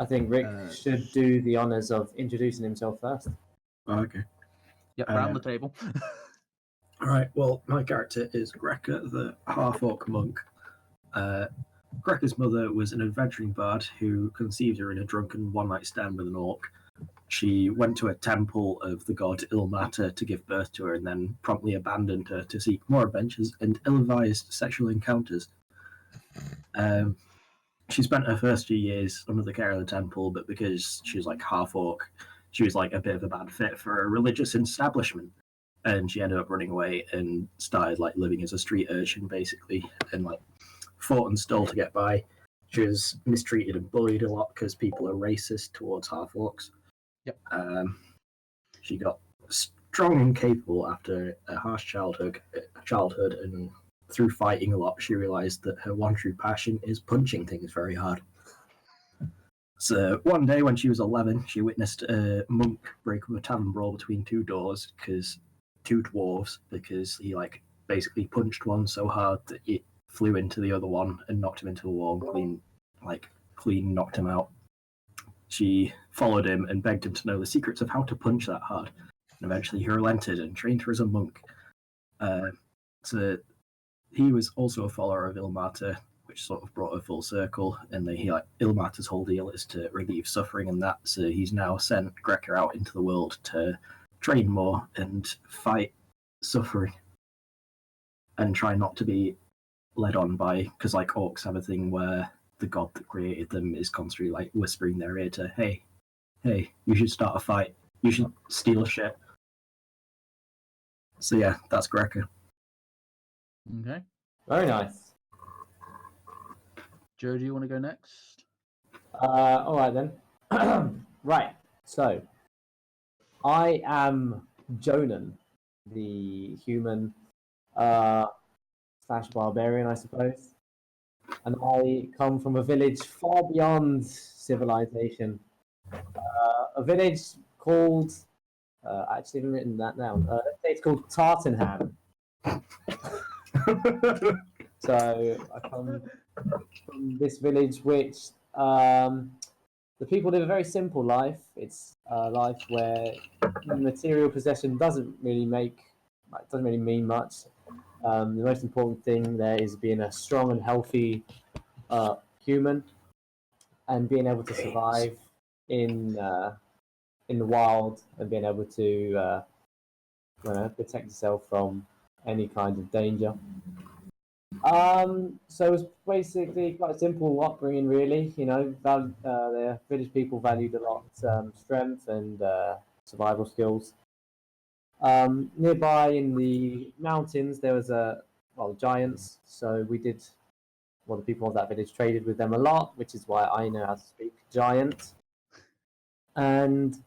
I think Rick should do the honors of introducing himself first. Okay. Yep, round the table. All right. Well, my character is Grekka, the half-orc monk. Grekka's mother was an adventuring bard who conceived her in a drunken one-night stand with an orc. She went to a temple of the god Ilmater to give birth to her, and then promptly abandoned her to seek more adventures and ill-advised sexual encounters. She spent her first few years under the care of the temple, but because she was like half-orc, she was like a bit of a bad fit for a religious establishment. And she ended up running away and started like living as a street urchin, basically, and like fought and stole to get by. She was mistreated and bullied a lot because people are racist towards half-orcs. Yep. She got strong and capable after a harsh childhood, and through fighting a lot, she realised that her one true passion is punching things very hard. So one day when she was 11, she witnessed a monk break up a tavern brawl between two dwarves, because he like basically punched one so hard that it flew into the other one and knocked him into the wall, clean knocked him out. She followed him and begged him to know the secrets of how to punch that hard. And eventually he relented and trained her as a monk. So he was also a follower of Ilmater, which sort of brought her full circle. And Ilmater's whole deal is to relieve suffering and that. So he's now sent Grekka out into the world to train more and fight suffering. And try not to be led on by, because like orcs have a thing where the god that created them is constantly like whispering their ear to, hey, you should start a fight, you should steal shit. So yeah, that's Grekka. Okay. Very nice. Joe, do you want to go next? All right then. Right. So, I am Jonan, the human / barbarian, I suppose, and I come from a village far beyond civilization. A village called. Actually, I've written that down. Let's say it's called Tartanham. So I come from this village, which the people live a very simple life. It's a life where material possession doesn't really mean much. The most important thing there is being a strong and healthy human, and being able to survive in the wild, and being able to protect yourself from any kind of danger. So it's basically quite a simple upbringing, really. The village people valued a lot strength and survival skills. Nearby in the mountains, there was giants. So the people of that village traded with them a lot, which is why I know how to speak giant. And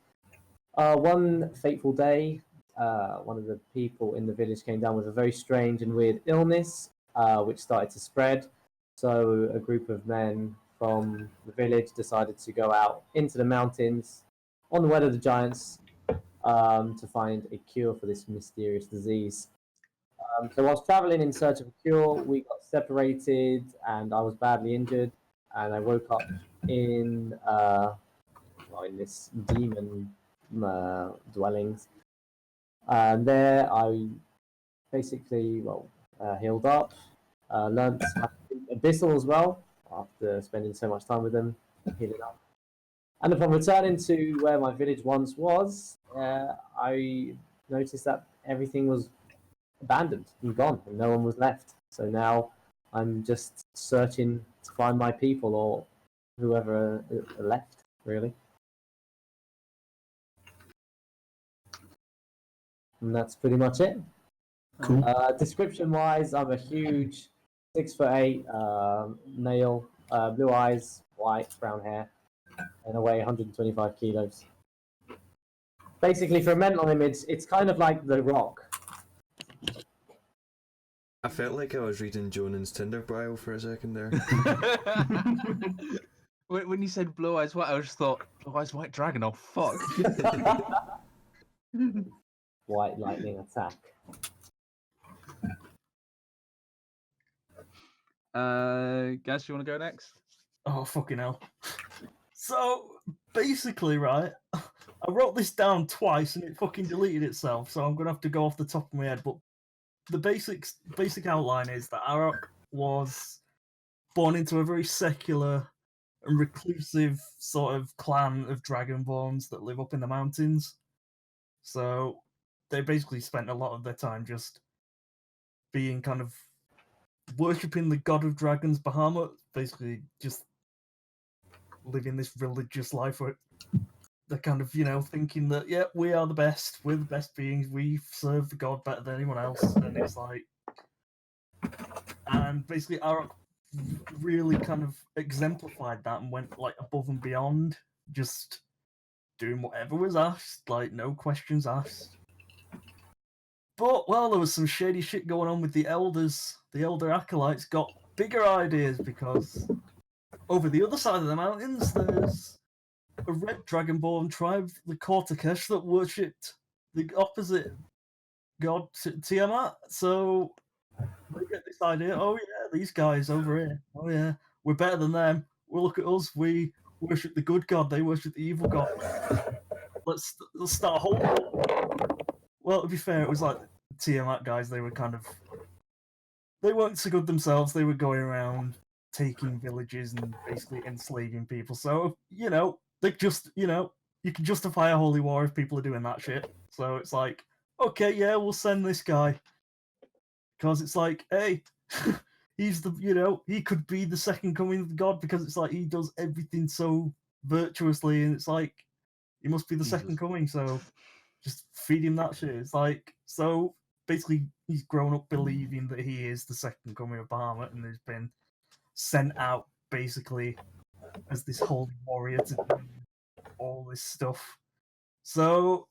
one fateful day, one of the people in the village came down with a very strange and weird illness, which started to spread. So a group of men from the village decided to go out into the mountains on the way to the giants to find a cure for this mysterious disease. So whilst traveling in search of a cure, we got separated, and I was badly injured, and I woke up in this demon dwellings. And there I basically healed up, learnt how to speak Abyssal as well after spending so much time with them, healing up. And upon returning to where my village once was, I noticed that everything was abandoned and gone, and no one was left. So now I'm just searching to find my people, or whoever are left, really. And that's pretty much it. Cool. Description-wise, I'm a huge 6'8" male, blue eyes, white, brown hair, and I weigh 125 kilos. Basically, for a mental image, it's kind of like The Rock. I felt like I was reading Jonan's Tinder bio for a second there. When you said blue eyes white, I just thought, blue eyes white dragon, oh fuck. White lightning attack. Guess you want to go next? Oh, fucking hell. So basically, right, I wrote this down twice and it fucking deleted itself. So I'm gonna have to go off the top of my head. But the basic outline is that Arok was born into a very secular and reclusive sort of clan of dragonborns that live up in the mountains. So they basically spent a lot of their time just being kind of worshipping the god of dragons, Bahamut, basically just living this religious life where they're kind of, thinking that, yeah, we are the best, we're the best beings, we serve the god better than anyone else. And it's like, and basically Arok really kind of exemplified that and went like above and beyond, just doing whatever was asked, like no questions asked. But well, there was some shady shit going on with the elders. The elder acolytes got bigger ideas because over the other side of the mountains there's a red dragonborn tribe, the Kortakesh, that worshipped the opposite god, Tiamat. So they get this idea, oh yeah, these guys over here, oh yeah, we're better than them. Well, look at us, we worship the good god, they worship the evil god. Let's start a whole war. Well, to be fair, it was like Tiamat guys, they weren't so good themselves, they were going around taking villages and basically enslaving people. So, they just, you can justify a holy war if people are doing that shit. So it's like, okay, yeah, we'll send this guy. Because it's like, hey, he's the, he could be the second coming of God because it's like he does everything so virtuously and it's like, he must be the second coming, so just feed him that shit. It's like, so basically he's grown up believing that he is the second coming of Bahamut and has been sent out basically as this holy warrior to do all this stuff. So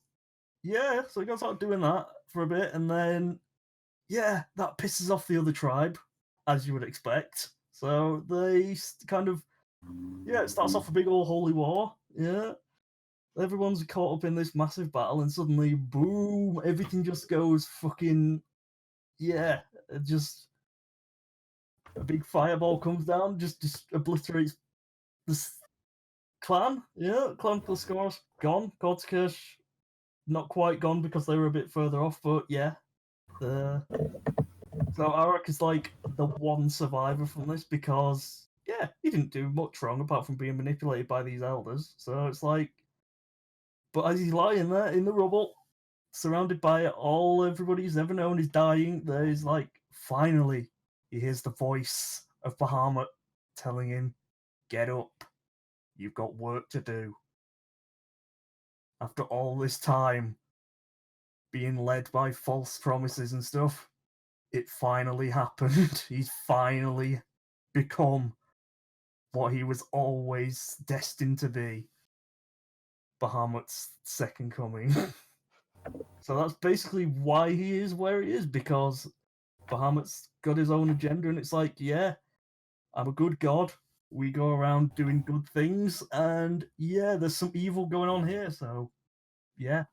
yeah, so he goes out doing that for a bit, and then that pisses off the other tribe, as you would expect. So they kind of it starts off a big old holy war. Yeah, everyone's caught up in this massive battle, and suddenly, boom! Everything just goes fucking just a big fireball comes down, just obliterates this clan. Yeah, Clan Glasgow gone. Kortakesh not quite gone because they were a bit further off, but yeah. So Arok is like the one survivor from this because he didn't do much wrong apart from being manipulated by these elders. So it's like, but as he's lying there in the rubble, surrounded by all everybody he's ever known is dying, there's like, finally, he hears the voice of Bahamut telling him, get up, you've got work to do. After all this time being led by false promises and stuff, it finally happened. He's finally become what he was always destined to be, Bahamut's second coming. So that's basically why he is where he is, because Bahamut's got his own agenda, and it's like, yeah, I'm a good god. We go around doing good things, and there's some evil going on here, so yeah.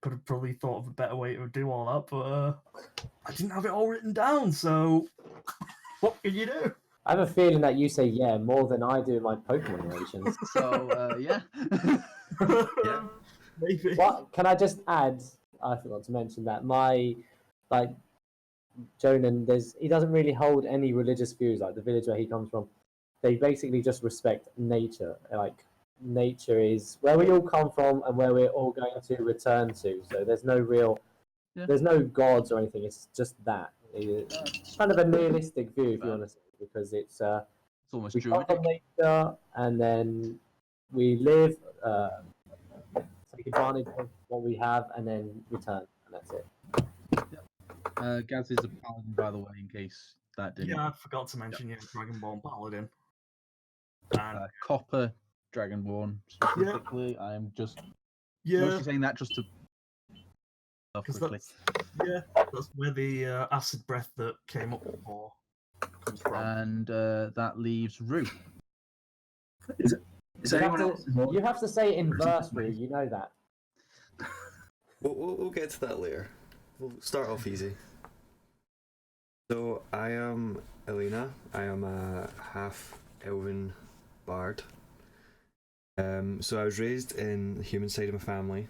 Could have probably thought of a better way to do all that, but I didn't have it all written down, so what can you do? I have a feeling that you say more than I do in my Pokemon narrations. So, yeah. Yeah. Maybe. What can I just add? I forgot to mention that my Jonan, he doesn't really hold any religious views. Like the village where he comes from, they basically just respect nature. Like nature is where we all come from and where we're all going to return to. So there's no gods or anything. It's just that. It's kind of a nihilistic view, if you want to say, because it's almost we come Druidic. from nature and then we live, take advantage of what we have, and then return, and that's it. Gaz is a paladin, by the way, in case that didn't. Yeah, I forgot to mention Dragonborn Paladin. And Copper Dragonborn, specifically. I'm just mostly saying that just to... quickly. That's where the acid breath that came up before comes from. And that leaves Rue. Is anyone else? You have to say it in verse, Rue, you know that. We'll get to that later. We'll start off easy. So I am Elena. I am a half elven bard. So I was raised in the human side of my family,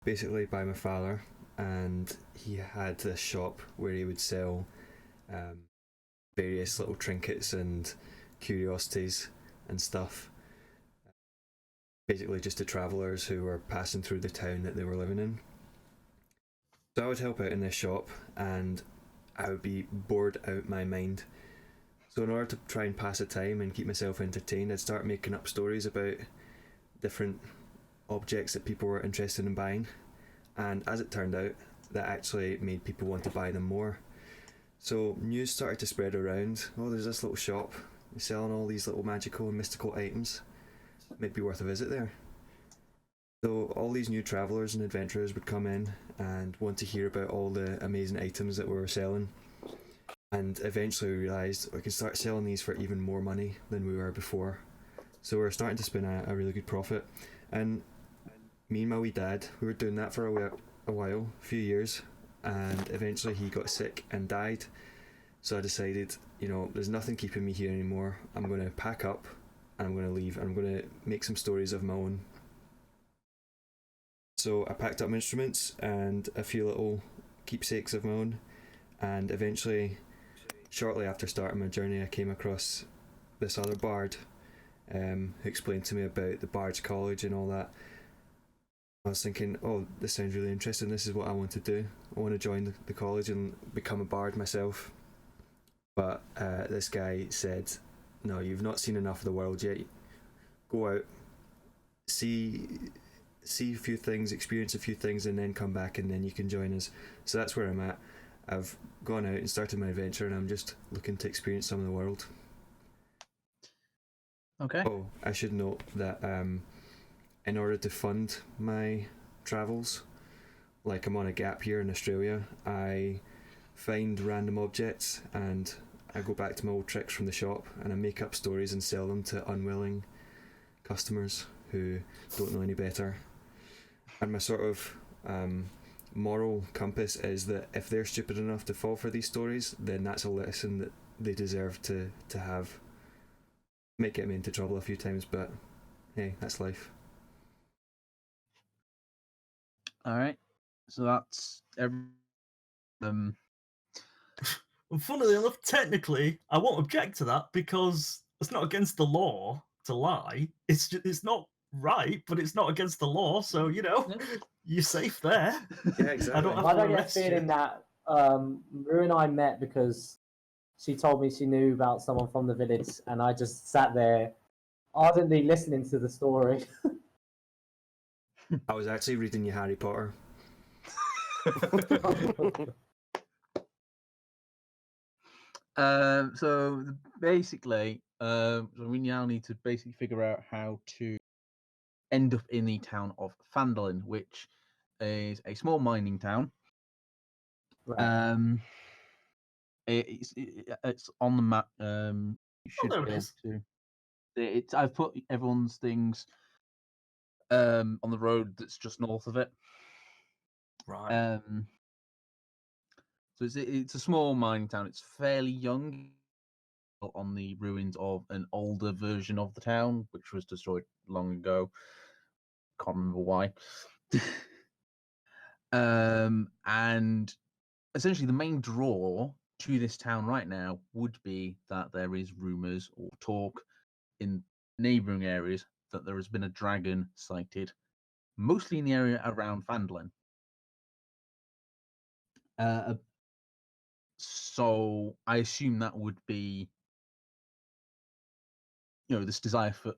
basically by my father, and he had this shop where he would sell various little trinkets and curiosities and stuff, basically just to travellers who were passing through the town that they were living in. So I would help out in this shop, and I would be bored out my mind. So in order to try and pass the time and keep myself entertained, I'd start making up stories about different objects that people were interested in buying, and as it turned out, that actually made people want to buy them more. So news started to spread around. Oh, there's this little shop selling all these little magical and mystical items. Might be worth a visit there. So all these new travellers and adventurers would come in and want to hear about all the amazing items that we were selling. And eventually we realised we could start selling these for even more money than we were before. So we were starting to spin a really good profit. And me and my wee dad, we were doing that for a while, a few years, and eventually he got sick and died. So I decided, there's nothing keeping me here anymore. I'm going to pack up and I'm going to leave, and I'm going to make some stories of my own. So I packed up my instruments and a few little keepsakes of my own, and eventually, shortly after starting my journey, I came across this other bard who explained to me about the Bard's College and all that. I was thinking, oh, this sounds really interesting, this is what I want to do. I want to join the college and become a bard myself. But this guy said, no, you've not seen enough of the world yet. Go out, see a few things, experience a few things, and then come back, and then you can join us. So that's where I'm at. I've gone out and started my adventure, and I'm just looking to experience some of the world. Okay. Oh, I should note that in order to fund my travels, like I'm on a gap here in Australia, I find random objects and I go back to my old tricks from the shop, and I make up stories and sell them to unwilling customers who don't know any better. And my sort of moral compass is that if they're stupid enough to fall for these stories, then that's a lesson that they deserve to have. Might get me into trouble a few times, but hey, that's life. Alright. So that's And funnily enough, technically, I won't object to that because it's not against the law to lie. It's not right, but it's not against the law, so you're safe there. Yeah, exactly. I don't have I to don't get a arrest you. feeling that Rue and I met because she told me she knew about someone from the village, and I just sat there ardently listening to the story. I was actually reading you Harry Potter. So basically, so we now need to basically figure out how to end up in the town of Phandalin, which is a small mining town. Right. It's on the map. You should there be it able is. to. I've put everyone's things on the road that's just north of it. Right. So it's a small mining town. It's fairly young, on the ruins of an older version of the town, which was destroyed long ago. Can't remember why. And essentially, the main draw to this town right now would be that there is rumors or talk in neighboring areas that there has been a dragon sighted, mostly in the area around Phandalin. So I assume that would be, this desire for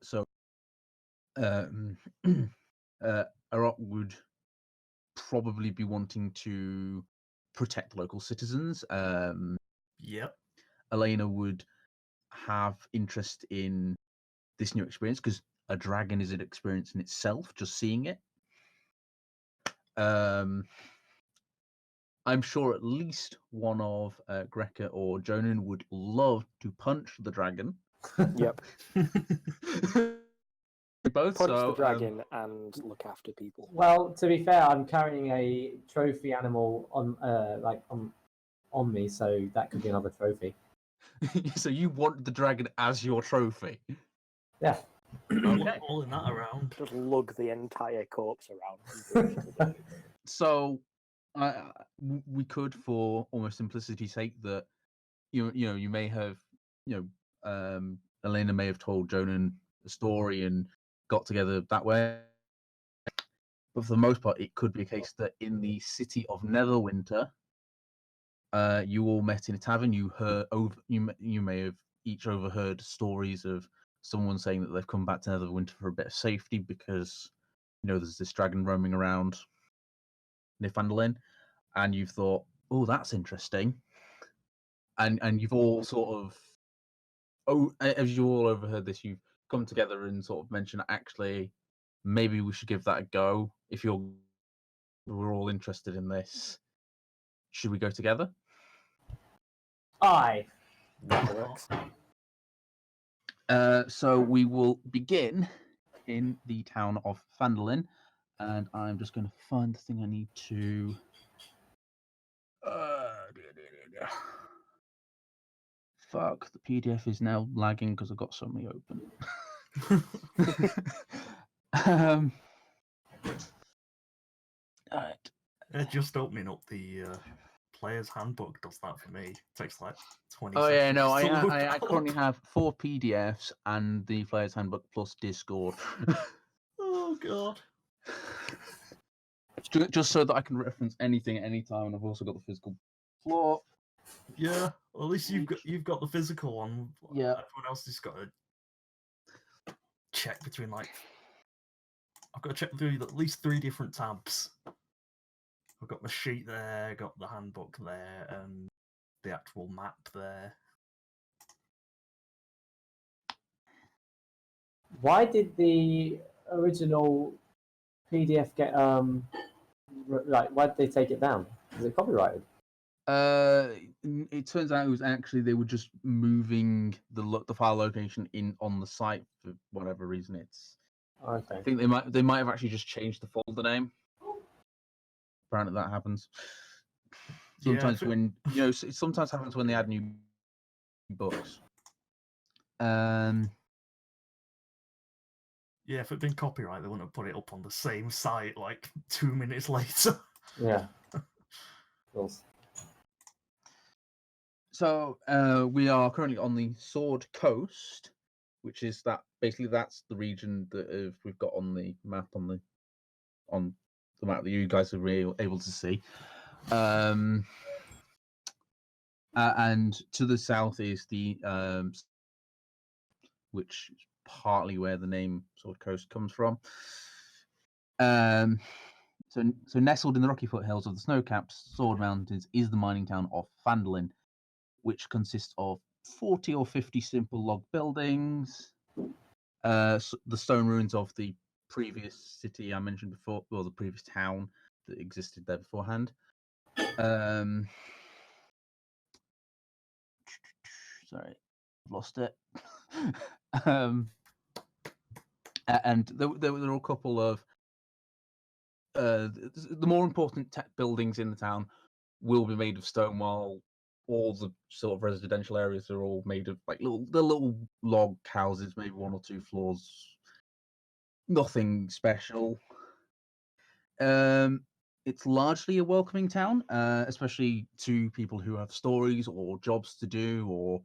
Arok would probably be wanting to protect local citizens. Yep. Elena would have interest in this new experience because a dragon is an experience in itself, just seeing it. I'm sure at least one of Grekka or Jonan would love to punch the dragon. Yep. Both Punch so, the dragon and look after people. Well, to be fair, I'm carrying a trophy animal on me, so that could be another trophy. So you want the dragon as your trophy? Yeah. Okay. Hauling that around. Just lug the entire corpse around. So, we could, for almost simplicity's sake, that you may have, Elena may have told Jonan a story and got together that way. But for the most part, it could be a case that in the city of Netherwinter, you all met in a tavern. You may have each overheard stories of someone saying that they've come back to Netherwinter for a bit of safety because there's this dragon roaming around near Fandolin, and you've thought, oh, that's interesting, and you've all sort of, as you all overheard this, you've come together and sort of mentioned, actually, maybe we should give that a go. If we're all interested in this, should we go together? Aye. That works. So we will begin in the town of Fandolin, and I'm just going to find the thing I need to. Fuck, the PDF is now lagging because I've got so many open. Alright. Just opening up the player's handbook does that for me. It takes like 20 Oh seconds. yeah, no, to load I that currently up. have 4 PDFs and the player's handbook plus Discord. Oh god. Just so that I can reference anything at any time, and I've also got the physical floor. Yeah. Well, at least you've got the physical one. Yeah. Everyone else has got to check between I've got to check through at least 3 different tabs. I've got my sheet there, got the handbook there, and the actual map there. Why did the original PDF get why did they take it down? Is it copyrighted? It turns out it was actually they were just moving the file location in on the site for whatever reason. Okay. I think they might have actually just changed the folder name. Apparently that happens. Sometimes when it sometimes happens when they add new books. Yeah, if it'd been copyright, they wouldn't have put it up on the same site like 2 minutes later. Yeah. Of course. So we are currently on the Sword Coast, which is that's the region that we've got on the map on the map that you guys are able to see. And to the south is the which is partly where the name Sword Coast comes from. So nestled in the rocky foothills of the snow-capped Sword Mountains is the mining town of Fandolin, which consists of 40 or 50 simple log buildings, the stone ruins of the previous city I mentioned before, or the previous town that existed there beforehand. Sorry, I've lost it. And there were a couple of the more important buildings in the town will be made of stone, while all the sort of residential areas are all made of like little log houses, maybe 1 or 2 floors. Nothing special. It's largely a welcoming town, especially to people who have stories or jobs to do, or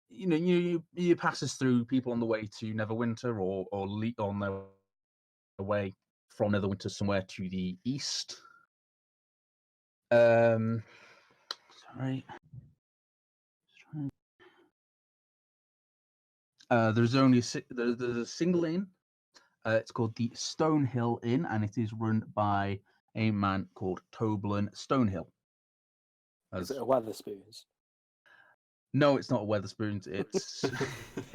you passes through people on the way to Neverwinter or on their way from Neverwinter somewhere to the east. Sorry. There's only there's a single inn. It's called the Stonehill Inn, and it is run by a man called Toblin Stonehill. Is it a Weatherspoons? No, it's not a Weatherspoons.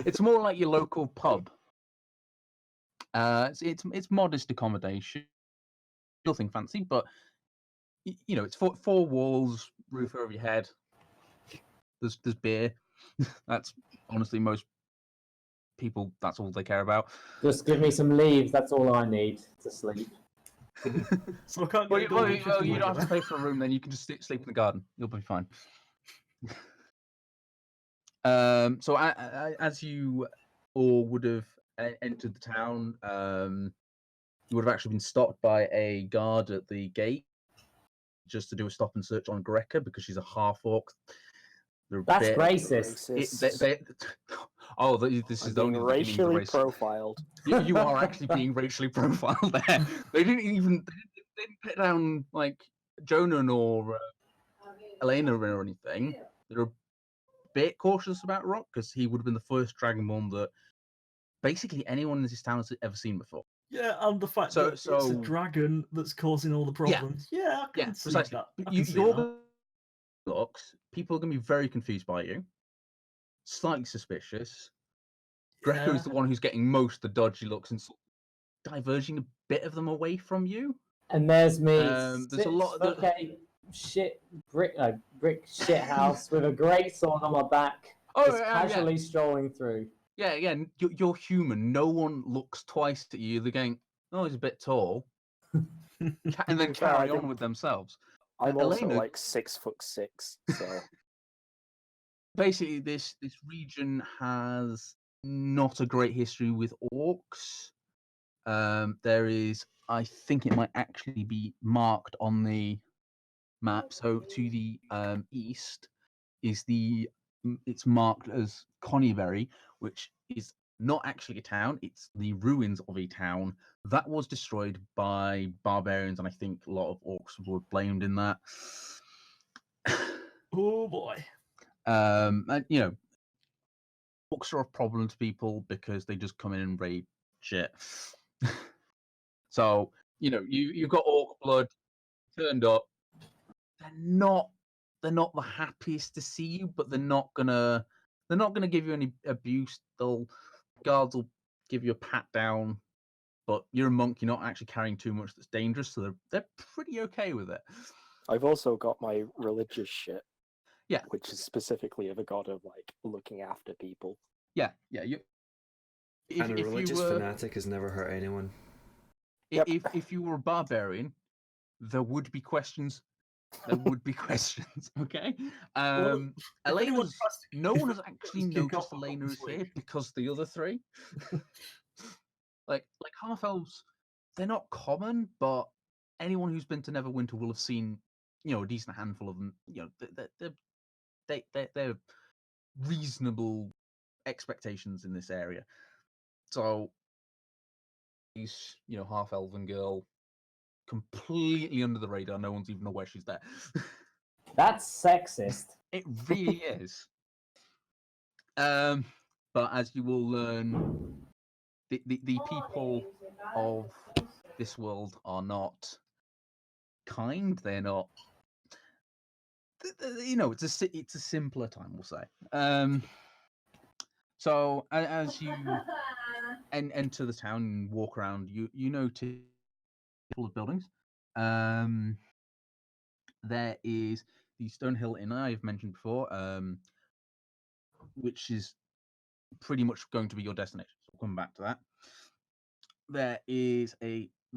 It's more like your local pub. It's modest accommodation, nothing fancy, but it's 4 walls, roof over your head. There's beer. That's honestly most people. That's all they care about. Just give me some leaves. That's all I need to sleep. So I can't Well, get you don't have to pay for a room. Then you can just sleep in the garden. You'll be fine. So as you all would have entered the town, you would have actually been stopped by a guard at the gate just to do a stop and search on Grekka because she's a half orc. That's bit, racist. This I'm is being only the beginning of the racially race. profiled. You are actually being racially profiled there. They didn't put down like Jonah or Elena or anything. They're a bit cautious about Rock because he would have been the first Dragonborn that basically anyone in this town has ever seen before. Yeah, and the fact that it's a dragon that's causing all the problems. Yeah, I can see that. Your looks, people are going to be very confused by you, slightly suspicious. Grekka is the one who's getting most of the dodgy looks and diverging a bit of them away from you. And there's me. There's a lot of brick shit house with a great sword on my back. Just casually strolling through. Yeah, again, you're human. No one looks twice at you. They're going, "Oh, he's a bit tall," and then carry on with themselves. I'm also Elena, like 6'6", so basically this region has not a great history with orcs. There is, I think it might actually be marked on the map. So to the east is it's marked as Conyberry, which is not actually a town. It's the ruins of a town that was destroyed by barbarians, and I think a lot of orcs were blamed in that. Oh boy. And orcs are a problem to people because they just come in and raid shit. So you've got orc blood turned up. They're not the happiest to see you, but they're not gonna give you any abuse. Guards will give you a pat down, but you're a monk. You're not actually carrying too much that's dangerous, so they're pretty okay with it. I've also got my religious shit. Yeah, which is specifically of a god of like looking after people. Yeah. And a religious fanatic has never hurt anyone. If you were a barbarian, there would be questions. Okay. Elena's. No one has actually noticed Elena is here because the other three, like half elves, they're not common, but anyone who's been to Neverwinter will have seen, a decent handful of them. They're reasonable expectations in this area. So, he's half elven girl. Completely under the radar. No one's even aware she's there. That's sexist. It really is. But as you will learn, the people of this world are not kind. They're not. It's a simpler time, we'll say. So as you enter the town and walk around, you notice full of buildings. There is the Stonehill Inn I've mentioned before, which is pretty much going to be your destination. So we'll come back to that. There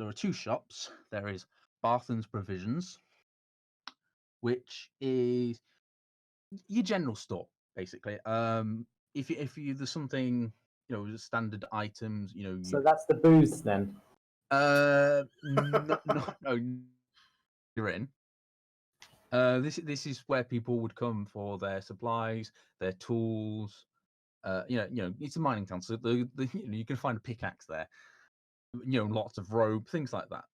are two shops. There is Barthen's Provisions, which is your general store, basically. If there's something, standard items, So that's the booth then. No, you're in. This is where people would come for their supplies, their tools. It's a mining town, so you can find a pickaxe there. Lots of rope, things like that.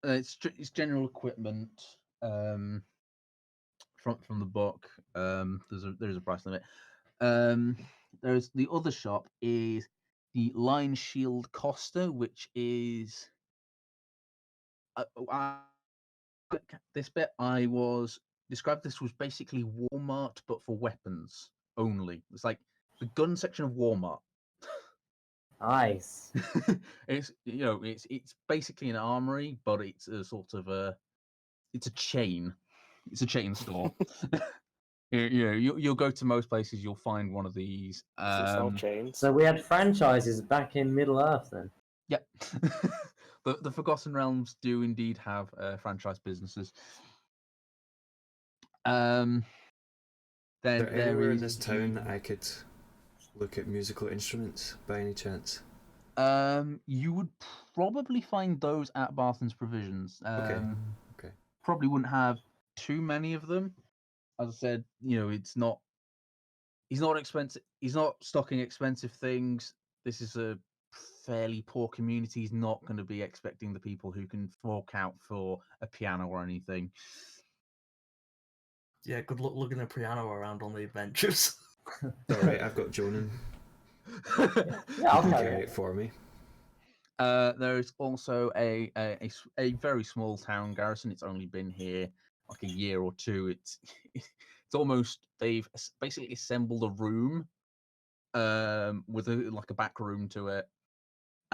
It's general equipment. From the book. There's a price limit. There's the other shop is the Line Shield Costa, which is this bit I was described. This was basically Walmart, but for weapons only. It's like the gun section of Walmart. Nice. It's it's basically an armory, but it's a sort of it's a chain. It's a chain store. You'll go to most places, you'll find one of these. Chains. So we had franchises back in Middle Earth then. Yep. The Forgotten Realms do indeed have franchise businesses. then Is there there anywhere in is this town that I could look at musical instruments by any chance? You would probably find those at Barton's Provisions. Okay. Probably wouldn't have too many of them. As I said, it's not. He's not expensive. He's not stocking expensive things. This is a fairly poor community. He's not going to be expecting the people who can fork out for a piano or anything. Yeah, good luck lugging a piano around on the adventures. Alright, I've got Jonan. Yeah, I'll Can carry carry it. it for me. There is also a very small town garrison. It's only been here like a year or two. It's almost they've basically assembled a room with a back room to it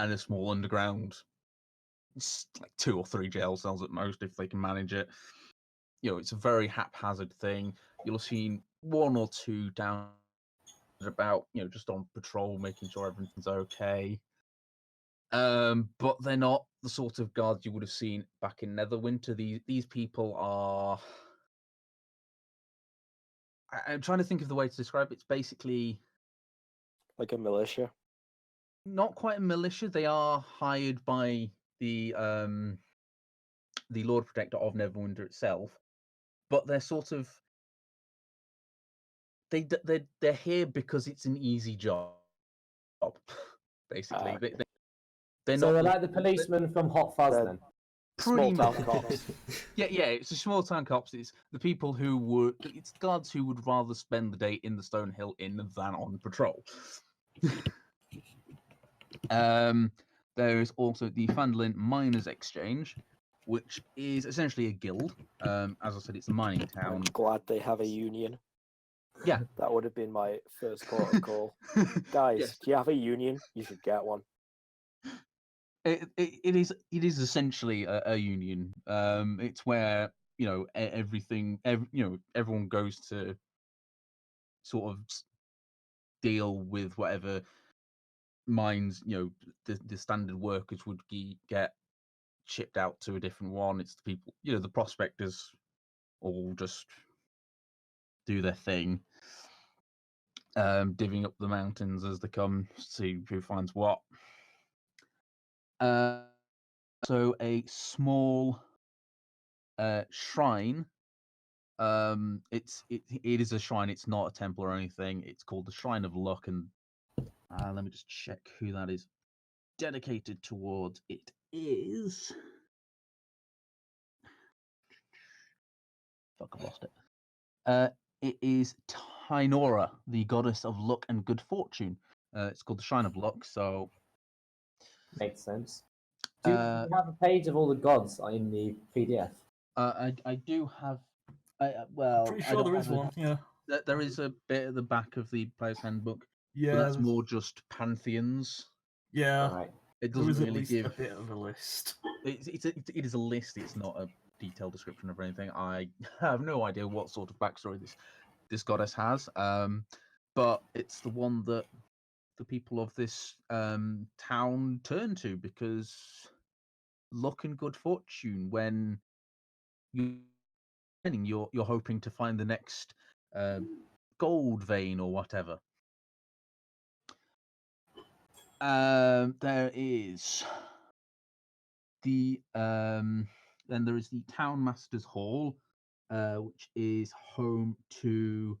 and a small underground. It's like 2 or 3 jail cells at most if they can manage it. It's a very haphazard thing. You'll have seen 1 or 2 down about just on patrol, making sure everything's okay. But they're not the sort of guards you would have seen back in Netherwinter. These people are. I'm trying to think of the way to describe it. It's basically Like a militia. not quite a militia. They are hired by the Lord Protector of Neverwinter itself, but they're sort of they're here because it's an easy job. Basically, they're So not they're like the policemen from Hot Fuzz They're then. pretty Small town much. cops. Yeah, it's a small town cops. It's the people it's guards who would rather spend the day in the Stonehill Inn than on patrol. There is also the Fandolin Miners Exchange, which is essentially a guild. As I said, it's a mining town. I'm glad they have a union. Yeah. That would have been my first port of call. Guys, Yes. do you have a union? You should get one. It is essentially a union. It's where everyone goes to sort of deal with whatever mines the standard workers would get shipped out to a different one. It's the people, the prospectors all just do their thing, divvying up the mountains as they come, see who finds what. So a small shrine. It is a shrine. It's not a temple or anything. It's called the Shrine of Luck, and let me just check who that is dedicated towards. It is. Fuck, I've lost it. It is Tynora, the goddess of luck and good fortune. It's called the Shrine of Luck. So Makes sense. Do you have a page of all the gods in the PDF? I do have. Well, Pretty I sure don't there is have one. Yeah. There is a bit at the back of the player's handbook. Yeah. But that's more just pantheons. Yeah. Right. It There doesn't is at really least give. a bit of a list. It is a list. It's not a detailed description of anything. I have no idea what sort of backstory this goddess has. But it's the one that the people of this town turn to because luck and good fortune when you're hoping to find the next gold vein or whatever. There is the then there is the Town Master's Hall, which is home to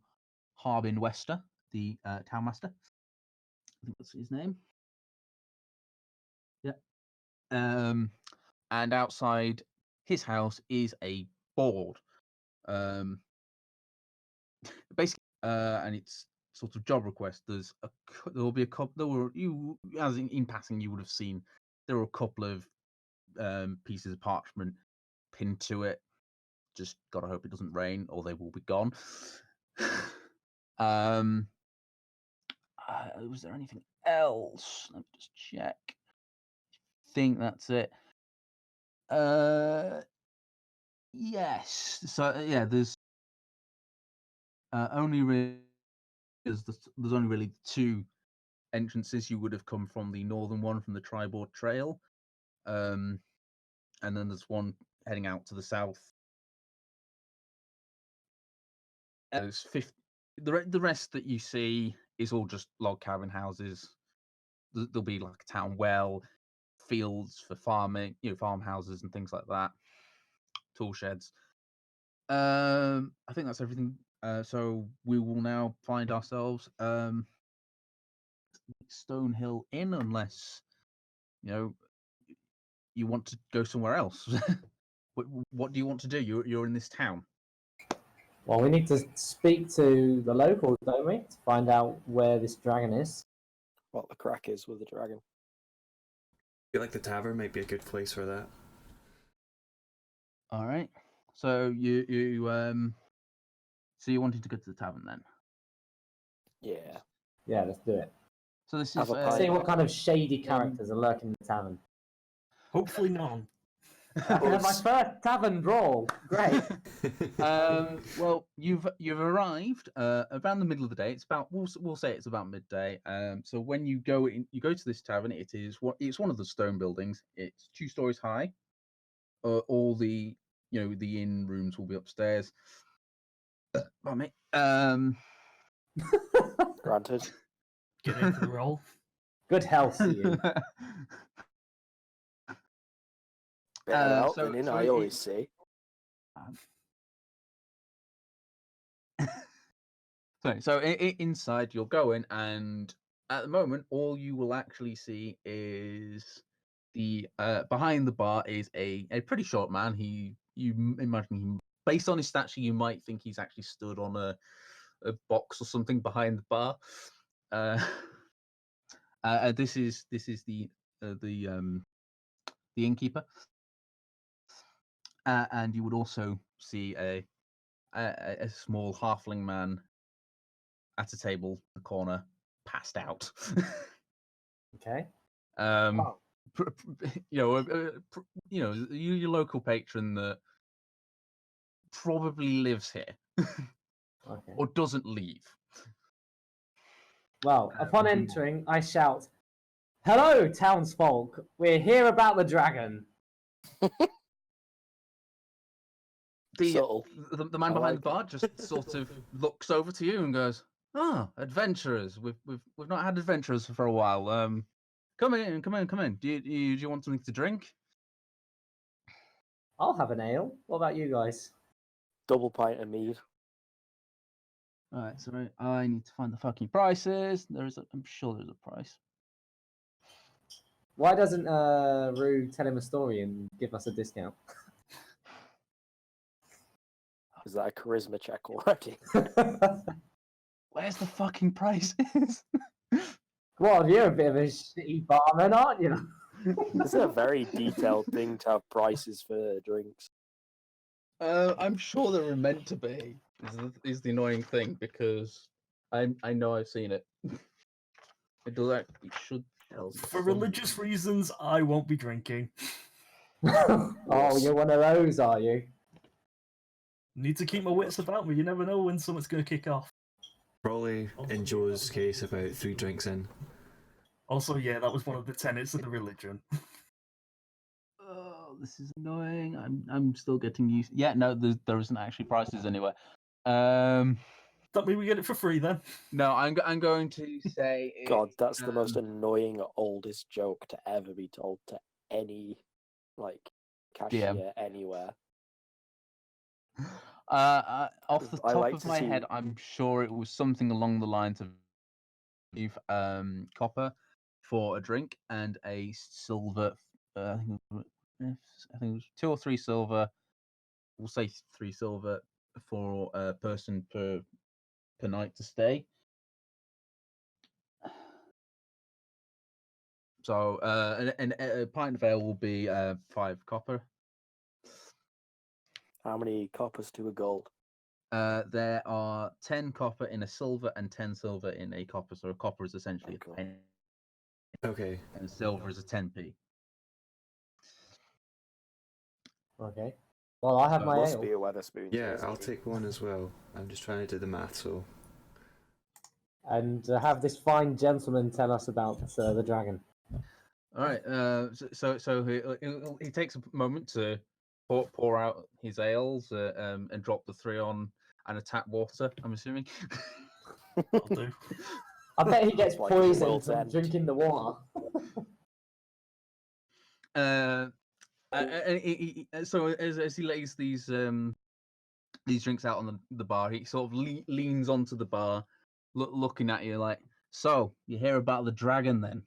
Harbin Wester, the Town Master. I think that's his name. Yeah. And outside his house is a board. Basically, and it's sort of job request. There will be a couple. There were as in passing you would have seen. There were a couple of pieces of parchment pinned to it. Just gotta hope it doesn't rain, or they will be gone. Was there anything else? Let me just check. I think that's it. Yes. So yeah, there's only really there's only really 2 entrances. You would have come from the northern one from the Tribord Trail, and then there's one heading out to the south. There's the rest that you see is all just log cabin houses. There'll be like a town well, fields for farming, farmhouses and things like that, tool sheds. I think that's everything. So we will now find ourselves Stonehill Inn, unless you want to go somewhere else. What do you want to do? You're in this town. Well, we need to speak to the locals, don't we, to find out where this dragon is. What the crack is with the dragon. I feel like the tavern might be a good place for that. All right. So you wanted to go to the tavern then? Yeah. Yeah, let's do it. So this Have is a pint. See what kind of shady characters are lurking in the tavern. Hopefully none. I can have my first tavern brawl. Great. Well, you've arrived around the middle of the day. It's about we'll say it's about midday. So when you go to this tavern. It's one of the stone buildings. It's 2 stories high. All the the inn rooms will be upstairs. Pardon me. Granted. Get in for the roll. Good health to you. Better out so- than in, so I it- always say. So inside you'll go in, and at the moment all you will actually see is the behind the bar is a pretty short man. Imagine him, based on his stature, you might think he's actually stood on a box or something behind the bar. This is the innkeeper, and you would also see a small halfling man at a table in the corner, passed out. Okay. Your local patron that probably lives here Okay. or doesn't leave. Well, upon entering, I shout, "Hello, townsfolk! We're here about the dragon." Subtle. The man I behind like the bar just sort of looks over to you and goes, "Ah, adventurers! We've not had adventurers for a while. Come in. Do you want something to drink?" I'll have an ale. What about you guys? Double pint of mead. All right, sorry, I need to find the fucking prices. I'm sure there's a price. Why doesn't Rue tell him a story and give us a discount? Is that a charisma check already? Where's the fucking prices? Well, you're a bit of a shitty barman, aren't you? It's a very detailed thing to have prices for drinks. I'm sure they were meant to be. Is the annoying thing, because I know I've seen it. It should tell me For religious reasons, I won't be drinking. Oh, you're one of those, are you? Need to keep my wits about me. You never know when something's going to kick off. Probably, in Joe's case, about 3 drinks in. Also, yeah, that was one of the tenets of the religion. Oh, this is annoying. I'm still getting used. Yeah, no, there isn't actually prices anywhere. That mean we get it for free then? No, I'm going to say. God, that's the most annoying oldest joke to ever be told to any cashier anywhere. Off the I top like of to my see- head, I'm sure it was something along the lines of copper for a drink and a silver. I think it was 2 or 3 silver. We'll say 3 silver for a person per night to stay. So and a pint of ale will be 5 copper. How many coppers to a gold? There are 10 copper in a silver and 10 silver in a copper. So a copper is essentially Okay. a penny, Okay. and silver is a 10p. Okay. Well, I have So my Must ale. be a Weatherspoon. Yeah, I'll take one as well. I'm just trying to do the math, so... And have this fine gentleman tell us about the dragon. All right. So he takes a moment to pour out his ales and drop the 3 on and a tap water, I'm assuming. I'll do. I bet he gets Like the poisoned world's from end. drinking the water. So as he lays these drinks out on the bar, he sort of leans onto the bar, looking at you like, "So you hear about the dragon then?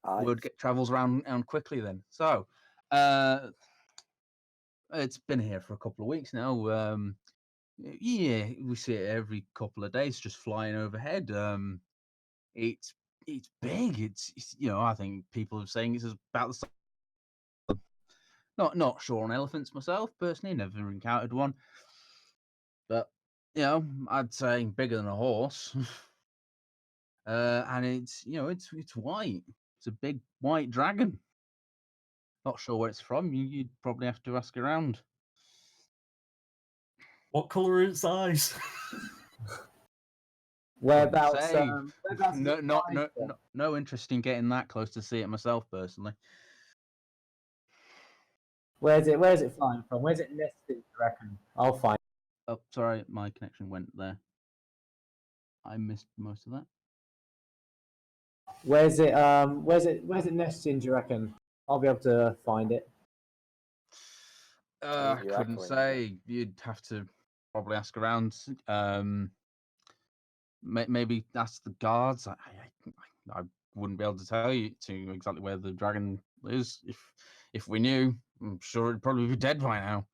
Aye. Word travels around quickly then. So, it's been here for a couple of weeks now. Yeah, we see it every couple of days, just flying overhead. It's big. It's I think people are saying it's about the size. Not sure on elephants myself personally, never encountered one, but I'd say bigger than a horse. And it's it's white. It's a big white dragon. Not sure where it's from. You'd probably have to ask around. What colour is its eyes? Whereabouts? Say, Whereabouts is it flying from? no interest in getting that close to see it myself personally. Where's it flying from? Where's it nested, do you reckon? I'll find. Oh, sorry, my connection went there. I missed most of that. Where's it nesting, do you reckon? I'll be able to find it. I You're couldn't echoing say. You'd have to probably ask around. Maybe ask the guards. I wouldn't be able to tell you exactly where the dragon is. If we knew, I'm sure it'd probably be dead by now.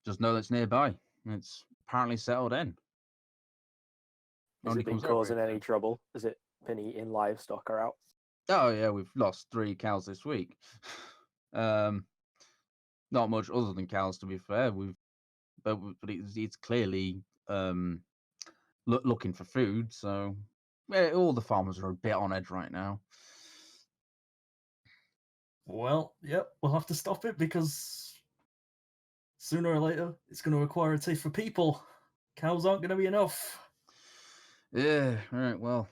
Just know that it's nearby. It's apparently settled in. Has it been causing any trouble? Has it been eating livestock or out? Oh yeah, we've lost 3 cows this week. Not much other than cows, to be fair. But it's clearly looking for food. So all the farmers are a bit on edge right now. Well, yep, we'll have to stop it because sooner or later it's going to require a taste for people. Cows aren't going to be enough. Yeah, all right. Well,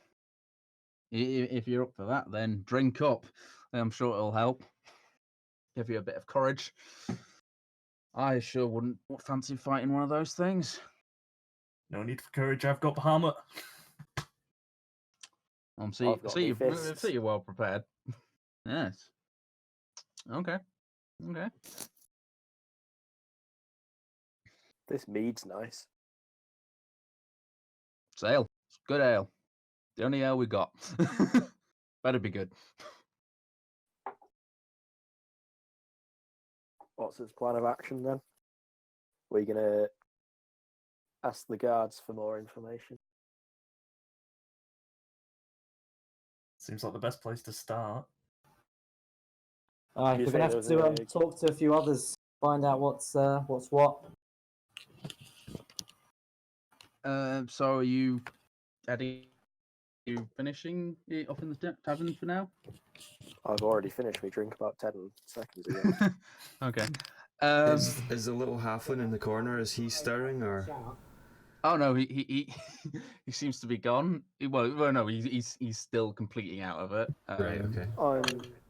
if you're up for that, then drink up. I'm sure it'll help. Give you a bit of courage. I sure wouldn't fancy fighting one of those things. No need for courage. I've got Bahamut. See you're well prepared. Yes. Okay. This mead's nice. It's ale. It's good ale. The only ale we got. Better be good. What's its plan of action then? We're gonna ask the guards for more information. Seems like the best place to start. We're gonna have to talk to a few others, find out what's what. So are you finishing it off in the tavern for now? I've already finished my drink about 10 seconds ago. Okay. Is the little halfling in the corner? Is he stirring or? Oh no, he seems to be gone. Well, no, he's still completing out of it. Right. Okay. I'm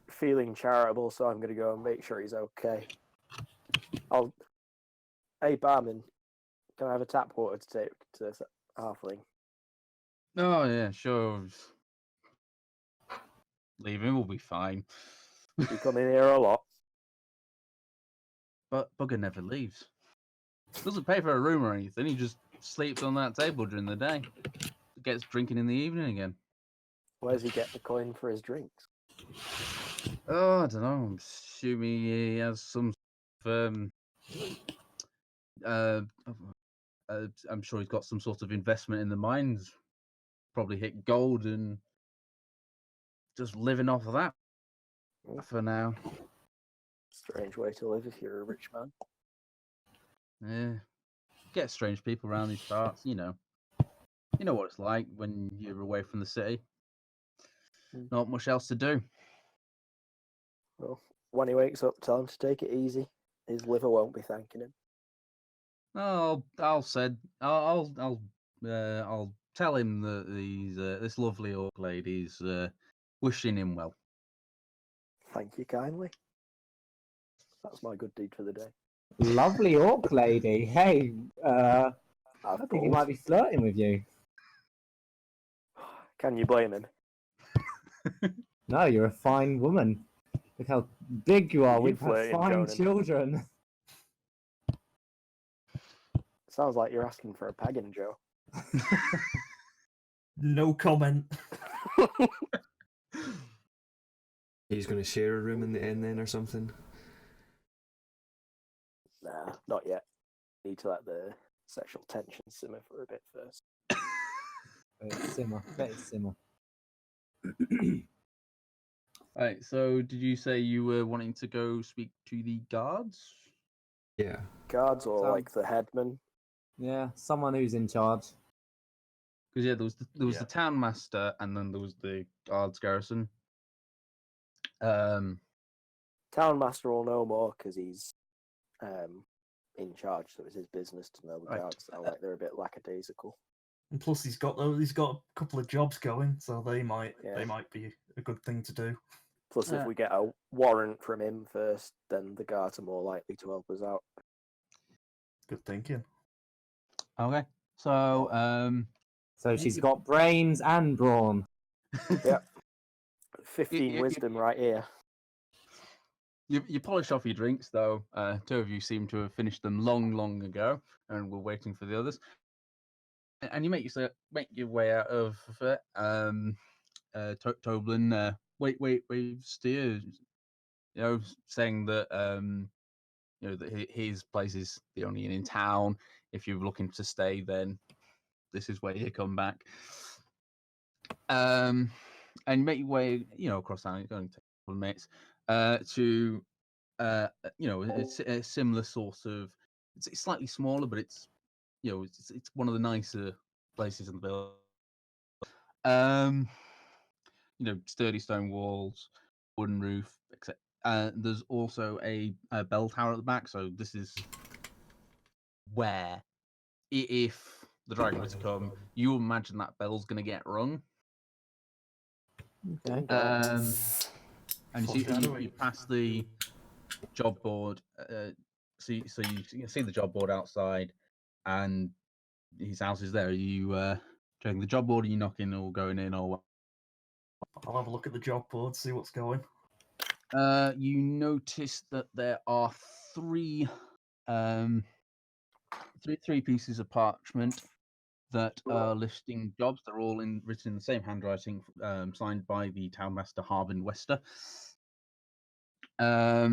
feeling charitable, so I'm gonna go and make sure he's okay. Hey, barman, can I have a tap water to take to this halfling? Oh yeah, sure. Leave him, we'll be fine. You come in here a lot. But Bugger never leaves. Doesn't pay for a room or anything. He just sleeps on that table during the day. Gets drinking in the evening again. Where does he get the coin for his drinks? Oh, I don't know. I'm assuming he has some. I'm sure he's got some sort of investment in the mines. Probably hit gold and just living off of that for now. Strange way to live if you're a rich man. Yeah, get strange people around these parts. You know what it's like when you're away from the city. Not much else to do. Well, when he wakes up, tell him to take it easy. His liver won't be thanking him. Oh, I'll tell him that this lovely old lady's wishing him well. Thank you kindly. That's my good deed for the day. Lovely orc lady. Hey, I I've think he might be flirting with you. Can you blame him? No, you're a fine woman. Look how big you are You with her flirting, fine Conan? children. Sounds like you're asking for a pagan, Joe. No comment. He's going to share a room in the inn then or something. Nah, not yet. Need to let the sexual tension simmer for a bit first. Let it simmer. Let it simmer. Right, so did you say you were wanting to go speak to the guards? Yeah. Guards or Sound- like the headman? Yeah, someone who's in charge. Because yeah, there was the town master, and then there was the guards garrison. Town master will know more because he's in charge, so it's his business to know the Right. guards. Sound like they're a bit lackadaisical. And plus, he's got a couple of jobs going, so they might Yeah. be a good thing to do. Plus, if we get a warrant from him first, then the guards are more likely to help us out. Good thinking. Okay, so So she's got brains and brawn. Yep. 15 you- wisdom right here. you polished off your drinks, though. Two of you seem to have finished them long ago, and we're waiting for the others. And you make your way out of it. Toblin, wave steer, saying that that his place is the only inn in town. If you're looking to stay, then this is where you come back. And you make your way, across town. It's going to take a couple of minutes to, a similar sort of. It's slightly smaller, but it's one of the nicer places in the building. Sturdy stone walls, wooden roof, etc. There's also a bell tower at the back, so this is where, if the dragon were to come, you imagine that bell's going to get rung. Okay. And you pass the job board. So you see the job board outside, and his house is there. Are you checking the job board? Are you knocking or going in or what? I'll have a look at the job board, see what's going. You notice that there are three pieces of parchment that are listing jobs. They're all written in the same handwriting, signed by the townmaster Harbin Wester. Are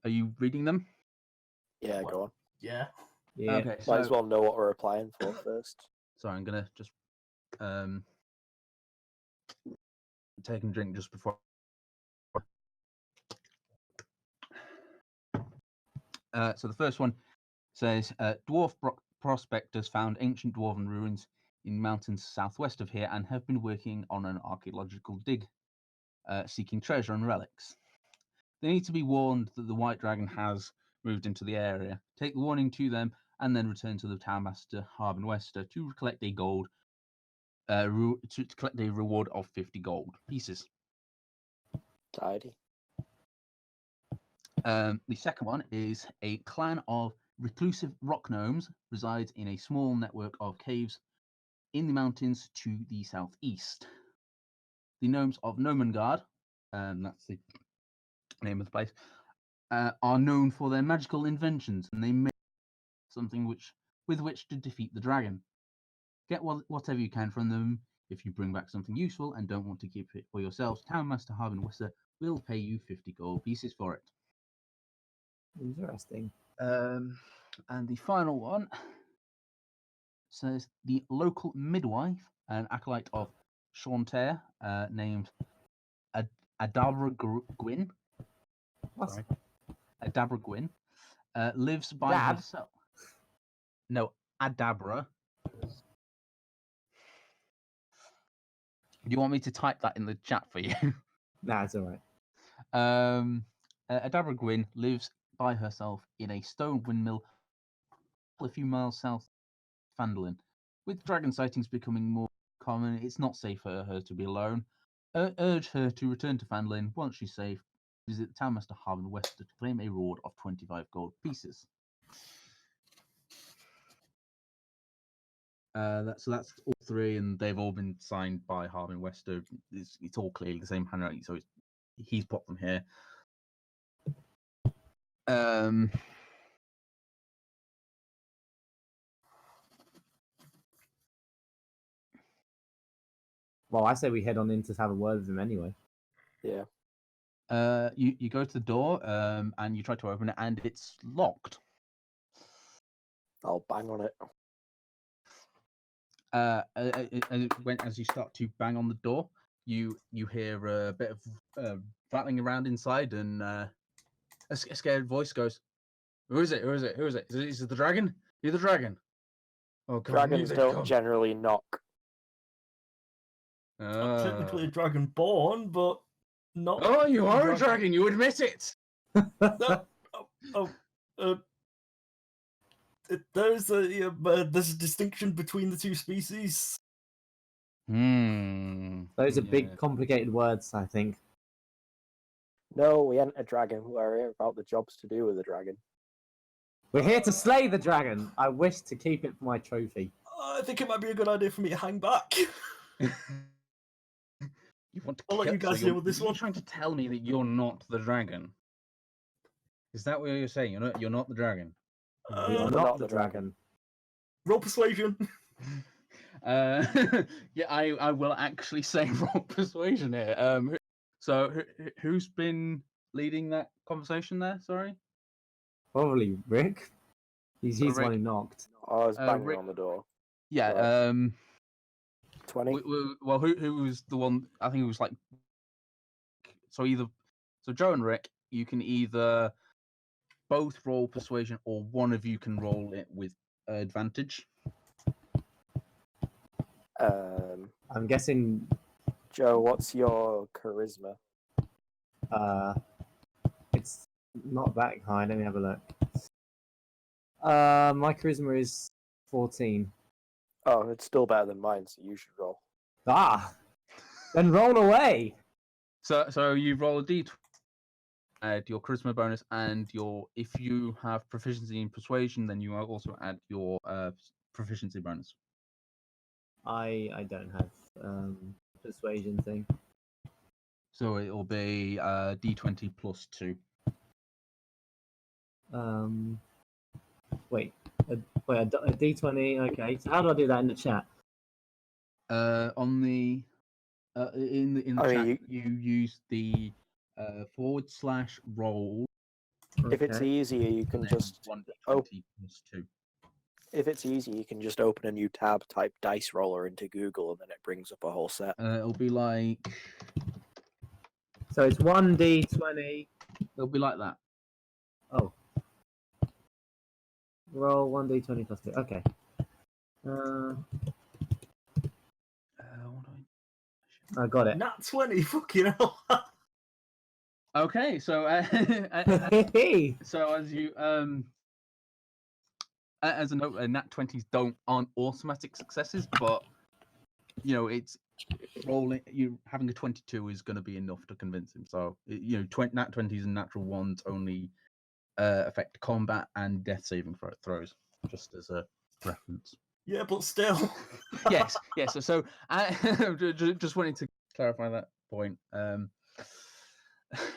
you reading them? Yeah, go on. Yeah. Yeah. Okay, Might as well know what we're applying for first. Sorry, I'm gonna just take a drink just before. So the first one says, dwarf prospectors found ancient dwarven ruins in mountains southwest of here and have been working on an archaeological dig, seeking treasure and relics. They need to be warned that the White Dragon has moved into the area. Take the warning to them and then return to the townmaster Harbin Wester to collect a collect a reward of 50 gold pieces. Tidy. The second one is a clan of reclusive rock gnomes resides in a small network of caves in the mountains to the southeast. The gnomes of Nomengard, that's the name of the place, are known for their magical inventions, and they make something with which to defeat the dragon. Get whatever you can from them. If you bring back something useful and don't want to keep it for yourselves, Townmaster Harbin Wester will pay you 50 gold pieces for it. Interesting. And the final one says the local midwife, an acolyte of Chaunter, named Adabra Gwyn. What? Sorry. Adabra Gwyn lives by herself. No, Adabra. Do you want me to type that in the chat for you? Nah, it's all right. Adabra Gwyn lives by herself in a stone windmill a few miles south of Fandolin. With dragon sightings becoming more common, it's not safe for her to be alone. Urge her to return to Fandolin once she's safe. Visit the Townmaster Harbin Wester to claim a reward of 25 gold pieces. So that's all three, and they've all been signed by Harvin Wester. It's all clearly the same handwriting, so he's put them here. Well, I say we head on in to have a word with him anyway. Yeah. You go to the door, and you try to open it, and it's locked. I'll bang on it. As you start to bang on the door, you hear a bit of rattling around inside, and a scared voice goes, "Who is it? Who is it? Who is it? Is it the dragon? You're the dragon." Oh, God, Dragons don't generally knock. I'm technically a dragonborn, but not. Oh, you are a dragon. You admit it. There's a distinction between the two species. Those are big, complicated words, I think. No, we ain't a dragon. We're here about the jobs to do with the dragon. We're here to slay the dragon. I wish to keep it for my trophy. I think it might be a good idea for me to hang back. You want to I'll let you guys deal with this one. You're trying to tell me that you're not the dragon. Is that what you're saying? You're not the dragon. You're not the dragon. Roll persuasion. Yeah, I will actually say roll persuasion here. So who's been leading that conversation there? Sorry. Probably Rick. He's Rick. one who knocked. I was banging Rick. on the door. Yeah. 20. Well, who was the one? I think it was like. So Joe and Rick, you can either both roll persuasion, or one of you can roll it with advantage. I'm guessing. Joe, what's your charisma? It's not that high. Let me have a look. My charisma is 14. Oh, it's still better than mine, so you should roll. Then roll away. So you roll a d20, add your charisma bonus, and if you have proficiency in persuasion, then you also add your proficiency bonus. I don't have persuasion thing. So it'll be d20 plus 2. Wait, a d20. Okay, so how do I do that in the chat? On the in the chat, you use the /roll. If it's easier, you can just open. Plus 2. If it's easy, you can just open a new tab, type dice roller into Google, and then it brings up a whole set. It'll be like. So it's 1d20. It'll be like that. Oh. Roll 1d20 plus 2. Okay. I got it. Nat 20, fucking hell. Okay, so so as you as a note, nat 20s aren't automatic successes, but it's rolling. You having a 22 is going to be enough to convince him. So nat 20s and natural ones only affect combat and death saving throws, just as a reference. Yeah, but still. yes. So I just wanted to clarify that point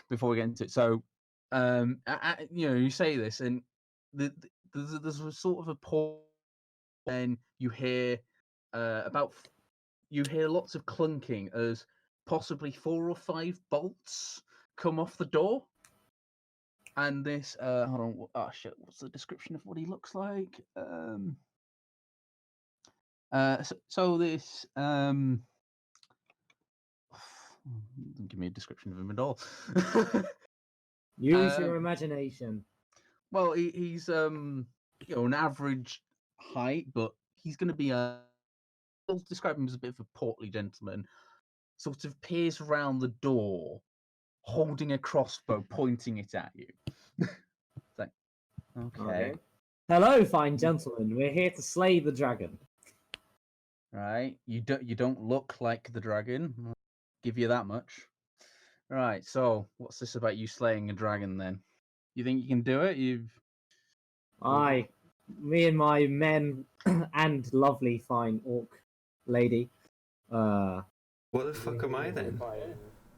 before we get into it. So, you say this, and there's a sort of a pause. Then you hear lots of clunking as possibly 4 or 5 bolts come off the door. And this, hold on, oh shit, what's the description of what he looks like? So this, don't give me a description of him at all. Use your imagination. Well, he's an average height, but he's going to be I'll describe him as a bit of a portly gentleman. Sort of peers around the door, holding a crossbow, pointing it at you. Like, okay. Hello, fine gentlemen. We're here to slay the dragon. Right, you don't look like the dragon. I'll give you that much. Right, so what's this about you slaying a dragon then? You think you can do it? Aye, me and my men and lovely fine orc lady. What the fuck am I then?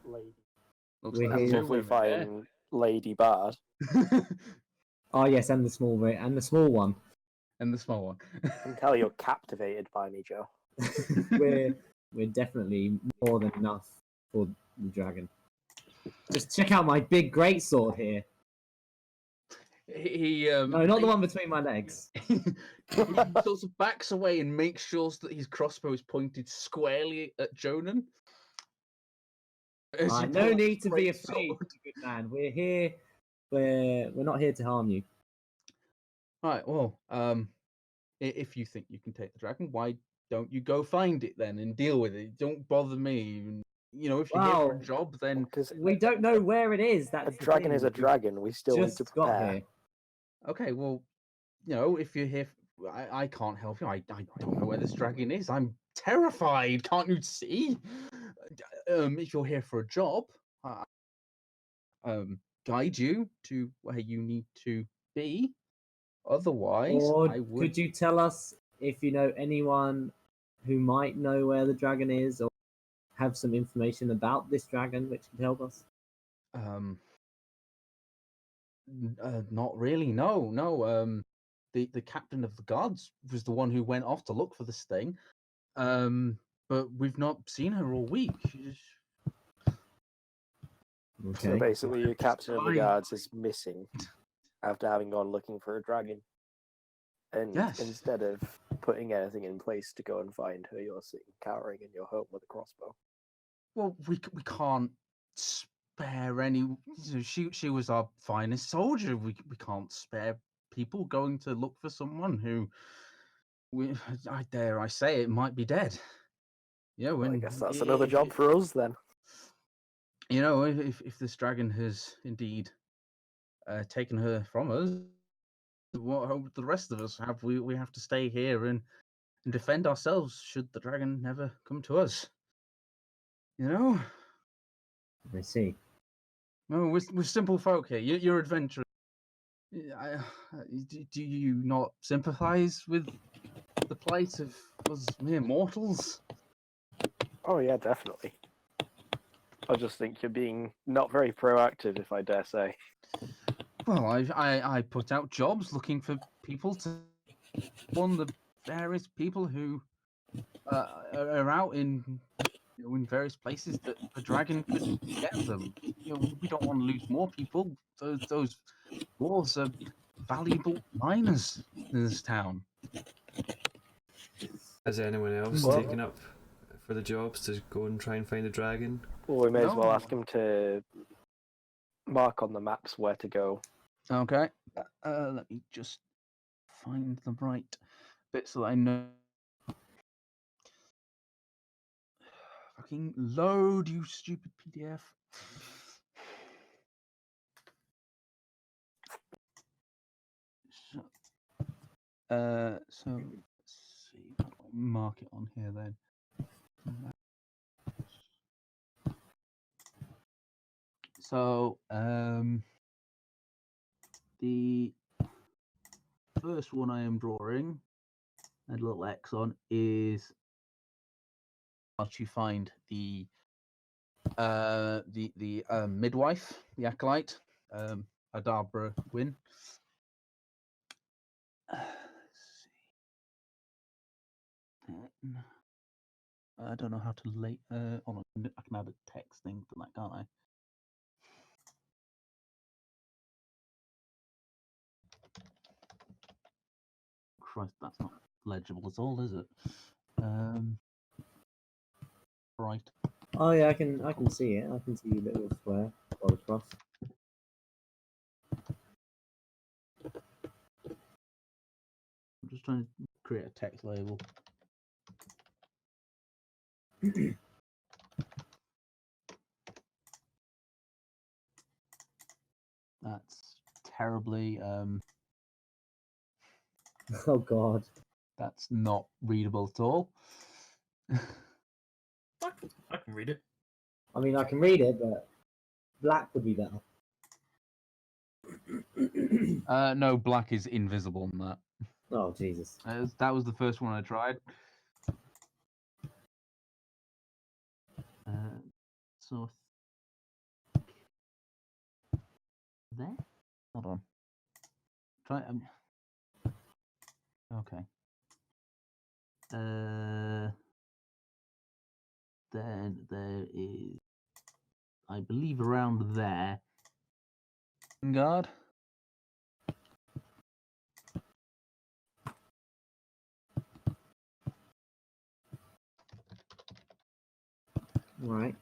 Lady. Looks We're like here. two Lovely women there. fine lady bard. Oh yes, and the small one. And the small one. I can tell you're captivated by me, Joe. we're definitely more than enough for the dragon. Just check out my big great sword here. No, not the one between my legs. He sort of backs away and makes sure that his crossbow is pointed squarely at Jonan. As you No pull out need his to be great afraid, sword. good man. We're here. We're not here to harm you. Right, well, if you think you can take the dragon, why don't you go find it then and deal with it? Don't bother me. You know, if you're here for a Wow. job, then Because We don't know where it is. That's a the dragon thing. is a We've dragon. We still need to just got prepare. here. okay. Well, you know, if you're here, I can't help you. I don't know where this dragon is. I'm terrified. Can't you see? If you're here for a job, guide you to where you need to be. Otherwise, Or I would. could you tell us if you know anyone who might know where the dragon is, or have some information about this dragon which could help us? Not really. No. The captain of the guards was the one who went off to look for this thing. But we've not seen her all week. So Okay. basically, your captain of the Fine. guards is missing after having gone looking for a dragon. And Yes. instead of putting anything in place to go and find her, you're sitting cowering in your home with a crossbow. Well, we can't spare any. She was our finest soldier. We can't spare people going to look for someone who, I dare I say it, might be dead. Yeah, Well, I guess that's another job for us then. You know, if this dragon has indeed taken her from us, what hope the rest of us have? We have to stay here and defend ourselves should the dragon never come to us. You know? I see. No, we're simple folk here. You're adventurers. Do you not sympathise with the plight of us mere mortals? Oh yeah, definitely. I just think you're being not very proactive, if I dare say. Well, I put out jobs looking for people to warn the various people who are out in in various places that the dragon could get them. You know, we don't want to lose more people. Those dwarves are valuable miners in this town. Has anyone else Well- taken up for the jobs to go and try and find the dragon? Well, we may as well No. ask him to mark on the maps where to go. Okay, let me just find the right bit so that I know. Fucking load, you stupid PDF. So let's see. How do I mark it on here then? So the first one I am drawing, and a little X on, is once you find the midwife, the acolyte, Adabra Gwyn. Let's see. I don't know how to lay. Hold on, I can add a text thing to that, can't I? Christ, that's not legible at all, is it? Right. Oh yeah, I can see it. I can see a little square all across. I'm just trying to create a text label. That's terribly. Oh god. That's not readable at all. I can read it. I mean, I can read it, but black would be better. No, black is invisible on that. Oh, Jesus. That was the first one I tried. So there. Hold on. Try. Okay. Then there is, I believe, around there. Guard. Right.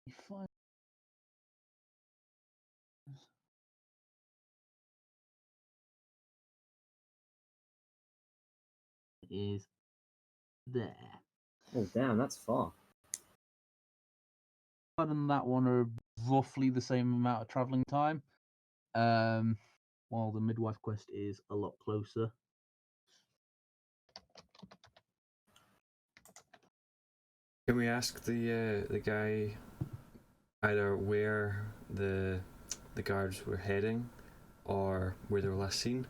If I... is there. Oh, damn, that's far. And that one are roughly the same amount of traveling time. While the midwife quest is a lot closer. Can we ask the guy either where the guards were heading or where they were last seen?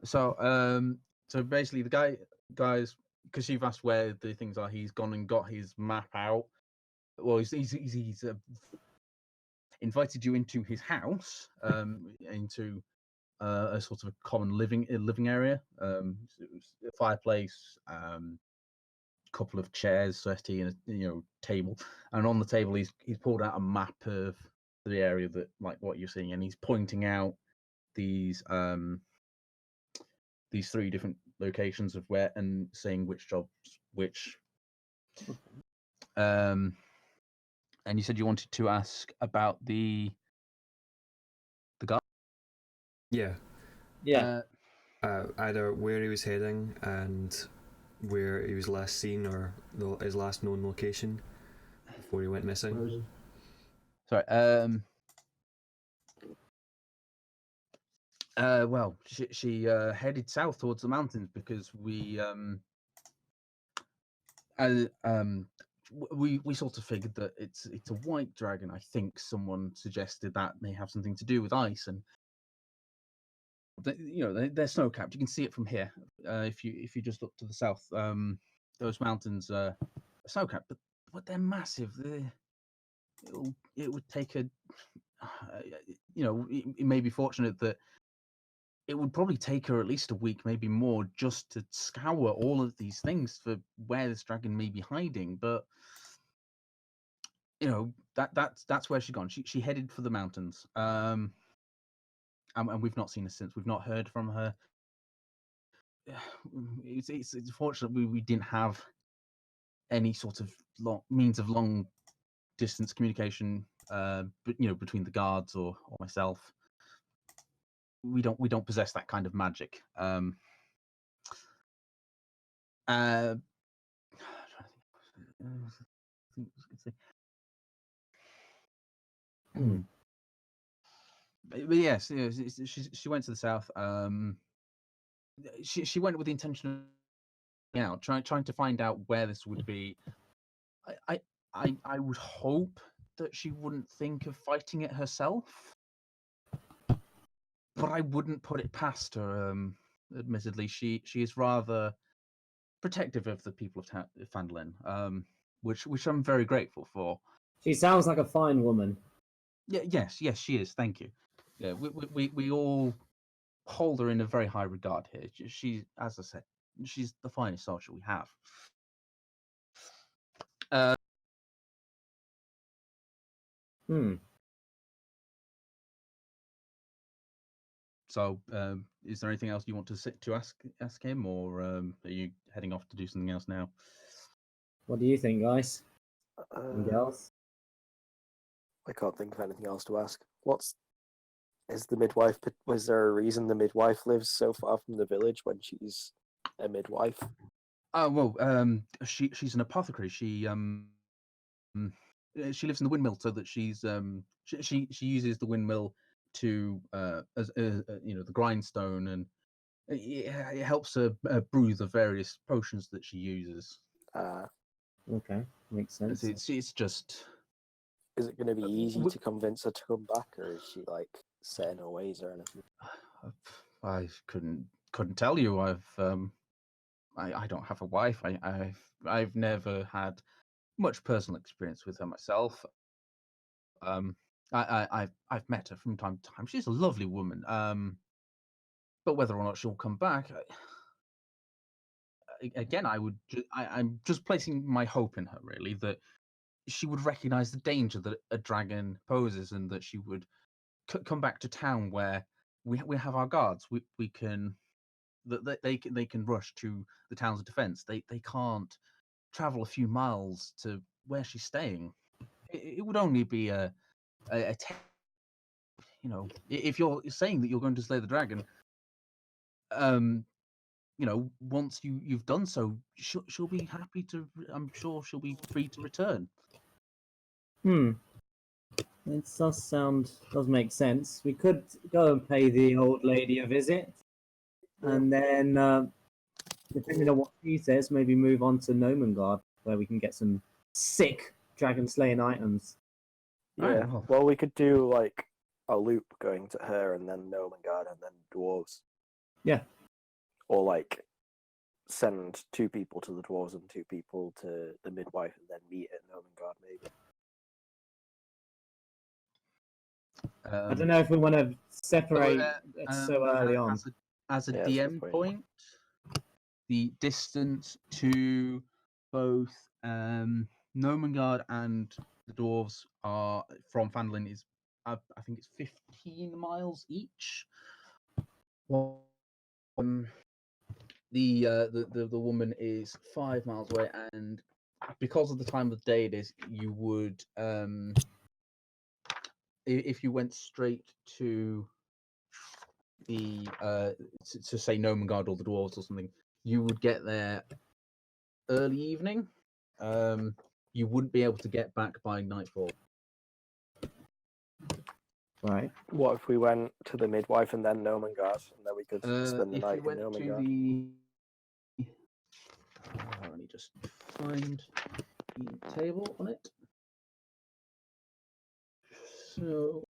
So basically the guys, because you've asked where the things are, he's gone and got his map out. Well, he's invited you into his house, into a sort of a common living area. So it was a fireplace, couple of chairs, settee, and a table. And on the table, he's pulled out a map of the area that, like, what you're seeing, and he's pointing out these 3 different locations of where, and saying which jobs which. And you said you wanted to ask about the guy. Yeah. Yeah. Either where he was heading and where he was last seen, or his last known location before he went missing. Sorry. Well, she headed south towards the mountains because we sort of figured that it's a white dragon. I think someone suggested that may have something to do with ice, and they're snow capped. You can see it from here. If you just look to the south, those mountains are snow capped, but they're massive. It would take it may be fortunate that it would probably take her at least a week, maybe more, just to scour all of these things for where this dragon may be hiding. But that's where she's gone. She headed for the mountains, and we've not seen her since. We've not heard from her. It's fortunate we didn't have any sort of means of long distance communication, between the guards or myself. We don't possess that kind of magic. But yes, she went to the south. She went with the intention of trying to find out where this would be. I would hope that she wouldn't think of fighting it herself, but I wouldn't put it past her. Admittedly, she is rather protective of the people of Phandalin, which I'm very grateful for. She sounds like a fine woman. Yeah, yes, she is. Thank you. Yeah, we all hold her in a very high regard here. She, as I said, she's the finest social we have. So, is there anything else you want to ask him, or are you heading off to do something else now? What do you think, guys and girls? I can't think of anything else to ask. Is the midwife? Was there a reason the midwife lives so far from the village when she's a midwife? Oh well, she's an apothecary. She lives in the windmill, so that she uses the windmill to as the grindstone, and it helps her brew the various potions that she uses. Okay, makes sense. It's just Is it going to be easy w- to convince her to come back, or is she like set in her ways or anything? I couldn't tell you. I don't have a wife. I've never had much personal experience with her myself. I've met her from time to time. She's a lovely woman. But whether or not she'll come back, again, I'm just placing my hope in her, really, that she would recognize the danger that a dragon poses, and that she would come back to town where we have our guards. We can that they can rush to the town's defense. They can't travel a few miles to where she's staying. It would only be if you're saying that you're going to slay the dragon, once you've done so, she'll be happy to. I'm sure she'll be free to return. It does make sense. We could go and pay the old lady a visit, and then, depending on what she says, maybe move on to Nomengard, where we can get some sick dragon slaying items. Yeah. Right, Well, we could do like a loop going to her and then Nomengard and then dwarves. Yeah. Or like send 2 people to the dwarves and 2 people to the midwife and then meet at Nomengard maybe. I don't know if we want to separate so early on. As a Yeah, that's a good DM point. point, the distance to both Nomengard and the dwarves are from Fandolin is I think it's 15 miles each. Well, the woman is 5 miles away, and because of the time of the day it is, you would if you went straight to the to say Nomengard or the dwarves or something, you would get there early evening. You wouldn't be able to get back by nightfall. Right. What if we went to the midwife and then Nomengard and then we could spend the If night you in went Nomengard? to the let me just find the table on it. So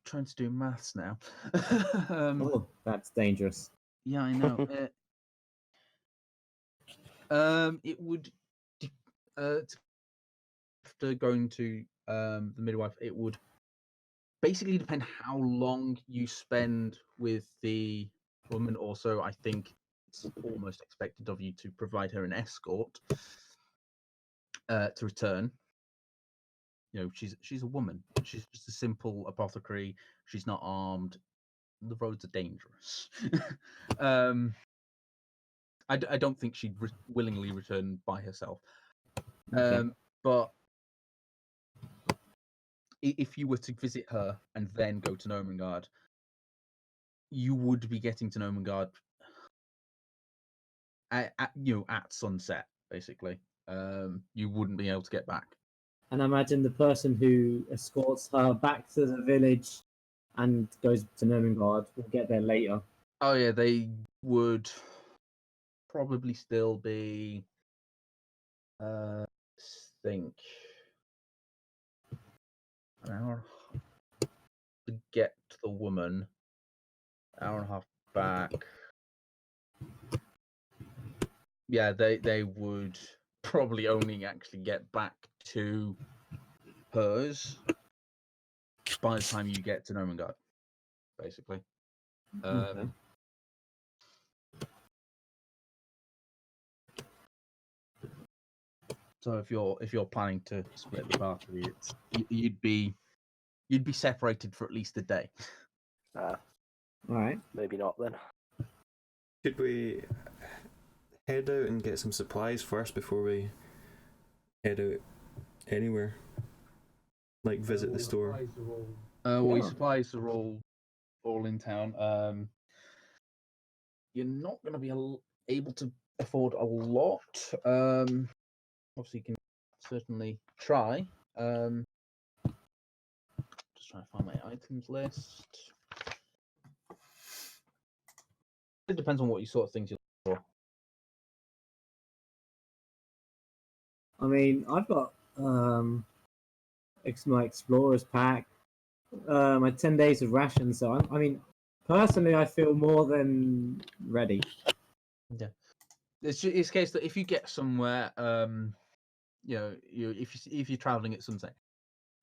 trying to do maths now. Oh, that's dangerous. Yeah, I know. It would after going to the midwife, it would basically depend how long you spend with the woman. Also, I think it's almost expected of you to provide her an escort to return. She's a woman. She's just a simple apothecary. She's not armed. The roads are dangerous. I don't think she'd willingly return by herself. Okay. But if you were to visit her and then go to Nomengard, you would be getting to Nomengard at sunset, basically. You wouldn't be able to get back. And I imagine the person who escorts her back to the village and goes to Nomengard will get there later. Oh yeah, they would probably still be think an hour to get to the woman, hour and a half back. Yeah, they would probably only actually get back to hers by the time you get to Nomengard, basically. Okay. So if you're planning to split the party, you'd be separated for at least a day. All right. Maybe not then. Should we head out and get some supplies first before we head out anywhere? Like visit the store? Well, your supplies are all in town. You're not going to be able to afford a lot. Obviously, you can certainly try. trying to find my items list. It depends on what you sort of things you're looking for. I mean, I've got my explorer's pack, my 10 days of rations. So I mean, personally, I feel more than ready. Yeah, it's a case that if you get somewhere, if you're traveling at sunset,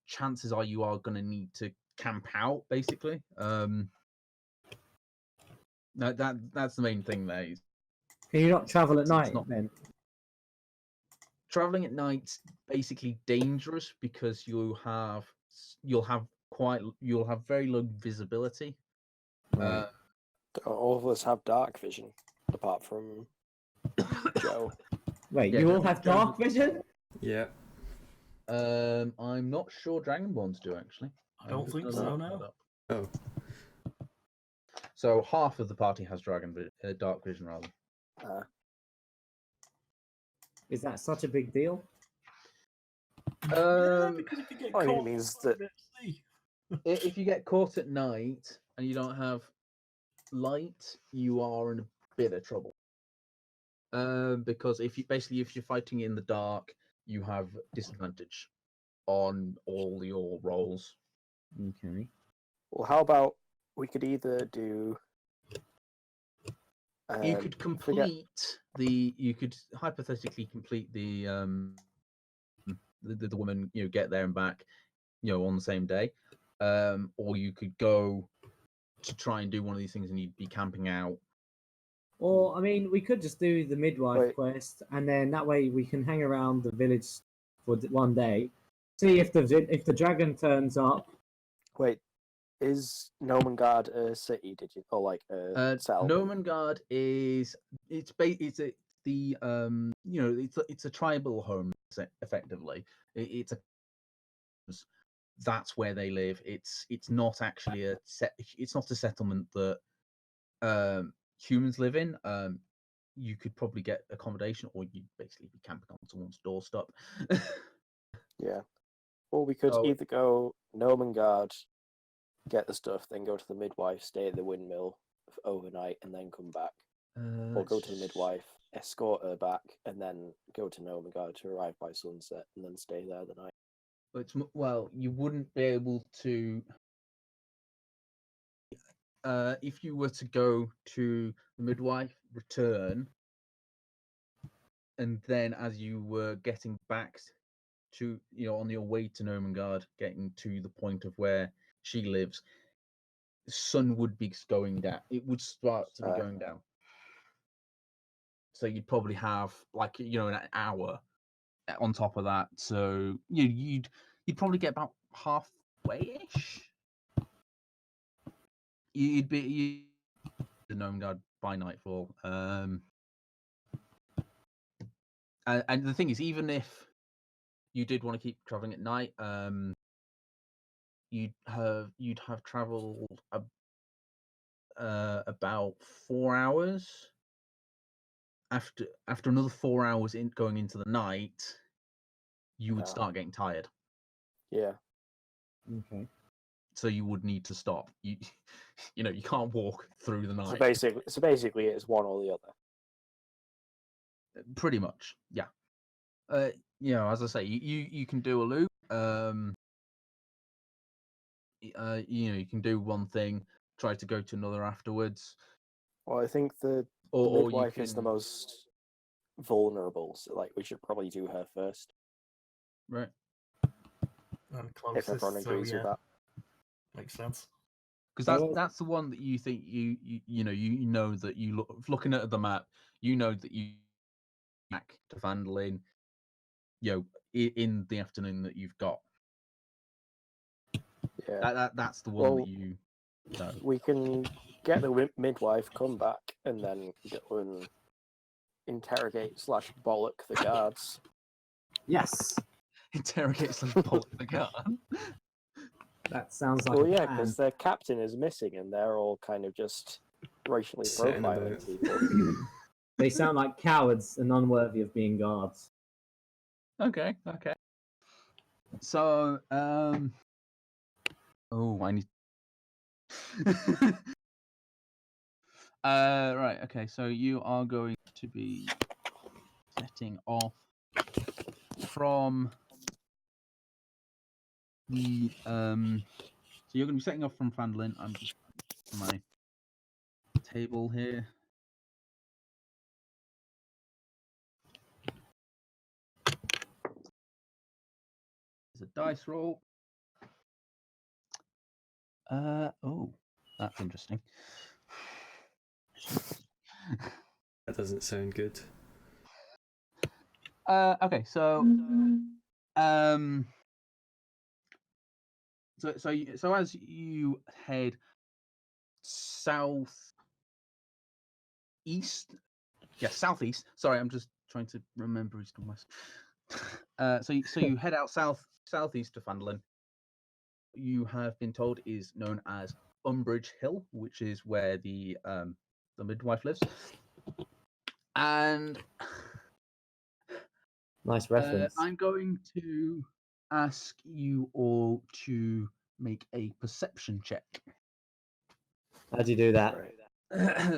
chances are you are going to need to camp out. Basically, that's the main thing there. Can you not travel at night then? Traveling at night basically dangerous because you'll have very low visibility. Right. All of us have dark vision, apart from Joe. Wait, Yeah, you all Joe- have Joe- dark vision? Yeah. I'm not sure Dragonborns do actually. I don't just think gonna so, look no. that up. Oh. So half of the party has dark vision rather. Is that such a big deal? Yeah, because if you get I mean, it caught, means you that- can't see. If you get caught at night and you don't have light, you are in a bit of trouble. Because if you're fighting in the dark, you have disadvantage on all your rolls. Okay. Well, how about we could either do. You could you could hypothetically complete the woman, get there and back, on the same day. Or you could go to try and do one of these things and you'd be camping out. Or, I mean, we could just do the midwife quest, and then that way we can hang around the village for one day, see if the dragon turns up. Wait, is Nomengard a city? Did you or like a settlement? Nomengard is it's a tribal home effectively. That's where they live. It's not actually it's not a settlement that humans live in. You could probably get accommodation, or you'd basically be camping on someone's doorstep. Yeah. Or we could either go Nomengard, get the stuff, then go to the midwife, stay at the windmill overnight, and then come back. Or go to the midwife, escort her back, and then go to Nomengard to arrive by sunset, and then stay there the night. You wouldn't be able to. If you were to go to the midwife, return, and then as you were getting back to, on your way to Nomengard, getting to the point of where she lives, the sun would be going down. It would start to be going down. So you'd probably have an hour on top of that. So you'd probably get about halfway-ish. You'd be the Nomengard by nightfall. And the thing is, even if you did want to keep traveling at night, you'd have traveled about 4 hours. After another 4 hours going into the night, you would start getting tired. Yeah. Okay. So you would need to stop. You can't walk through the night. So basically, it's one or the other. Pretty much, yeah. As I say, you can do a loop. You can do one thing, try to go to another afterwards. Well, I think the midwife is the most vulnerable, so we should probably do her first. Right. If everyone agrees with that. Makes sense. Because that's the one that you think that looking at the map, that you back to Vandalin, in the afternoon that you've got. Yeah. That's the one that you know. We can get the midwife, come back, and then go and interrogate / bollock the guards. Yes. Interrogate / bollock the guard. That sounds like. Well, yeah, because their captain is missing, and they're all kind of just racially Sitting profiling about. people. They sound like cowards and unworthy of being guards. Okay. So, Oh, I need. Right. Okay. So you are going to be setting off from the So you're going to be setting off from Fandolin. I'm just my table here. It's a dice roll. Oh, that's interesting. That doesn't sound good. Okay, so so as you head southeast, southeast. Sorry, I'm just trying to remember east and west. So you head out southeast to Fandolin. You have been told is known as Umbridge Hill, which is where the midwife lives. And Nice reference. I'm going to ask you all to make a perception check. How do you do that? Right.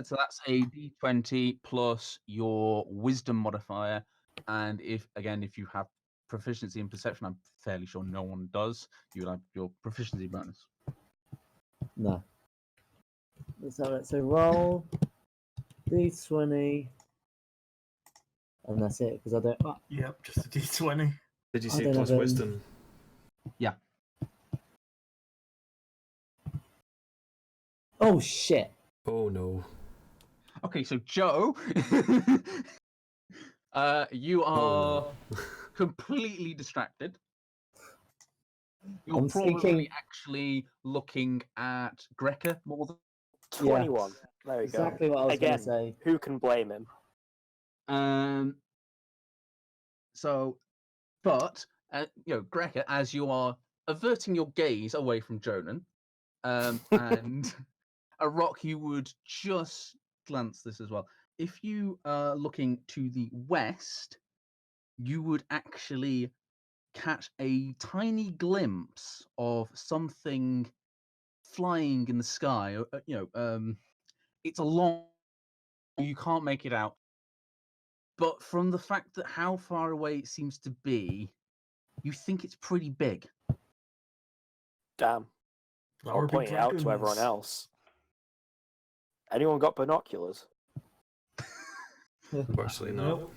So that's a d20 plus your wisdom modifier, and if you have proficiency in perception, I'm fairly sure no one does, you will have your proficiency bonus. No. So roll d20, and that's it. Because I don't. Yep, just a d20. Did you I say don't plus have, wisdom? Yeah. Oh shit! Oh no. Okay, so Joe, you are completely distracted. You're I'm probably thinking actually looking at Grekka more than 21. There we exactly go. what I was going Again, to say. who can blame him? But Grekka, as you are averting your gaze away from Jonan, and a rock, you would just glance this as well. If you are looking to the west, you would actually catch a tiny glimpse of something flying in the sky. It's a long. You can't make it out. But from the fact that how far away it seems to be, you think it's pretty big. Damn. I'll point it out to everyone else. Anyone got binoculars? Unfortunately not. Nope.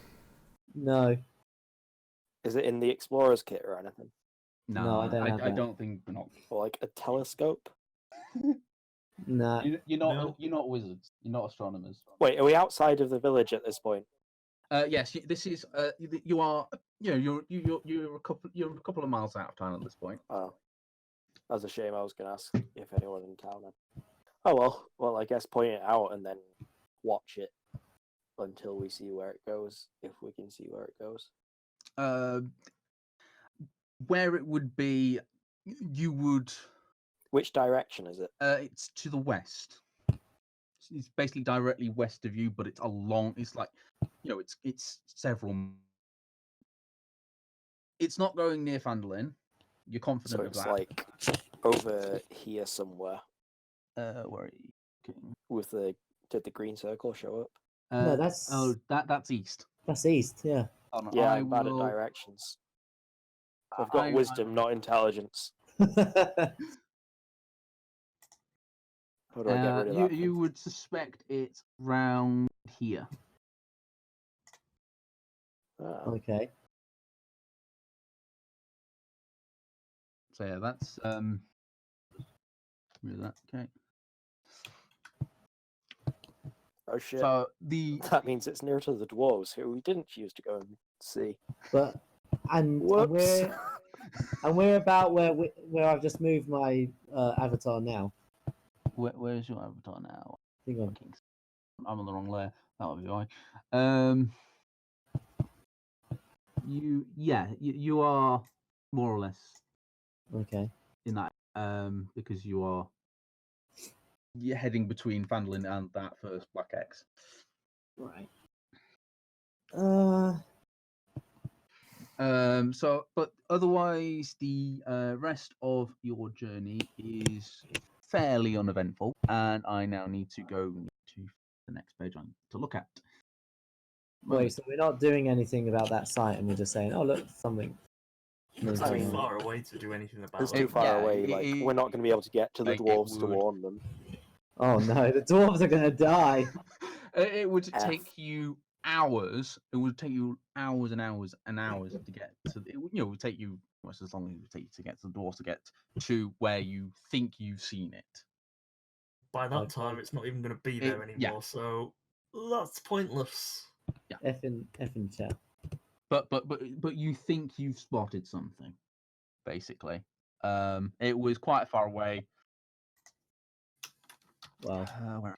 No. Is it in the explorer's kit or anything? No, I don't have I that. don't think not. Or like a telescope? No. You're not. No. You're not wizards. You're not astronomers. Wait, are we outside of the village at this point? Yes, this is. You are. You're a couple of miles out of town at this point. Oh, that's a shame. I was going to ask if anyone in town had. Oh well. Well, I guess point it out and then watch it until we see where it goes, if we can see where it goes. Where it would be, you would. Which direction is it? It's to the west. It's basically directly west of you, but it's It's like, it's several. It's not going near Fandolin. You're confident So of it's that. like over here somewhere. Where are you looking? With did the green circle show up? No, that's that's east. that's east. Yeah. Yeah, I'm bad at directions. I've got wisdom, not intelligence. How do I get rid of that? You would suspect it's round here. Okay. So yeah, that's that. Okay. Oh shit. So that means it's near to the dwarves, who we didn't choose to go and see. But and Whoops. we're about where I've just moved my avatar now. Where's your avatar now? I think I'm on the wrong layer. That would be why. You are more or less okay. in that because you're heading between Fandolin and that first Black X. Right. But otherwise, the rest of your journey is fairly uneventful, and I now need to go to the next page on to look at. Wait, so we're not doing anything about that site, and we're just saying, "Oh, look, something." It's I too mean, far away to do anything about It's it. too far yeah, away. Like we're not going to be able to get to the like, it dwarves to would- warn them. Oh no, the dwarves are gonna die. It would F. take you hours. It would take you hours and hours and hours to get to. It would take you almost as long as it would take you to get to the dwarves to get to where you think you've seen it. By that Okay. time, it's not even going to be there anymore. So that's pointless. Effing chat. But you think you've spotted something, basically. It was quite far away. Well, Where?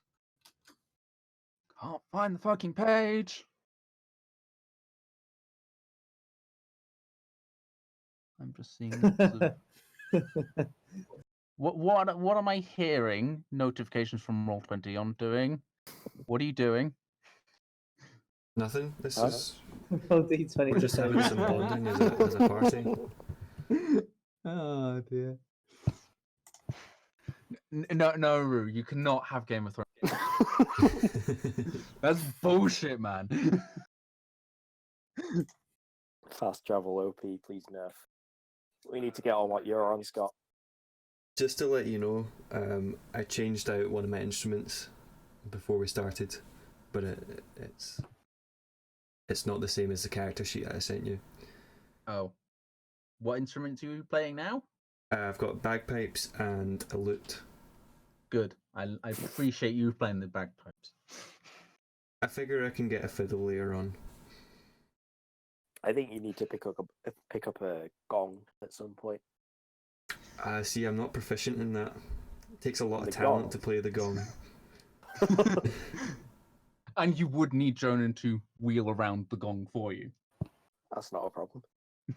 Can't find the fucking page. I'm just seeing. What am I hearing? Notifications from Roll20 on doing. What are you doing? Nothing. This Huh? is roll d20. we're just having some bonding as a party. Oh dear. No, Rue, you cannot have Game of Thrones. That's bullshit, man. Fast travel OP, please nerf. We need to get on what you're on, Scott. Just to let you know, I changed out one of my instruments before we started, but it's not the same as the character sheet I sent you. Oh, what instruments are you playing now? I've got bagpipes and a lute. Good. I appreciate you playing the bagpipes. I figure I can get a fiddle later on. I think you need to pick up a gong at some point. See, I'm not proficient in that. It takes a lot The of talent gong? to play the gong. And you would need Jonan to wheel around the gong for you. That's not a problem.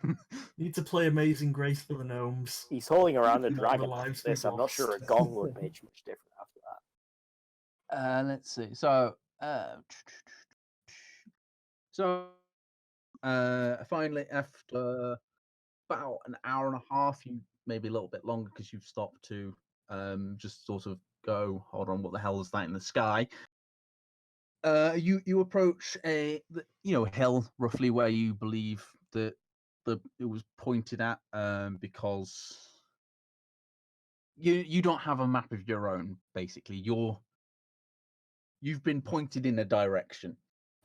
You need to play Amazing Grace for the gnomes. He's hauling around a Not the dragon. lives This, we've I'm not sure a lost. gong would make much difference after that. Let's see. So, finally, after about an hour and a half, you maybe a little bit longer because you've stopped to just sort of go, hold on, what the hell is that in the sky? You approach a hill roughly where you believe that it was pointed at, because you don't have a map of your own. Basically, you've been pointed in a direction.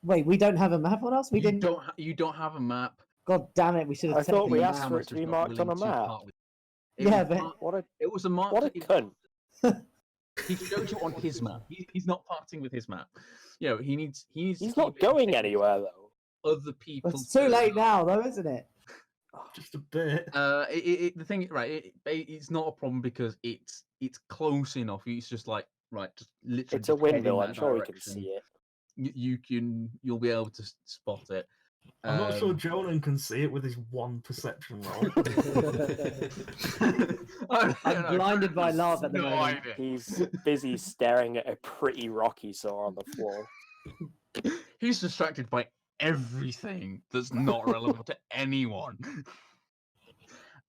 Wait, we don't have a map on us. We didn't. You don't have a map. God damn it! We should have. I thought we taken asked that. for it to be marked on a map. It was a mark. What a cunt. He showed you on his map. He's not parting with his map. He needs. He's not going anywhere though. Other people. It's too late now, though, isn't it? Just a bit. The thing, right? It's not a problem because it's close enough. It's just like just literally. It's a windmill. I'm sure we can see it. You'll be able to spot it. I'm not sure Jonan can see it with his one perception roll. I'm blinded by love at the moment. idea. He's busy staring at a pretty rock he saw on the floor. He's distracted by everything that's not relevant to anyone.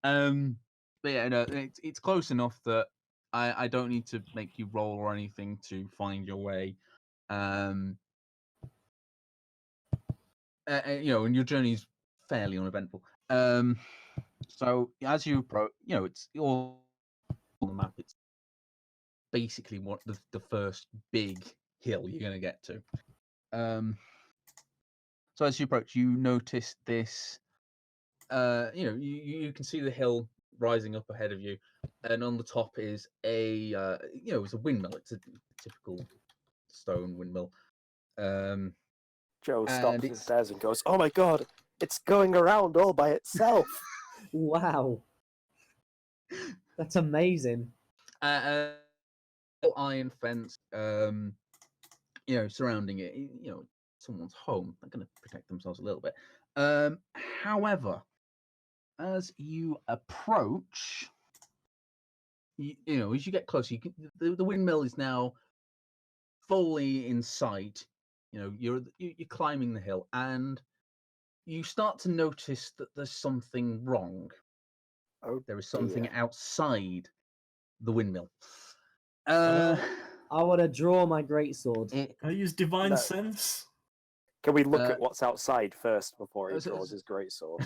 But yeah, no, it's close enough that I don't need to make you roll or anything to find your way. And your journey's fairly uneventful. So as you approach, it's all on the map. It's basically what the first big hill you're going to get to. So as you approach, you notice this. You can see the hill rising up ahead of you, and on the top is it's a windmill. It's a typical stone windmill. Joe stops and stares and goes, "Oh my god, it's going around all by itself." Wow, that's amazing. Iron fence, surrounding it. Someone's home. They're going to protect themselves a little bit. However, as you approach, as you get closer, the windmill is now fully in sight. You're climbing the hill, and you start to notice that there's something wrong. Oh, There is something dear. outside the windmill. Uh, I want to draw my greatsword. I use divine No. sense. Can we look Uh, at what's outside first before he so- draws his greatsword?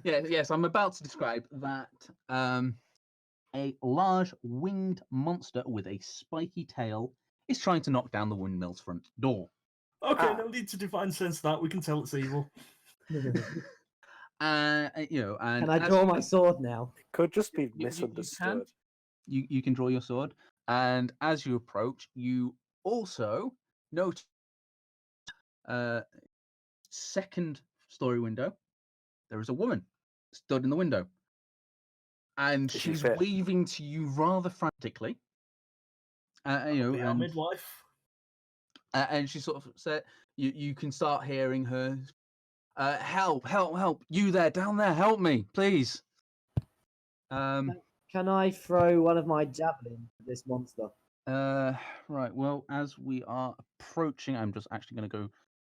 yes, I'm about to describe that. A large winged monster with a spiky tail is trying to knock down the windmill's front door. Okay, Ah. no need to divine sense that. We can tell it's evil. And Can I draw my sword now? Could just be you can. misunderstood. You can draw your sword, and as you approach, you also notice second story window. There is a woman stood in the window, and Is she she's fit? waving to you rather frantically. Be our midwife. And she sort of said, "You can start hearing her. Help! Help! Help! You there, down there! Help me, please!" Can I throw one of my javelins at this monster? Right. Well, as we are approaching, I'm just actually going to go.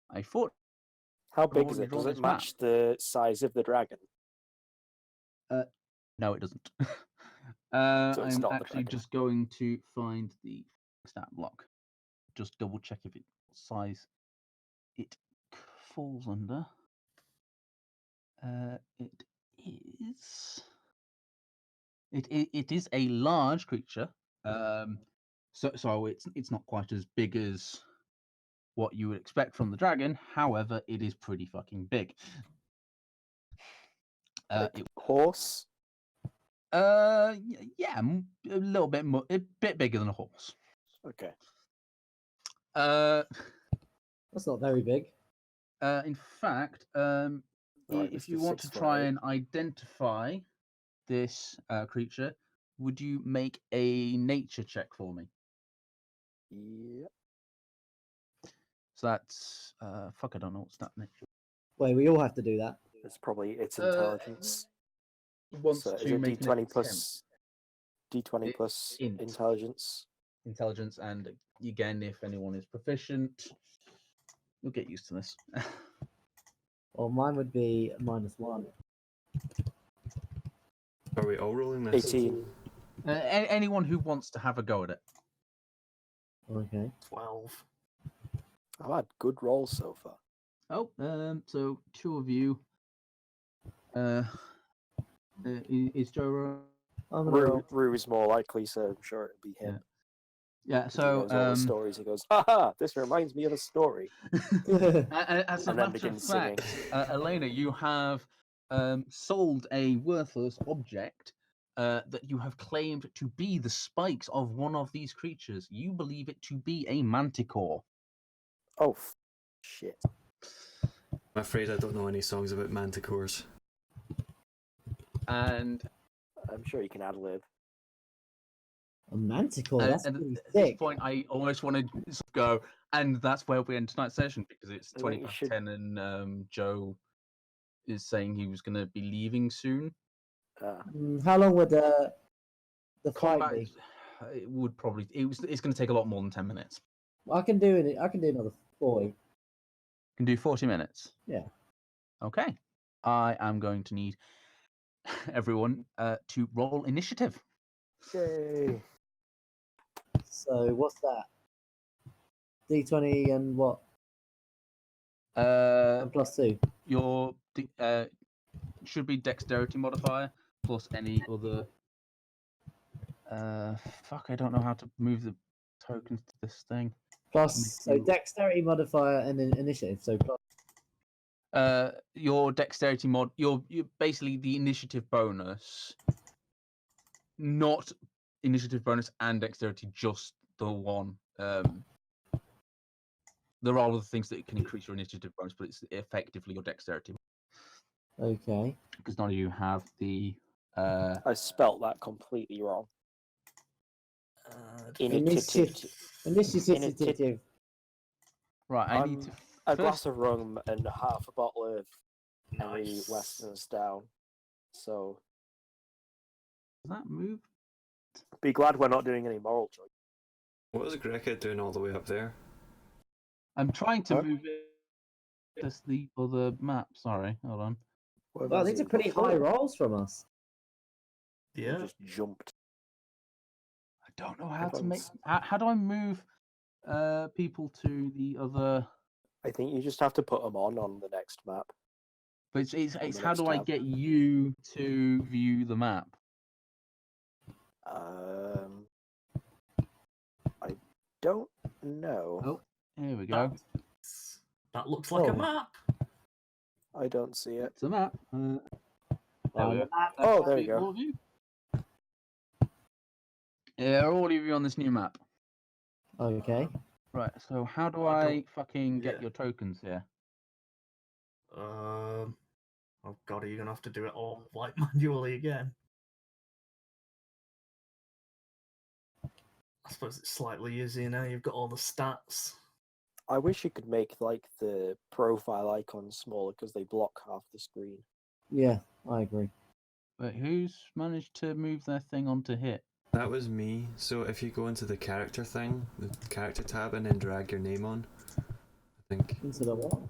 I thought. How I've big is already it? drawn Does it this map. match the size of the dragon? No, it doesn't. So it's I'm not the actually dragon. just going to find the stat block. Just double check if it size it falls under. It is. It is a large creature. So it's not quite as big as what you would expect from the dragon. However, it is pretty fucking big. Like horse? Yeah, a little bit more, a bit bigger than a horse. Okay. That's not very big. In fact, Right, if Mr. you want to 6'8". try and identify this creature, would you make a nature check for me? Yeah. So that's fuck. I don't know what's that nature. Wait, we all have to do that. It's probably its Uh, intelligence. Wants So is to it make an D20 attempt. plus D20 It- plus int. intelligence? Intelligence, and again, if anyone is proficient, you'll get used to this. Well, mine would be -1. Are we all rolling this? 18. Anyone who wants to have a go at it. Okay. 12. I've had good rolls so far. Oh, so two of you. Is Joe? I'm gonna roll. Rue is more likely, so I'm sure it'd be him. Yeah. 'Cause So he knows all the stories. He goes, haha, this reminds me of a story. as a And then matter of begins singing. fact, Elena, you have sold a worthless object that you have claimed to be the spikes of one of these creatures. You believe it to be a manticore. Oh, shit. I'm afraid I don't know any songs about manticores. And I'm sure you can ad lib. A manticore. That's and pretty at this thick. point, I almost want to go, and that's where we end tonight's session because it's I think 20 you past should- 10, and Joe is saying he was going to be leaving soon. How long would the fight Combat, be? it would probably it's going to take a lot more than 10 minutes. I can do it. I can do another 40. You can do 40 minutes. Yeah. Okay. I am going to need everyone to roll initiative. Yay. So what's that? D20 and what? And +2. Your should be dexterity modifier plus any other. Fuck! I don't know how to move the tokens to this thing. Plus, so dexterity modifier and then initiative. So plus. Your dexterity mod. Your basically the initiative bonus. Not initiative bonus and dexterity, just the one. There are other things that can increase your initiative bonus, but it's effectively your dexterity. Okay. Because none of you have the. I spelt that completely wrong. Initiative. Initiative. Right, I need to. A glass of rum and half a bottle of Henry Nice. Weston's down. So Does that move? be glad we're not doing any moral choice. What is Grekka doing all the way up there? I'm trying to Huh? move it access the other map. Sorry, hold on. Well, these are pretty high rolls from us. Yeah. Just jumped. I don't know how to make. Everyone's- How do I move people to the other? I think you just have to put them on the next map. But it's the how next do I tab. get you to view the map? I don't know. Oh, here we go. That looks like a Oh. map. I don't see it. It's a map. There we go. Oh, there you go. All of you. Yeah, all of you on this new map. Okay. Right. So how do I I don't- fucking get yeah. your tokens here? Oh god, are you gonna have to do it all like manually again? I suppose it's slightly easier now. You've got all the stats. I wish you could make like the profile icons smaller because they block half the screen. Yeah, I agree. But who's managed to move their thing onto hit? That was me. So if you go into the character thing, the character tab, and then drag your name on, I think Into the what?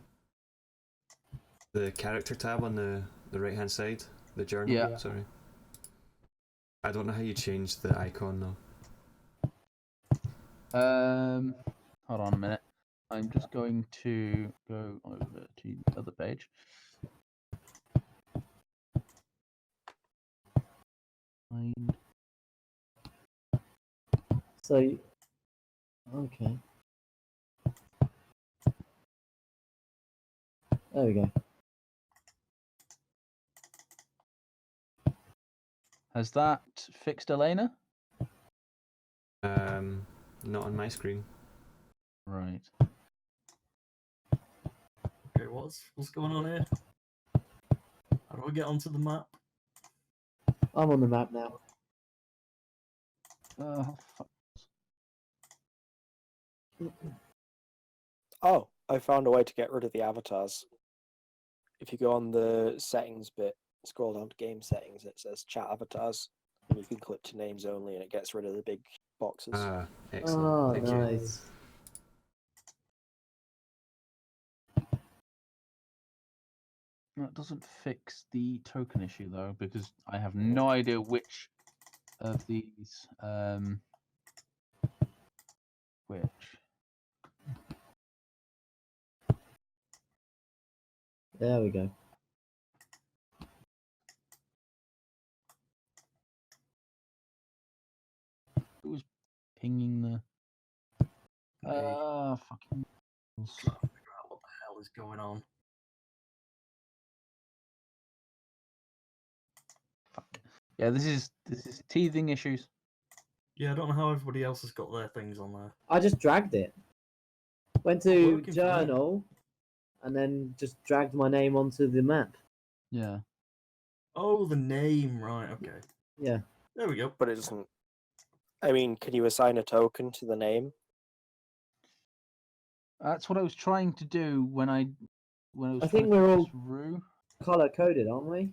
the character tab on the right hand side, the journal. Yeah. Sorry. I don't know how you change the icon though. Hold on a minute. I'm just going to go over to the other page. Find. So, okay. There we go. Has that fixed Elena? Not on my screen. Right. Okay, what's going on here? How do I get onto the map? I'm on the map now. Fuck. Oh, I found a way to get rid of the avatars. If you go on the settings bit, scroll down to game settings, it says chat avatars, and you can click to names only, and it gets rid of the big boxes. Ah, excellent. Oh, Thank you. nice. That doesn't fix the token issue though, because I have no idea which of these which. There we go. Who was pinging the? Fucking. Trying to figure out what the hell is going on. Fuck. Yeah, this is teething issues. Yeah, I don't know how everybody else has got their things on there. I just dragged it. Went to Working for me. journal, and then just dragged my name onto the map. Yeah. Oh, the name, right? Okay, Yeah. there we go. But it doesn't. I mean, can you assign a token to the name? That's what I was trying to do when I was. I trying think to we're fix all Rue. color coded, aren't we?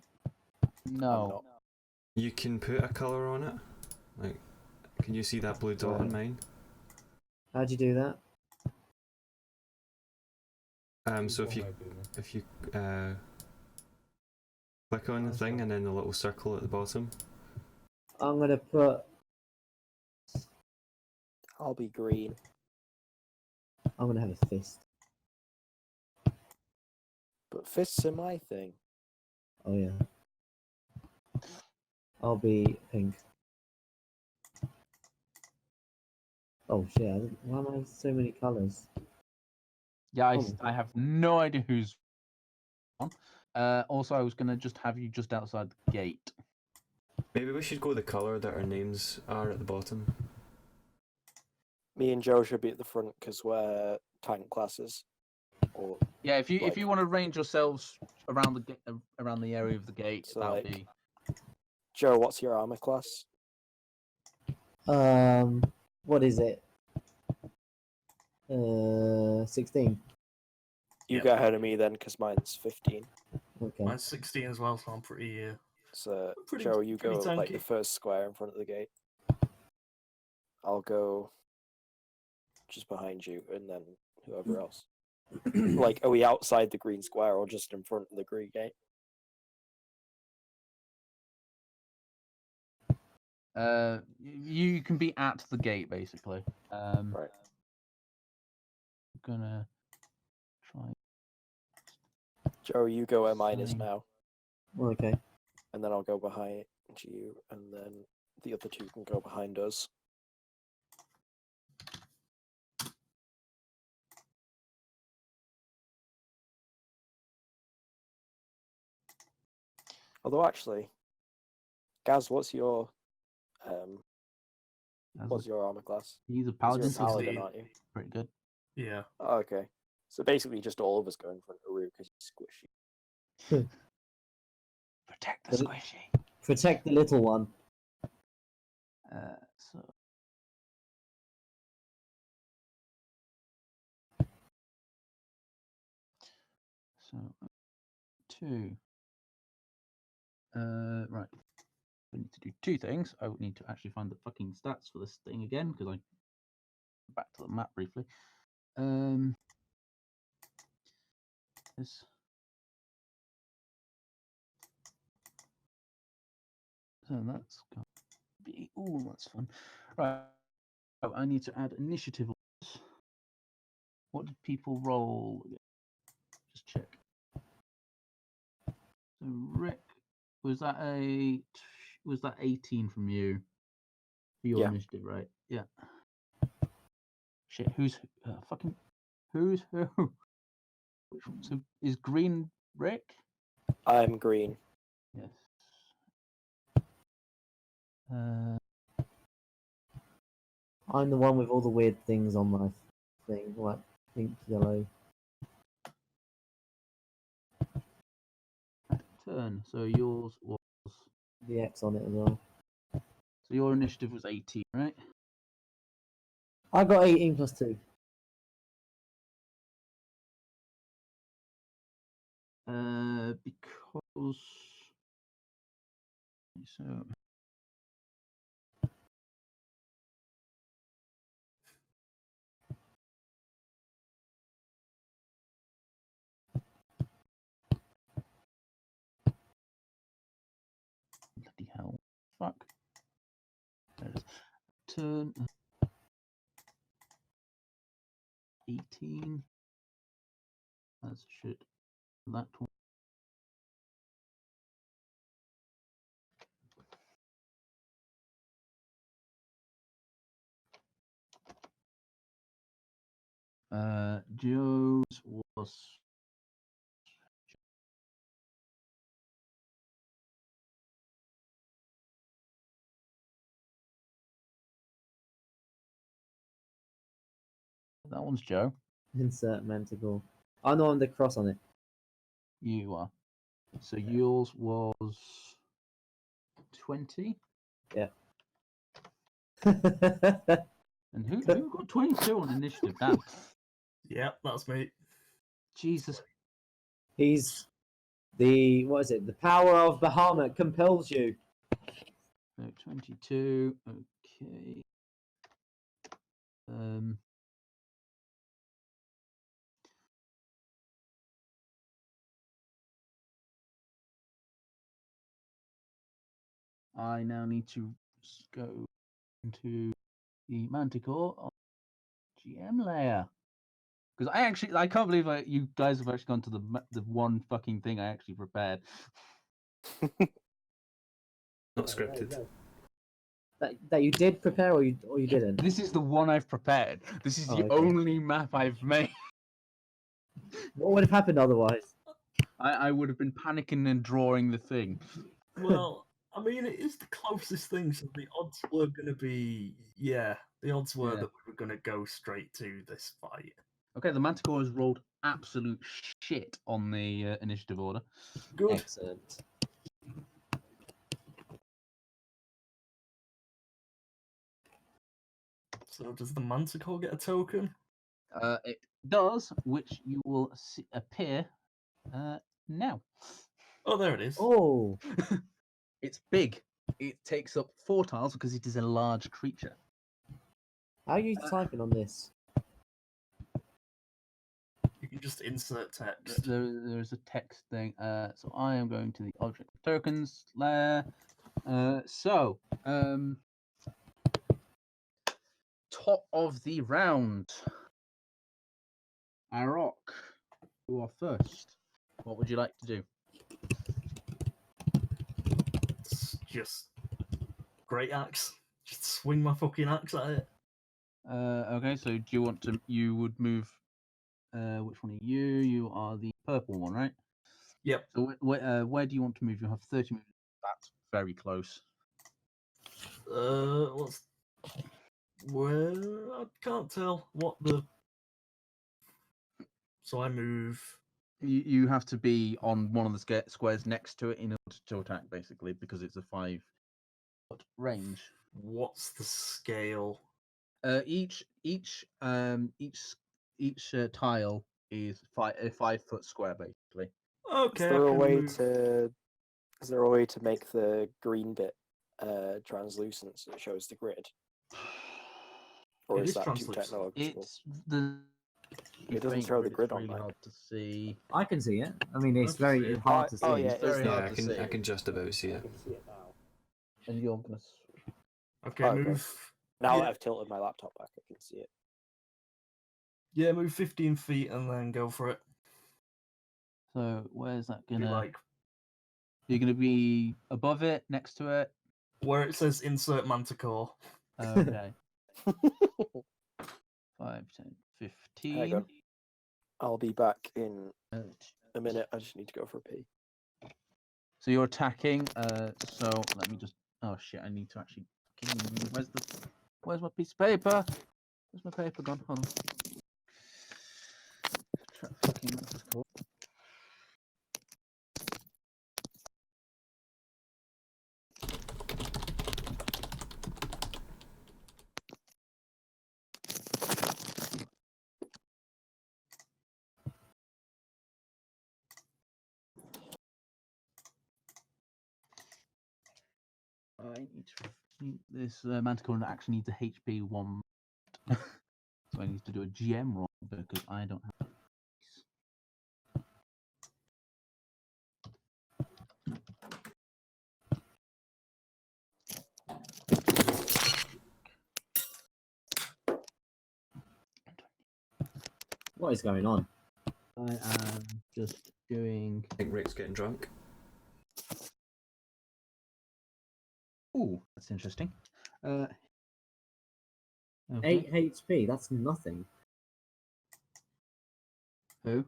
No. not. You can put a color on it. Like, can you see that blue dot on mine? How'd you do that? So if you click on the thing and then the little circle at the bottom. I'm gonna put. I'll be green. I'm gonna have a fist. But fists are my thing. Oh yeah. I'll be pink. Oh shit! Why am I so many colors? Yeah, Oh. I have no idea who's on. Also, I was gonna just have you just outside the gate. Maybe we should go the color that our names are at the bottom. Me and Joe should be at the front because we're tank classes. Or Yeah, if Like- you want to range yourselves around the area of the gate, So, that would like- be. Joe, what's your armor class? What is it? 16. You Yep. get ahead of me then because mine's 15. Okay. Mine's 16 as well, so I'm pretty. So, Pretty- Joe, you pretty go like tanky. the first square in front of the gate. I'll go just behind you, and then whoever else. Like, are we outside the green square or just in front of the green gate? You can be at the gate basically. Right. I'm gonna try. Joe, you go where mine is Fine. now, Okay. and then I'll go behind you, and then the other two can go behind us. Although actually, Gaz, what's your armor class? He's a You're paladin. a paladin, aren't you? Pretty good. Yeah. Oh, okay. So basically, just all of us go in front of Aru because he's squishy. Protect the The- squishy. Protect the little one. So two. Right. We need to do two things. I would need to actually find the fucking stats for this thing again because I back to the map briefly. This. So that's got to be. Oh, that's fun. Right. Oh, I need to add initiative. What did people roll? Just check. So Rick, was that 18 from you? For your initiative, right? Yeah. Shit, who's fucking who's who? Which one? So is green Rick? I'm green. Yes. I'm the one with all the weird things on my thing, like pink, yellow. Turn. So yours was. The X on it as well. So your initiative was 18, right? I got 18 plus 2. Because. So. Bloody hell. Fuck. There it is. Turn. 18. That's shit. That one. Joe's was. That one's Joe. Insert manticore. Oh no, I'm the cross on it. You are. So yours was 20. Yeah. And who got 22 on initiative? Damn. Yep, that's me. Jesus. He's the what is it? The power of Bahamut compels you. So 22. Okay. I now need to go into the Manticore on GM layer. Because I can't believe you guys have actually gone to the one fucking thing I actually prepared. Not scripted. That you did prepare or you didn't? This is the one I've prepared. This is the okay. only map I've made. What would have happened otherwise? I would have been panicking and drawing the thing. Well, I mean, it is the closest thing, so the odds were going to be, the odds were that we were going to go straight to this fight. Okay, the Manticore has rolled absolute shit on the initiative order. Good. Excellent. So does the Manticore get a token? It does, which you will see appear now. Oh, there it is. Oh, It's big. It takes up 4 tiles because it is a large creature. how are you typing on this? You can just insert text. There is a text thing. So I am going to the object tokens layer. Top of the round. Arok, you are first. What would you like to do? It's just great axe. Just swing my fucking axe at it. Okay, so do you want to? You would move. Which one are you? You are the purple one, right? Yep. So where do you want to move? You have 30 moves. That's very close. What's where? I can't tell what the. So I move. You have to be on one of the squares next to it in order to attack, basically, because it's a 5-foot range. What's the scale? Each tile is a 5-foot square, basically. Okay. Is there a way to make the green bit translucent so it shows the grid? Or It is is that too translucent. technological? It doesn't show the it's grid on really mine. hard to see. I can see it. I mean, it's I can very see it. hard to see. Oh, yeah, It's very Yeah, hard to see. I can just about see it. And you're gonna. Okay, Okay. move. Now Yeah. that I've tilted my laptop back, I can see it. Yeah, move 15 feet and then go for it. So where's that Be gonna? like You're gonna be above it, next to it. where it says insert manticore. Okay. 5, 10, 15. Hang on. I'll be back in Uh, a minute. I just need to go for a pee. So you're attacking. So let me just. Oh shit! I need to actually. Where's my piece of paper? Where's my paper gone? Hold on. Fucking manticore. I need to. This manticore actually needs a HP 1. So I need to do a GM roll because I don't have. What is going on? I am just doing. I think Rick's getting drunk. Ooh, that's interesting. Okay. 8 HP, that's nothing. Who?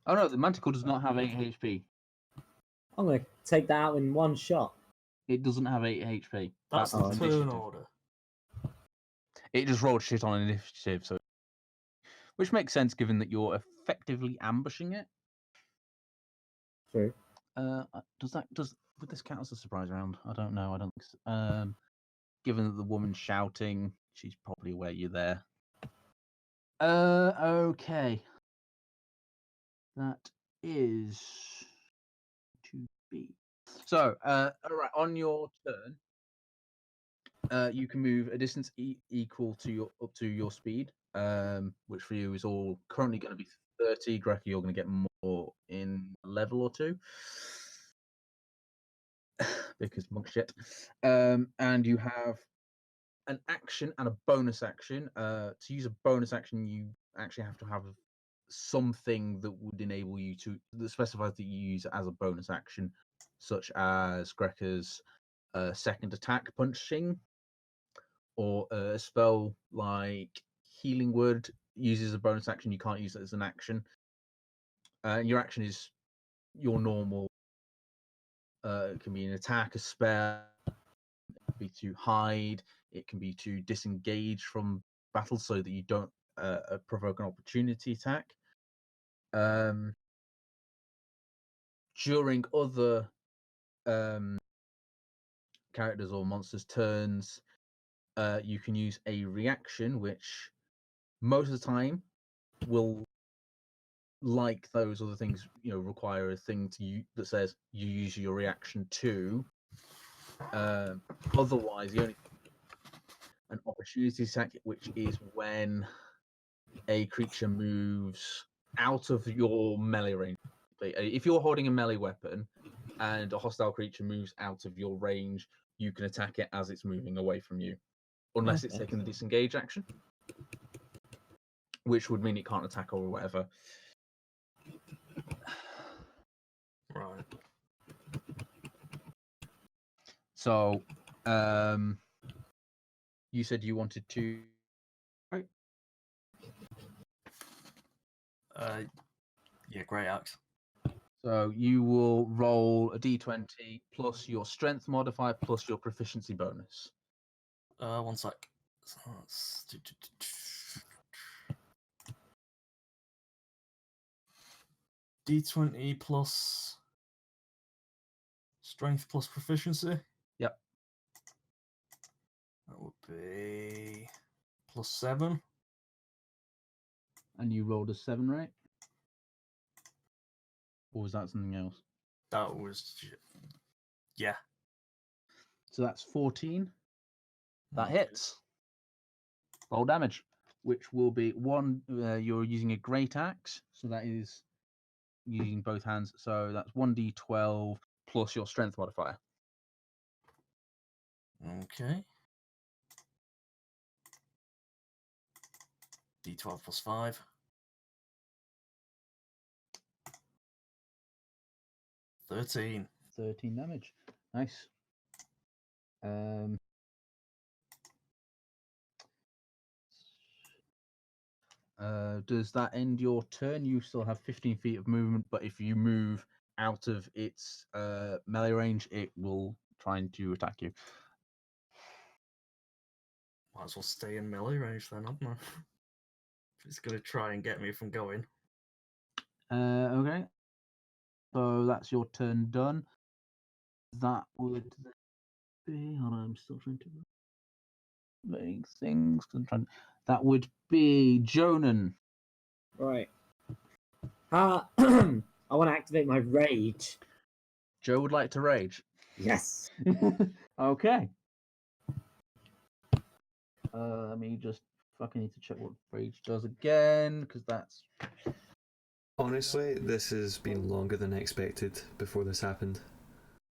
Oh no, the manticore does not have 8 HP. I'm going to take that out in one shot. It doesn't have 8 HP. That's the its turn initiative. order. It just rolled shit on initiative, so which makes sense given that you're effectively ambushing it. True. Would this count as a surprise round? I don't know. I don't think so. Given that the woman's shouting, she's probably aware you're there. Okay. That is to be. So, all right, on your turn, you can move a distance equal to up to your speed, which for you is all currently going to be 30. Grekka, you're going to get more in a level or two because monk shit. And you have an action and a bonus action. To use a bonus action, you actually have to have something that would enable you to that specifies that you use it as a bonus action, such as Grekka's second attack punching, or a spell like Healing Word uses a bonus action. You can't use it as an action. Your action is your normal. It can be an attack, a spell. It can be to hide. It can be to disengage from battle so that you don't provoke an opportunity attack. During other characters or monsters' turns, you can use a reaction, which most of the time will, like those other things, require a thing that says you use your reaction to. Otherwise, an opportunity attack, which is when a creature moves out of your melee range. If you're holding a melee weapon and a hostile creature moves out of your range, you can attack it as it's moving away from you, unless it's taking the disengage action, which would mean it can't attack or whatever. Right. So, you said you wanted to. Right. Yeah, great axe. So you will roll a d20 plus your strength modifier plus your proficiency bonus. 1 sec. So that's... D20 plus strength plus proficiency. Yep. That would be +7. And you rolled a 7, right? Or was that something else? That was, yeah. So that's 14. That Okay. hits. Roll damage, which will be 1. You're using a great axe, so that is using both hands. So that's 1d12 plus your strength modifier. Okay. D12 plus 5. 13. 13 damage. Nice. Does that end your turn? You still have 15 feet of movement, but if you move out of its melee range, it will try to attack you. Might as well stay in melee range then, haven't I? If it's going to try and get me from going. Okay. So that's your turn done. That would be. Hold on, I'm still trying to make things. That would be Jonan. Right. I want to activate my rage. Joe would like to rage. Yes. Okay. Let me just fucking need to check what rage does again, because that's. Honestly, this has been longer than expected before this happened.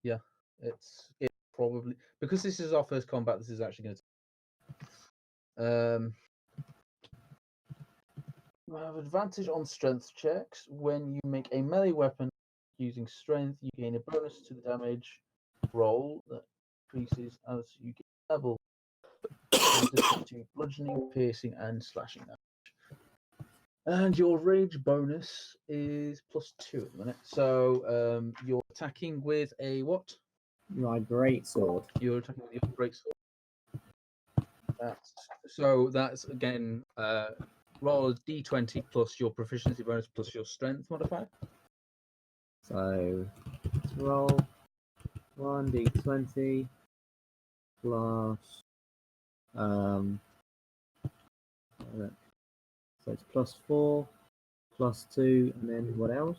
Yeah, it's probably because this is our first combat. This is actually going to. You have advantage on strength checks when you make a melee weapon using strength. You gain a bonus to the damage roll that increases as you get level. To bludgeoning, piercing, and slashing damage. And your rage bonus is +2 at the minute. So you're attacking with a what? My great sword. You're attacking with your great sword. That's again roll a d20 plus your proficiency bonus plus your strength modifier. So let's roll 1d20 plus so it's +4, +2, and then what else?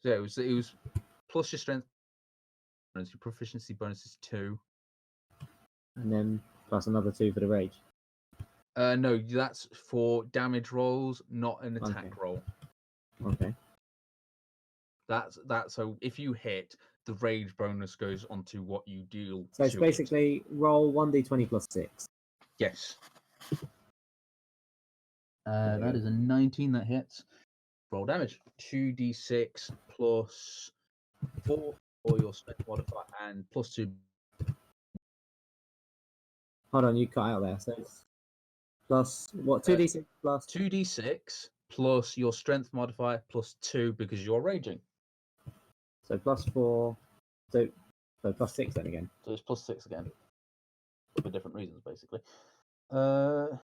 So it was plus your strength bonus, your proficiency bonus is 2. And then plus another 2 for the rage. No, that's for damage rolls, not an attack Okay. roll. Okay. That's so if you hit, the rage bonus goes onto what you deal. So it's basically roll 1d20 plus 6. Yes. That is a 19 that hits. Roll damage. 2d6 plus 4 for your strength modifier and +2. Hold on, you cut out there. So it's plus what? 2d6 plus 2d6 plus your strength modifier +2 because you're raging. So +4. So +6 then again. So it's +6 again. For different reasons, basically. I'm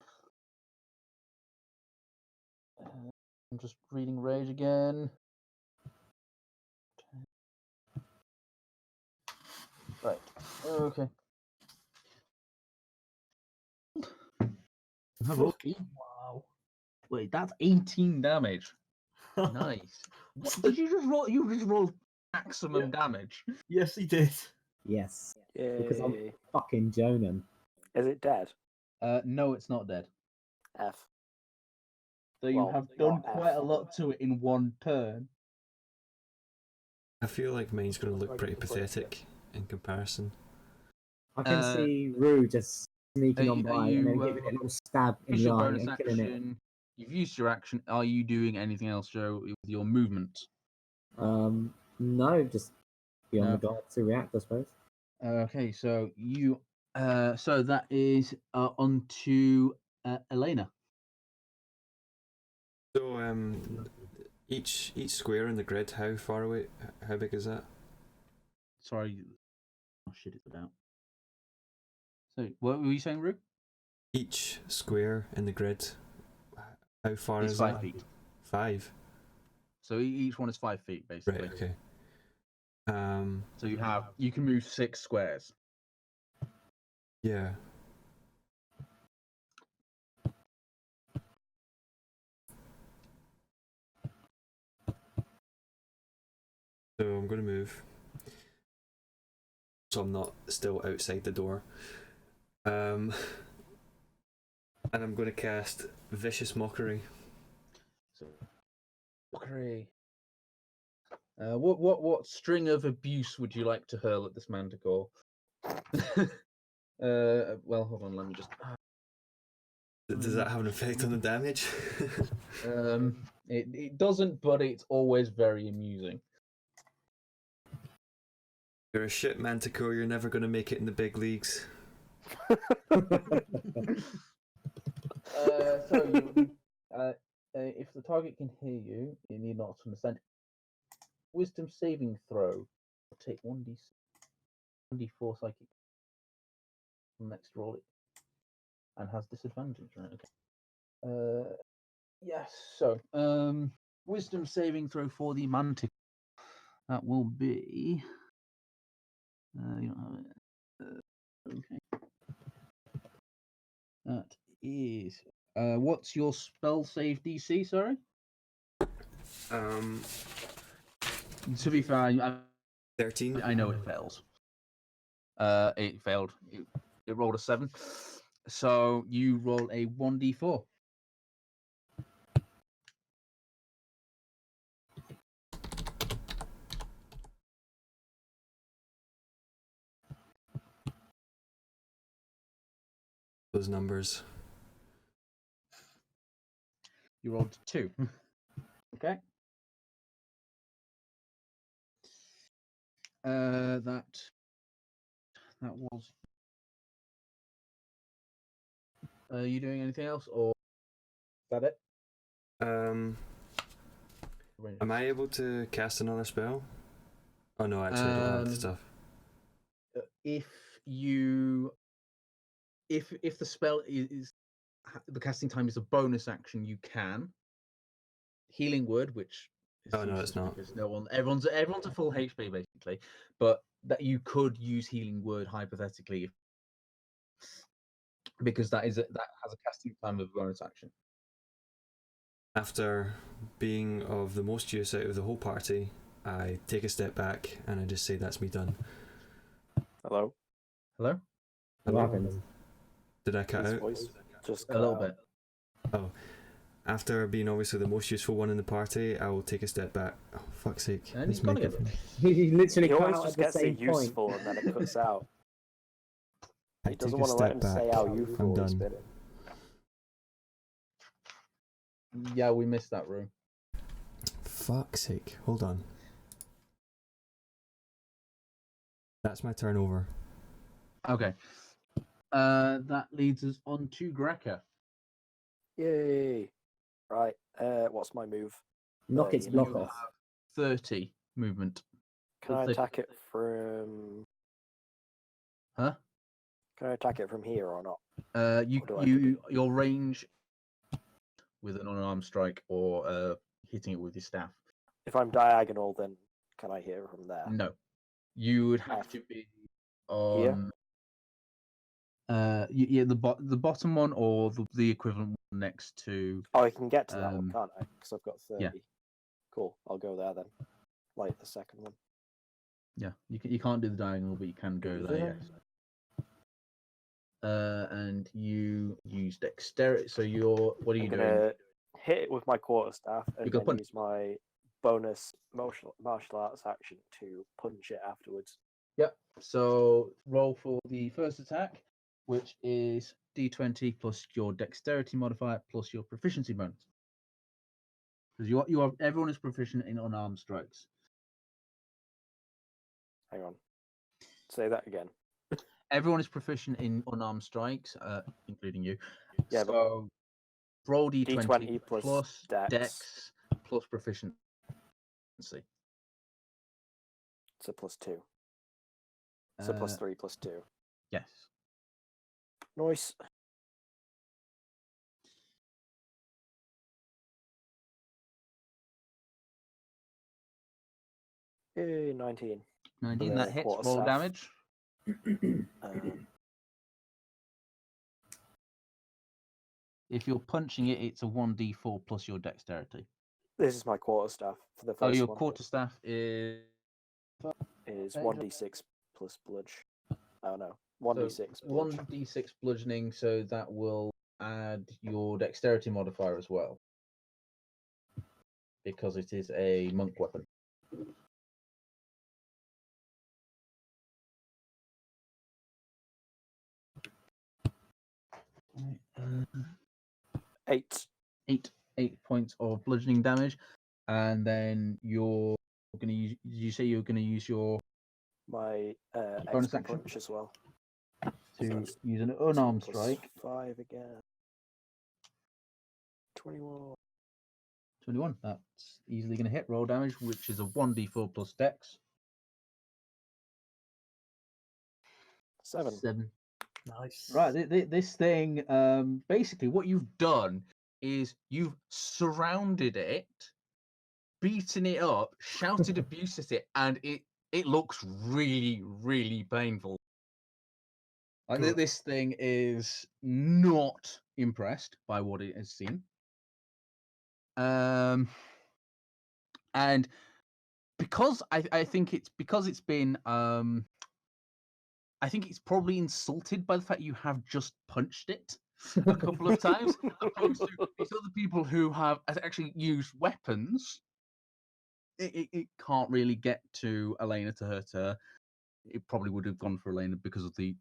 just reading rage again. Right. Okay. Wow. Wait, that's 18 damage. Nice. What did you just roll? You just rolled maximum damage. Yes, he did. Yes. Because I'm Yay. fucking Jonan. Is it dead? No, it's not dead. F. So you Well, have done not quite F. a lot to it in one turn. I feel like mine's going to look pretty pathetic in comparison. I can see Rue just sneaking on are by and then you, giving it a little stab in Use the your eye bonus and killing it. action. You've used your action. Are you doing anything else, Joe, with your movement? No, just be on No. the guard to react, I suppose. Okay, so you. So that is on to Elena. So each square in the grid, how far away? How big is that? Sorry. Oh shit! It's about. So what were you saying, Rue? Each square in the grid, how far It's is 5 that? feet. 5. So each one is 5 feet, basically. Right. Okay. So you can move 6 squares. Yeah. So I'm going to move. So I'm not still outside the door. And I'm going to cast Vicious Mockery. So, mockery. What string of abuse would you like to hurl at this manticore? Well, hold on. Let me just. Does that have an effect on the damage? It doesn't, but it's always very amusing. You're a shit manticore, you're never going to make it in the big leagues. If the target can hear you, you need not to understand. Wisdom saving throw. Take 1d4 psychic. Next roll it, and has disadvantage. Right? Okay. Yes. So, wisdom saving throw for the mantic. That will be. You don't have it. Okay. That is. What's your spell save DC? Sorry. To be fair, 13. I know it fails. It failed. It rolled a 7. So you roll a 1d4. Those numbers. You rolled 2. Okay. That was. Are you doing anything else, or is that it? Am I able to cast another spell? Oh no, actually I don't have the stuff. If the spell is the casting time is a bonus action, you can. Healing word, which is Oh no, it's not. because everyone's a full HP basically, but that you could use healing word hypothetically, because that has a casting time of a bonus action. After being of the most use out of the whole party, I take a step back and I just say that's me done. Hello? Hello? What happened? Did I cut His out? voice just A cut little out. bit. Oh. After being obviously the most useful one in the party, I will take a step back. Oh, fuck's sake. And This he's gonna microphone. He literally He cut always out just at gets the the same point. useful and then it cuts out. I He take doesn't a want to let step him back. say how I'm useful he's done. been. Yeah, we missed that room. Fuck's sake. Hold on. That's my turnover. Okay. That leads us on to Grekka. Yay! Right, what's my move? Knock its You block know, off. 30 movement. Can I 30. attack it from? Huh? Can I attack it from here or not? Your range with an unarmed strike or hitting it with your staff. If I'm diagonal, then can I hit it from there? No, you would have to be on the bottom one or the equivalent one next to. Oh, I can get to that one, can't I? Because I've got 30. Yeah. Cool. I'll go there then. Like the second one. Yeah, you can't do the diagonal, but you can go there. Yes. And you use dexterity. So what are you I'm doing? gonna hit it with my quarterstaff and got then punch. use my bonus martial arts action to punch it afterwards. Yep. So roll for the first attack, which is d20 plus your dexterity modifier plus your proficiency bonus. Because everyone is proficient in unarmed strikes. Hang on. Say that again. Everyone is proficient in unarmed strikes, including you. Yeah, so roll D20 plus dex. dex plus proficiency. It's a +2. It's a +3 +2. Yes. Nice. Yay, 19. 19, that hits. Roll damage. If you're punching it, it's a 1d4 plus your dexterity. This is my quarterstaff for the first one. Oh, your quarterstaff is 1d6 plus bludge. Oh no, 1d6. So 1d6 bludgeoning, so that will add your dexterity modifier as well, because it is a monk weapon. Eight 8 points of bludgeoning damage, and then you're going to use. Did you say you're going to use my bonus extra action punch as well to use an unarmed strike? 5 again. 21. 21. That's easily going to hit. Roll damage, which is a 1d4 plus dex. 7. Nice. Right, this thing, basically what you've done is you've surrounded it, beaten it up, shouted abuse at it, and it looks really, really painful. Like, this thing is not impressed by what it has seen. And because I think it's because it's been I think it's probably insulted by the fact you have just punched it a couple of times, opposed to these other people who have actually used weapons. It can't really get to Elena to hurt her. It probably would have gone for Elena because of the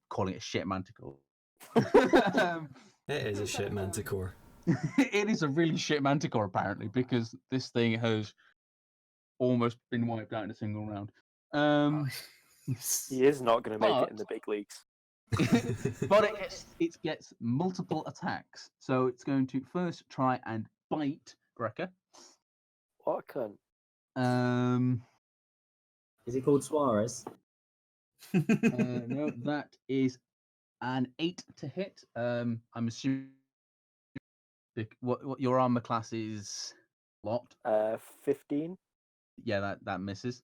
calling it a shit manticore. It is a shit manticore. It is a really shit manticore, apparently, because this thing has almost been wiped out in a single round. He is not going to make it in the big leagues. But it gets multiple attacks. So it's going to first try and bite Grekka. What a cunt. Is it called Suarez? No, that is an 8 to hit. I'm assuming what your armor class is locked. 15. Yeah, that misses.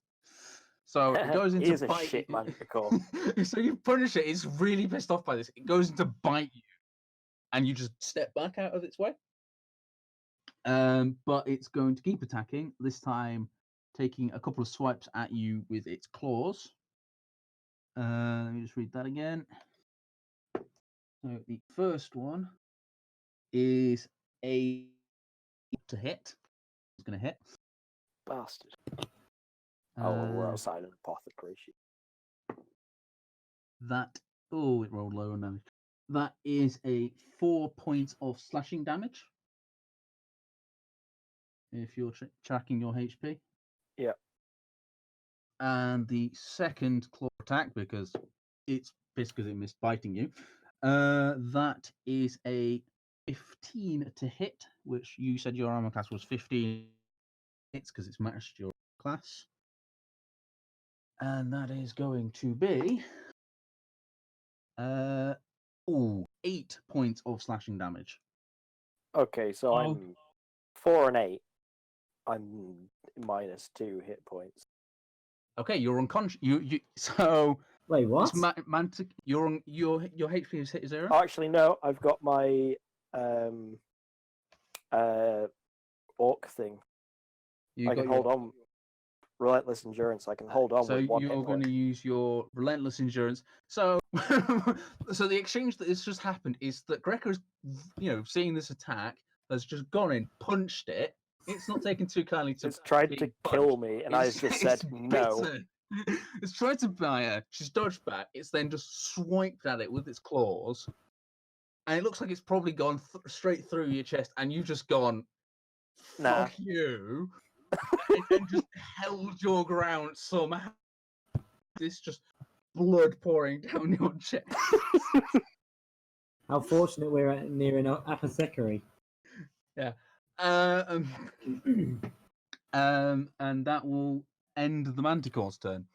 So it goes into He's a bite. shit manticore. So you punish it. It's really pissed off by this. It goes into bite you, and you just step back out of its way. But it's going to keep attacking. This time, taking a couple of swipes at you with its claws. Let me just read that again. So the first one is a to hit. It's going to hit. Bastard. We're outside an apothecary. That it rolled low on damage. That is a 4 points of slashing damage. If you're tracking your HP. Yeah. And the second claw attack, because it's pissed because it missed biting you. That is a 15 to hit, which you said your armor class was 15 hits because it's matched your class. And that is going to be 8 points of slashing damage. Okay, so I'm 4 and 8. I'm -2 hit points. Okay, you're unconscious. You so wait, what? You're on your HP is hit 0. Oh, actually, no. I've got my orc thing. I can hold on. relentless endurance. I can hold on So with one you're hit going point. to use your relentless endurance. So, so the exchange that has just happened is that Grekka is, seeing this attack, has just gone in, punched it. It's not taken too kindly to. It's tried being to punched. kill me, and I've just said no. bitten. It's tried to bite her. She's dodged back. It's then just swiped at it with its claws, and it looks like it's probably gone straight through your chest, and you've just gone, Nah. "Fuck you," and just held your ground somehow. This just blood pouring down your chest. How fortunate we're near an apothecary. Yeah. And that will end the Manticore's turn.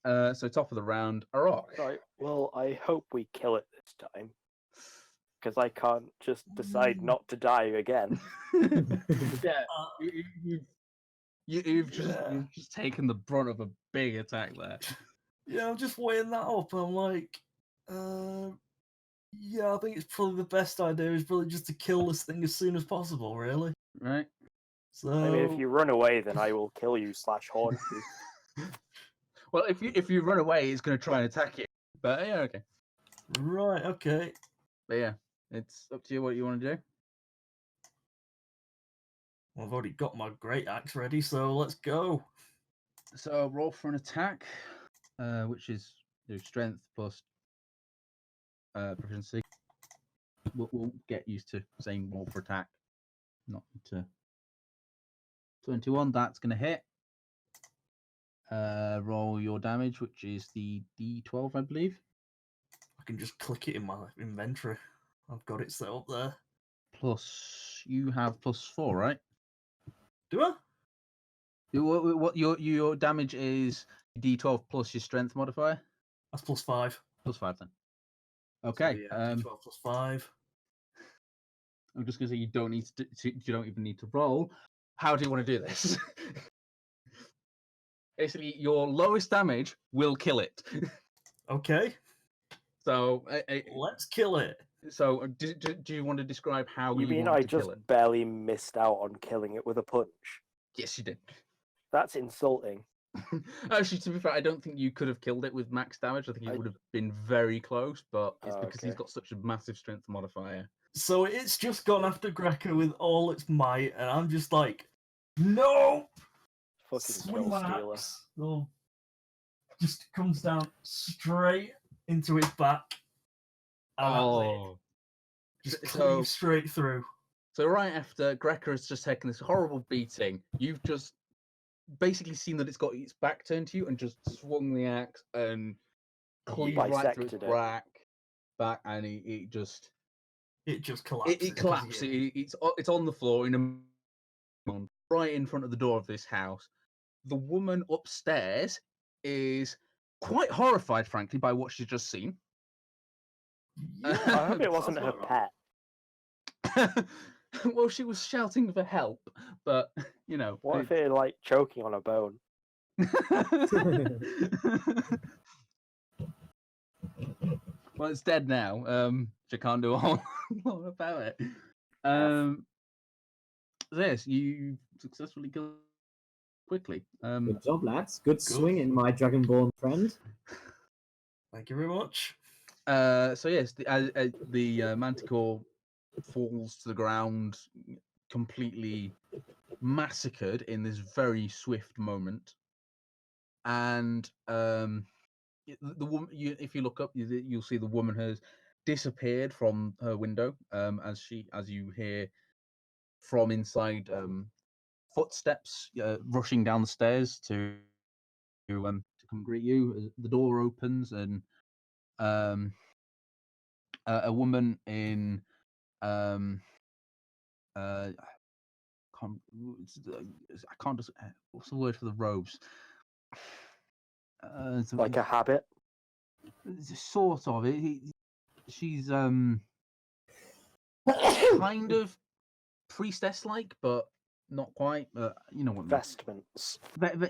So top of the round, Arok. Right. Well, I hope we kill it this time, because I can't just decide not to die again. Yeah. You've just taken the brunt of a big attack there. Yeah, I'm just weighing that up. I'm like, yeah, I think it's probably the best idea is probably just to kill this thing as soon as possible, really. Right. So I mean, if you run away, then I will kill you / haunt you. Well, if you run away, it's going to try and attack you. But yeah, okay. Right, okay. But yeah, it's up to you what you want to do. Well, I've already got my great axe ready, so let's go. So roll for an attack, which is strength plus proficiency. We'll get used to saying roll for attack, not to 21. That's going to hit. Roll your damage, which is the D12, I believe. I can just click it in my inventory. I've got it set up there. Plus, you have +4, right? Do I? What your damage is D12 plus your strength modifier? That's +5. +5 then. Okay. So, yeah, D12 +5. I'm just gonna say you don't need you don't even need to roll. How do you want to do this? Basically, your lowest damage will kill it. Okay. So let's kill it. So do you want to describe how You mean want I to just kill it? barely missed out on killing it with a punch? Yes, you did. That's insulting. Actually, to be fair, I don't think you could have killed it with max damage. I think it would have been very close, but it's because he's got such a massive strength modifier. So it's just gone after Grekka with all its might, and I'm just like, no! Fucking kill stealer. Oh, just comes down straight into its back. Oh. Just cleaves straight through. So right after Grekka has just taken this horrible beating, you've just basically seen that it's got its back turned to you and just swung the axe and cleaved right through its back, and it just collapses. It collapses. It's on the floor in right in front of the door of this house. The woman upstairs is quite horrified, frankly, by what she's just seen. Yeah, I hope it wasn't her pet. Well, she was shouting for help, but What if it like choking on a bone? Well, it's dead now. She can't do a whole lot about it. This you successfully killed quickly. Good job, lads. Good swinging, my Dragonborn friend. Thank you very much. So yes, the Manticore falls to the ground, completely massacred in this very swift moment. And the woman, if you look up, you'll see the woman has disappeared from her window. As you hear from inside, footsteps rushing down the stairs to come greet you. The door opens and a woman in I can't just what's the word for the robes? Like a habit. Sort of. She's kind of priestess-like, but not quite. You know what? Vestments.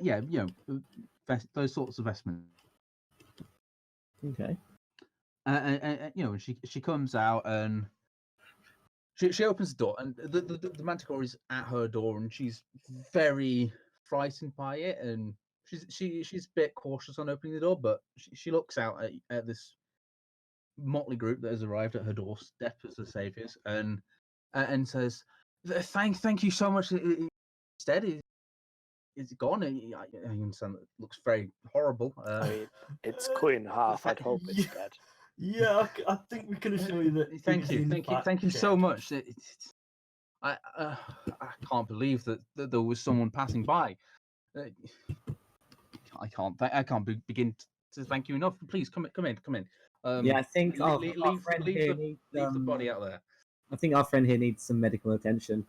Yeah, those sorts of vestments. Okay. And she comes out and she opens the door, and the Manticore is at her door, and she's very, frightened by it, and she's a bit cautious on opening the door, but she looks out at this motley group that has arrived at her doorstep as the saviors, and says, "Thank you so much." Instead, is gone. I understand it looks very horrible. I mean, it's cut in half. I'd hope it's dead. Yeah, I think we can assure you that. Thank you so much. I can't believe that there was someone passing by. I can't begin to thank you enough. Please come in. Yeah, I think our friend here leave needs the body out there. I think our friend here needs some medical attention.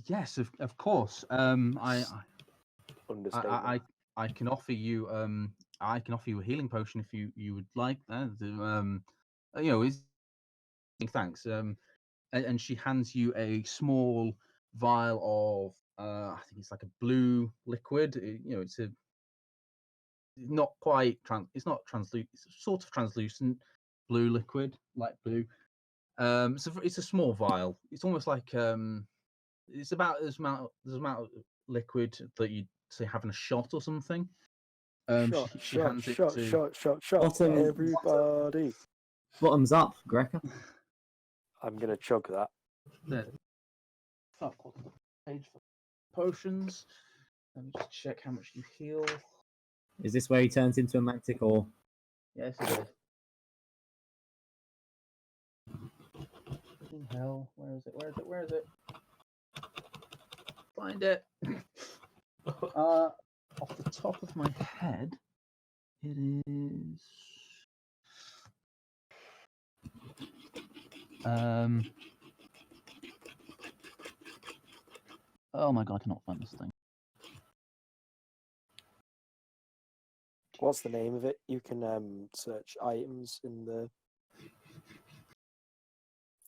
Yes, of course. Understatement. I can offer you a healing potion if you would like that. Thanks. And she hands you a small vial of I think it's like a blue liquid. It's not quite it's not translucent. It's sort of translucent blue liquid, light blue. So it's a small vial. It's almost like it's about as amount of liquid that you'd say having a shot or something. She hands it to Shot, everybody. Bottoms up, Grekka. I'm gonna chug that. Page for potions. Let me just check how much you heal. Is this where he turns into a mantic, or? Yes, it is. Hell, where is it? Find it. Off the top of my head, it is. Oh my god, I cannot find this thing. What's the name of it? You can search items in the.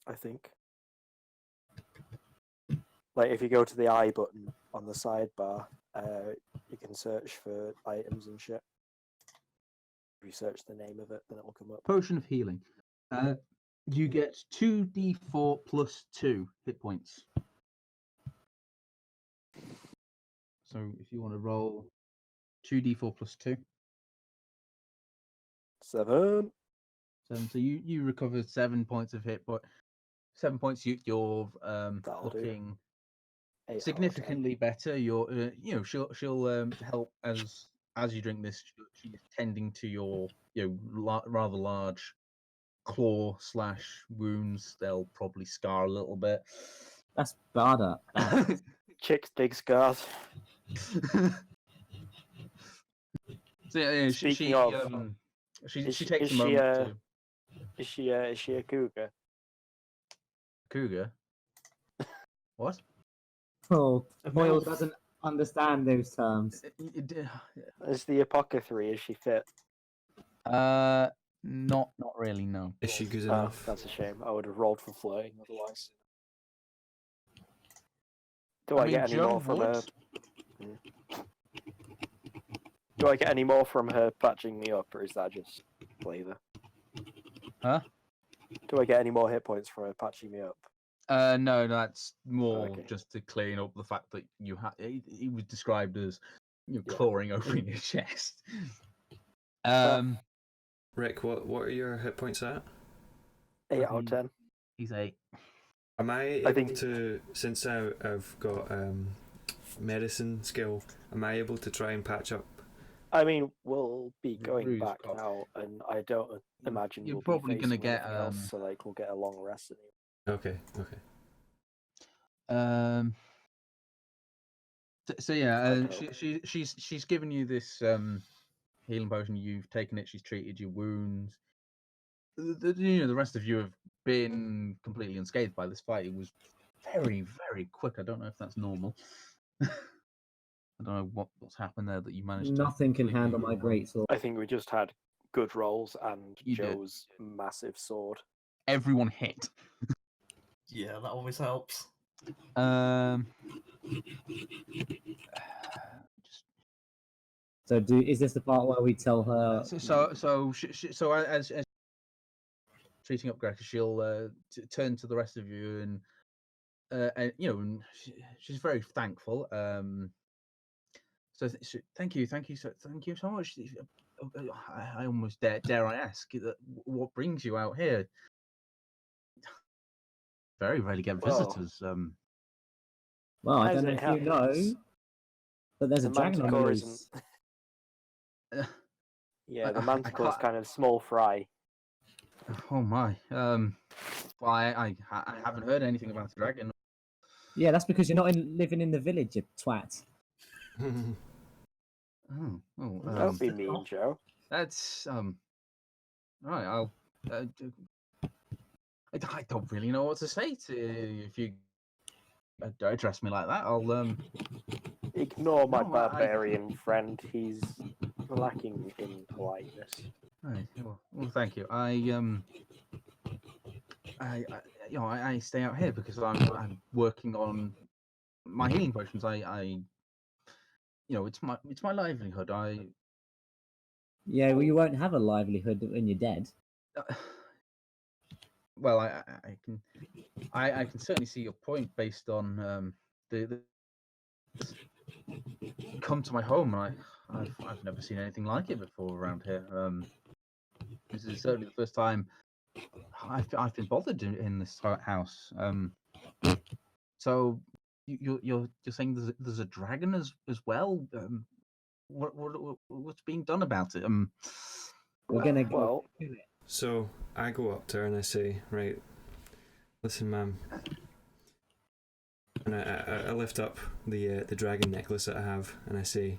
I think. Like if you go to the I button on the sidebar, you can search for items and shit. If you search the name of it, then it'll come up. Potion of healing. You get 2d4 plus 2 hit points. So if you want to roll 2d4 plus 2. 7. So you recover 7 points of hit, but 7 points. You're looking significantly better. You're she'll help as you drink this. She's tending to your rather large claw / wounds. They'll probably scar a little bit. That's bad. Chick's big scars. So yeah, she takes a moment to. Is she a cougar? Cougar. What? Oh, Boyle doesn't understand those terms. Is the apothecary? Is she fit? Not really. No. Is she good enough? That's a shame. I would have rolled for flirting otherwise. Do I get any more from her? Do I get any more from her patching me up, or is that just flavor? Huh? Do I get any more hit points from her patching me up? No, that's more just to clean up the fact that you had. He was described as clawing open your chest. Rick, what are your hit points at? 8 out of 10. He's 8. Am I able to, since I've got medicine skill, am I able to try and patch up? I mean, we'll be going back now, and I don't imagine you're we'll probably be going to facing get anything else, so we'll get a long rest anyway. Okay. So yeah, she's given you this healing potion. You've taken it. She's treated your wounds. The rest of you have been completely unscathed by this fight. It was very, very quick. I don't know if that's normal. I don't know what's happened there that you managed. Nothing can handle my greatsword. I think we just had good rolls and Joe's massive sword. Everyone hit. Yeah, that always helps. Is this the part where we tell her? So as treating up Grekka, she'll turn to the rest of you and she's very thankful. thank you so much. I almost dare I ask that what brings you out here? Very rarely get visitors. Well, I As don't know it if you know, happens, but there's the a dragon on the manticore loose. Yeah, the I manticore's can't- kind of small fry. Oh my. Well, I haven't heard anything about the dragon. Yeah, that's because you're not living in the village, you twat. Don't be mean, Joe. That's right. I'll. I don't really know what to say to if you address me like that. I'll Ignore my No, barbarian friend. He's lacking in politeness. Right. Well, thank you. I stay out here because I'm working on my healing potions. It's my livelihood. Yeah, well, you won't have a livelihood when you're dead. Well, I can certainly see your point based on the come to my home, and I've never seen anything like it before around here. This is certainly the first time I've been bothered in this house. So you're saying there's a dragon as well? What's being done about it? We're gonna go. Well, So I go up to her and I say, right, listen, ma'am. And I lift up the dragon necklace that I have, and I say,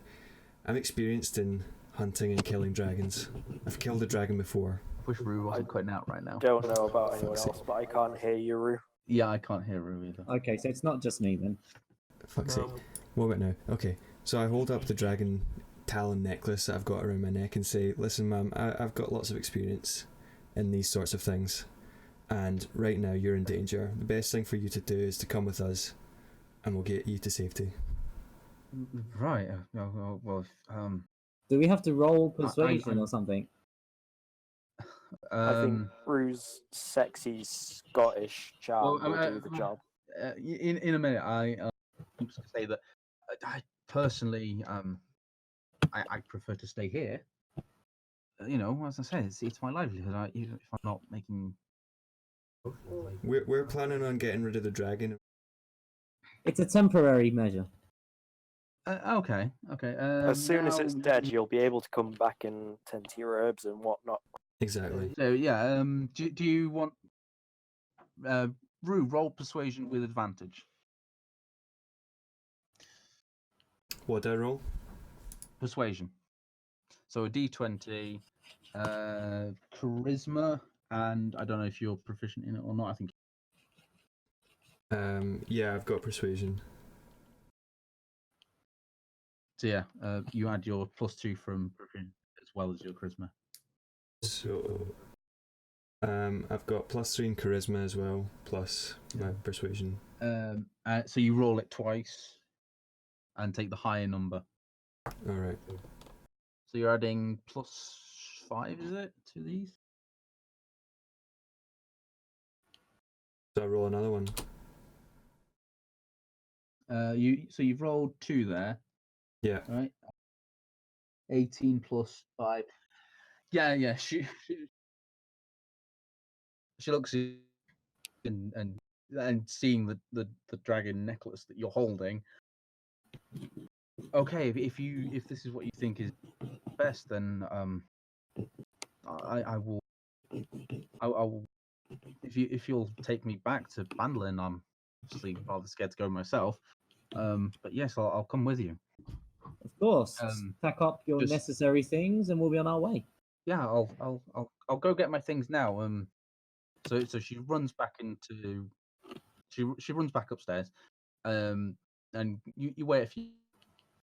I'm experienced in hunting and killing dragons. I've killed a dragon before. I wish Rue wasn't cutting out right now. don't know about anyone else, but I can't hear you, Rue. Yeah, I can't hear Rue either. Okay, so it's not just me then. Fuck's sake. What about now? Okay, so I hold up the dragon talon necklace that I've got around my neck and say, listen, ma'am, I've got lots of experience in these sorts of things, and right now you're in danger. The best thing for you to do is to come with us, and we'll get you to safety. Right. Well, Do we have to roll persuasion or something? I think Rue's sexy Scottish charm well, will do the job. in a minute, I'm just gonna say that I personally, I prefer to stay here. As I said, it's my livelihood. Even if I'm not making. We're planning on getting rid of the dragon. It's a temporary measure. Okay. As soon as now it's dead, you'll be able to come back and tend to your herbs and whatnot. Exactly. So yeah, do you want Rue roll persuasion with advantage? What do I roll? Persuasion. So a D20, charisma, and I don't know if you're proficient in it or not. I think. Yeah, I've got persuasion. So yeah, you add your +2 from proficiency as well as your charisma. So, I've got +3 in charisma as well, plus my persuasion. So you roll it twice, and take the higher number. All right. So you're adding +5, is it, to these? So I roll another one. You've rolled 2 there. Yeah. Right. 18 plus 5. Yeah. She looks in and seeing the dragon necklace that you're holding. Okay, if this is what you think is best, then I will. If you'll take me back to Bandlin, I'm obviously rather scared to go myself. But yes, I'll come with you. Of course. Pack up your just- necessary things, and we'll be on our way. Yeah, I'll go get my things now. So she runs back into. She runs back upstairs. And you wait a few.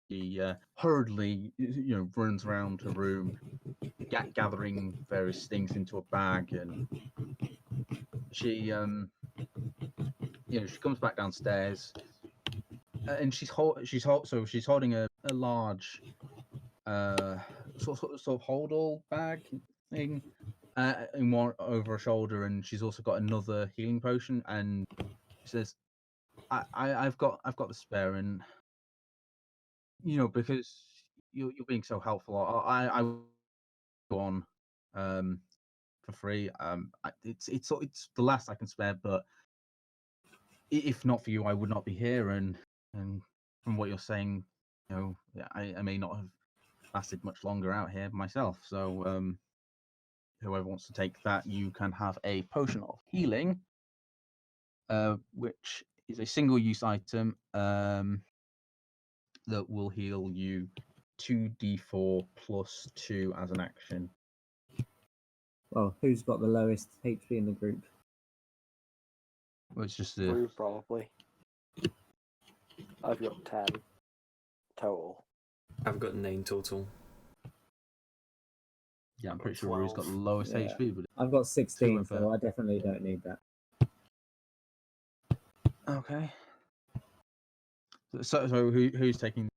She hurriedly, runs around her room, gathering various things into a bag, and she, she comes back downstairs, and she's holding a large, sort of hold all bag thing, in one over her shoulder, and she's also got another healing potion, and she says, "I've got the spare, and because you're being so helpful, I will go on for free. It's the last I can spare, but if not for you, I would not be here. And from what you're saying, I may not have lasted much longer out here myself. So whoever wants to take that, you can have a potion of healing, which is a single-use item that will heal you 2d4 plus 2 as an action. Well, who's got the lowest HP in the group? Well, it's just Rue, probably. I've got 10 total. I've got 9 total. yeah, I'm pretty sure Rue's got the lowest Yeah. HP, but I've got 16, and so I definitely don't need that. okay. So who's taking?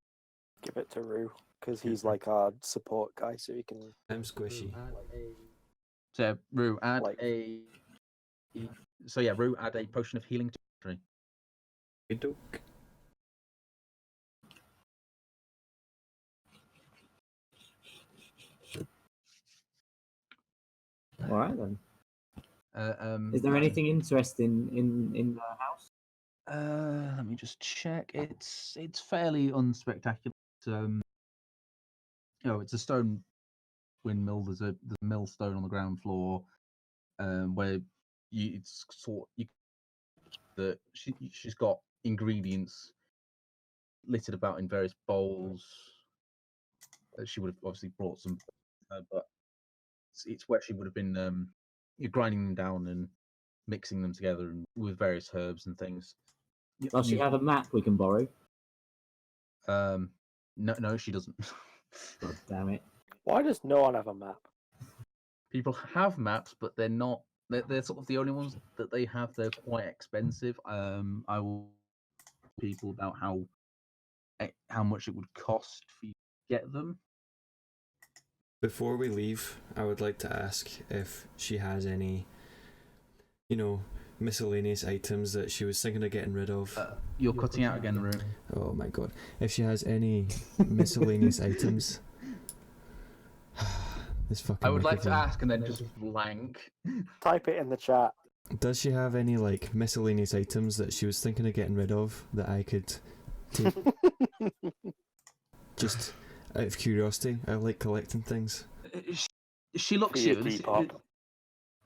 Give it to Rue, because he's like our support guy, so he can. I'm squishy. So Rue, add Like- a. So yeah, Rue, add a potion of healing to victory. Good doke. All right then. Is there right. anything interesting in the house? Let me just check. It's fairly unspectacular. It's a stone windmill. There's a millstone on the ground floor, where that she's got ingredients littered about in various bowls. She would have obviously brought some, but it's where she would have been you're grinding them down and mixing them together and with various herbs and things. Does she have a map we can borrow? No, she doesn't. God damn it. Why does no one have a map? People have maps, but they're not. They're sort of the only ones that they have. They're quite expensive. I will tell people about how much it would cost for you to get them. Before we leave, I would like to ask if she has any, miscellaneous items that she was thinking of getting rid of. You're cutting out again, Rue. Oh my god. If she has any miscellaneous items. This fucking I would like to microphone. ask and then just blank. Type it in the chat. Does she have any miscellaneous items that she was thinking of getting rid of that I could take? Just out of curiosity, I like collecting things. She looks For you. your Depop.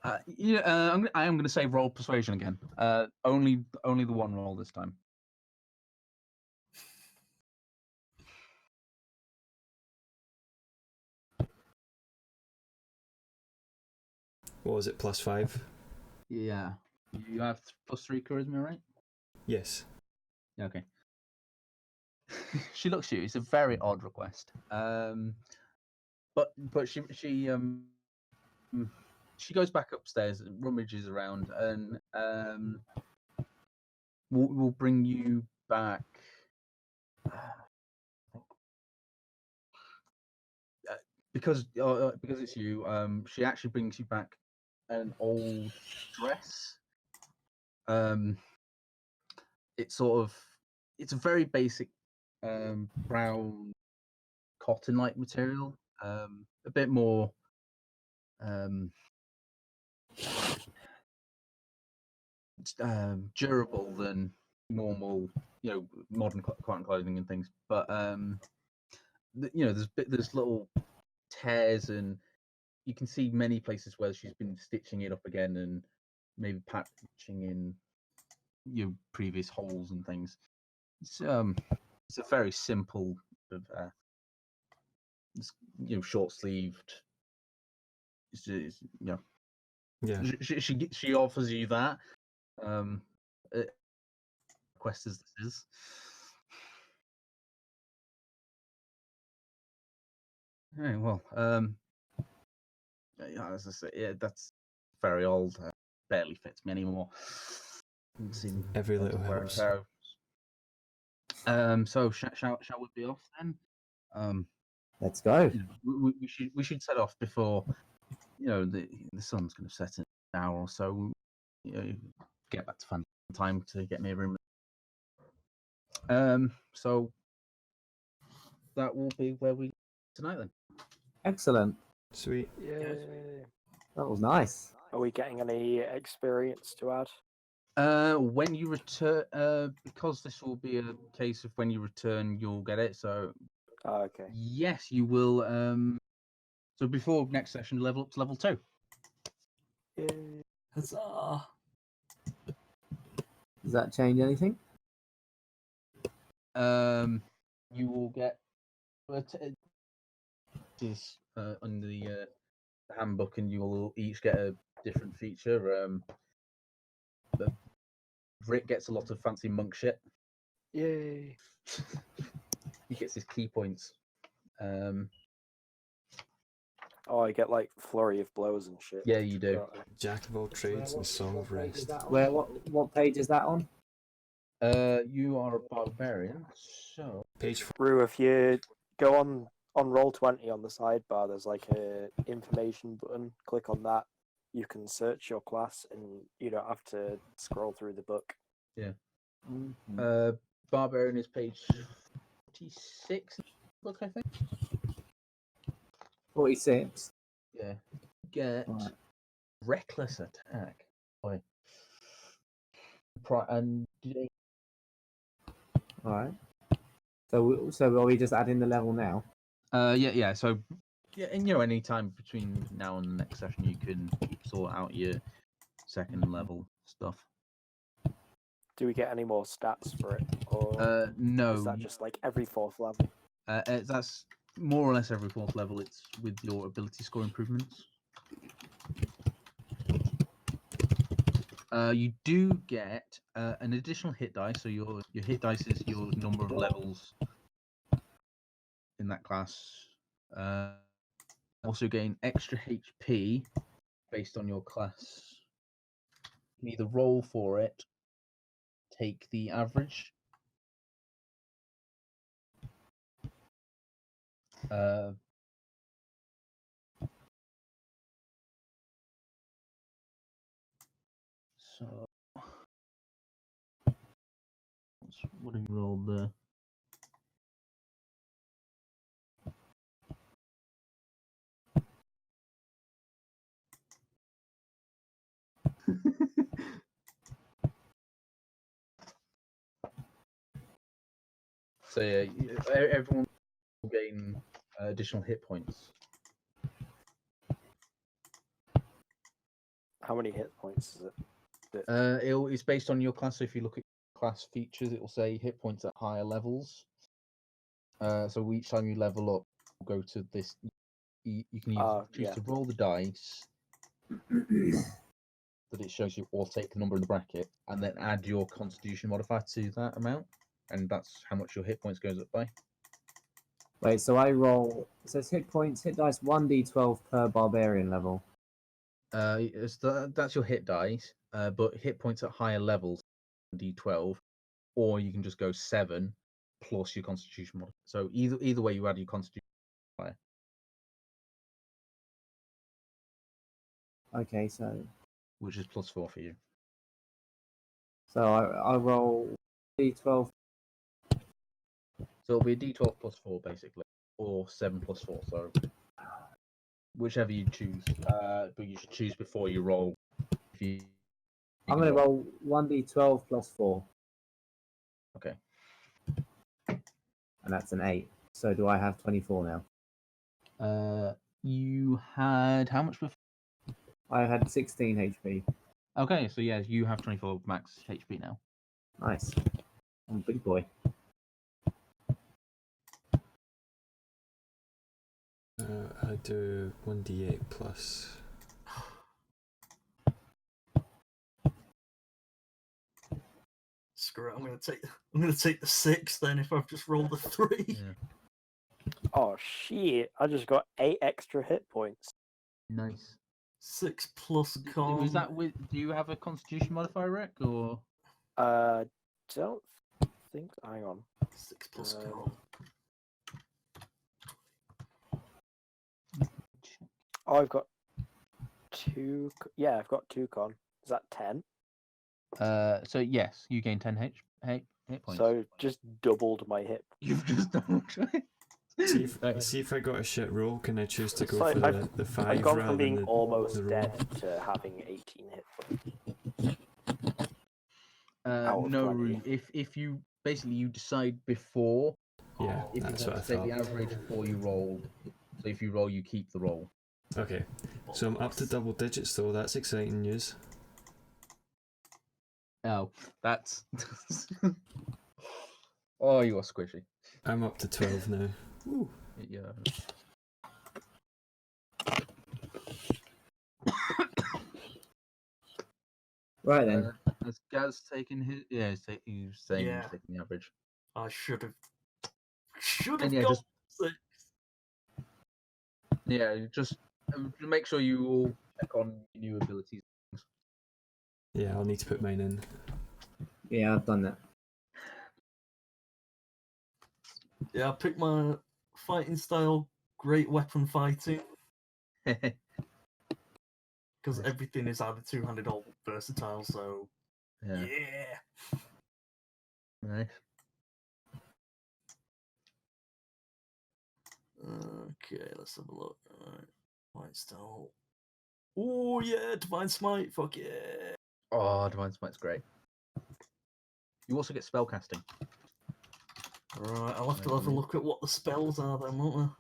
I am going to say roll persuasion again. Only the one roll this time. What was it, +5? Yeah. You have +3 charisma, right? Yes. Yeah, okay. She looks at you. It's a very odd request. But she goes back upstairs and rummages around, and we'll bring you back. Because it's you. She actually brings you back an old dress. It's a very basic brown cotton-like material. A bit more durable than normal, modern cotton clothing and things. But there's little tears, and you can see many places where she's been stitching it up again and maybe patching in previous holes and things. It's a very simple, short sleeved. Yeah. She offers you that. Quest as this is. Right, well, as I say, yeah, that's very old. Barely fits me anymore. Every little helps. So shall we be off then? Let's go. We should set off before the sun's going to set in an hour or so. Get back to fun time to get me a room. So that will be where we tonight then. Excellent. Sweet. Yay. That was nice. Are we getting any experience to add? When you return, because this will be a case of when you return, you'll get it. So Oh, okay. yes, you will. So before next session, level up to level 2. Yay. Huzzah! Does that change anything? You will get this under the handbook, and you will each get a different feature. Rick gets a lot of fancy monk shit. Yay. He gets his key points. Oh, I get like flurry of blows and shit. Yeah, you do. Jack of all trades and Song of Rest. Where? What page is that on? You are a barbarian, so Page 4. Rue, if you go on Roll20 on the sidebar, there's like a information button. Click on that. You can search your class, and you don't have to scroll through the book. yeah. Mhm. Barbarian is page 46. Look, I think. 46. Yeah. Get Right. reckless attack. Boy. And All right. So are we just adding the level now? yeah. So yeah, and any time between now and the next session, you can sort out your second level stuff. Do we get any more stats for it, or No. is that just like every 4th level? That's more or less every 4th level. It's with your ability score improvements. You do get an additional hit dice. So your hit dice is your number of levels in that class. Also gain extra HP based on your class. You can either roll for it, take the average. So what have you rolled there? So yeah, everyone will gain additional hit points. How many hit points is it? It's based on your class. So if you look at class features, it will say hit points at higher levels. So each time you level up, you'll go to this. You can choose to roll the dice that it shows you, or take the number in the bracket, and then add your Constitution modifier to that amount, and that's how much your hit points goes up by. Wait, so I roll. It says hit points, hit dice 1d12 per barbarian level. That's your hit dice, but hit points at higher levels, d12, or you can just go 7 plus your Constitution modifier. So either way, you add your Constitution modifier. Okay, so Which is +4 for you. So I roll d12. So it'll be a d12 +4 basically, or 7 +4. So whichever you choose, but you should choose before you roll. I'm going to roll 1d12 +4. Okay. And that's an 8. So do I have 24 now? You had how much before? I had 16 HP. Okay, so yeah, you have 24 max HP now. Nice. I'm a big boy. I do 1d8 plus. Screw it, I'm gonna take the 6 then if I've just rolled a 3. Yeah. Oh shit! I just got 8 extra hit points. Nice. 6 plus con. Is that with? Do you have a Constitution modifier, Rick, or? Don't think. Hang on. 6 plus con. Oh, I've got 2. Yeah, I've got 2 con. Is that 10? So yes, you gain 10 hit points. So just doubled my hit. You've just doubled it. See if I got a shit roll, can I choose to go So for I've- the 5 I've gone rather from than being the almost roll? dead to having 18 hit points. Out of No, 20. if you basically you decide before. Yeah, If that's you what I want to take the thought. average before you roll, so if you roll, you keep the roll. Okay, so I'm up to double digits though, that's exciting news. Oh, that's. Oh, you are squishy. I'm up to 12 now. Ooh. Yeah. Right then. Has Gaz taken his? Yeah, he's saying Yeah. he's taking the average. I should have And yeah, got just 6. yeah, just make sure you all check on new abilities. Yeah, I'll need to put mine in. Yeah, I've done that. Yeah, I picked my fighting style, great weapon fighting, because everything is either two-handed or versatile. So Yeah. yeah. Nice. Okay, let's have a look. Alright. Fighting style. Oh yeah, divine smite. Fuck yeah. Oh, Divine Smite's great. You also get spellcasting. Right, I'll have to have a look at what the spells are then, won't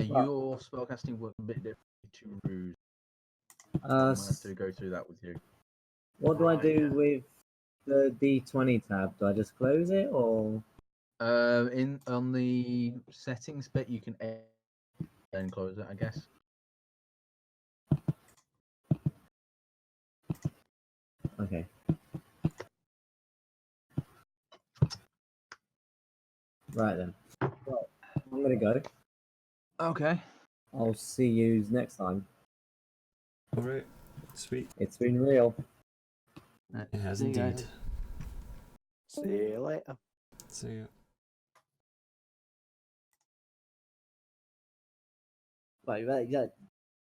Your spellcasting works a bit differently to Ruse. I might have to go through that with you. What do I Right, do yeah. with the D20 tab? Do I just close it or? On the settings bit, you can then close it, I guess. Okay. Right then. Well, I'm gonna go. Okay. I'll see you next time. Alright, sweet. It's been real. It has See you guys. indeed. See you later. See ya. Right,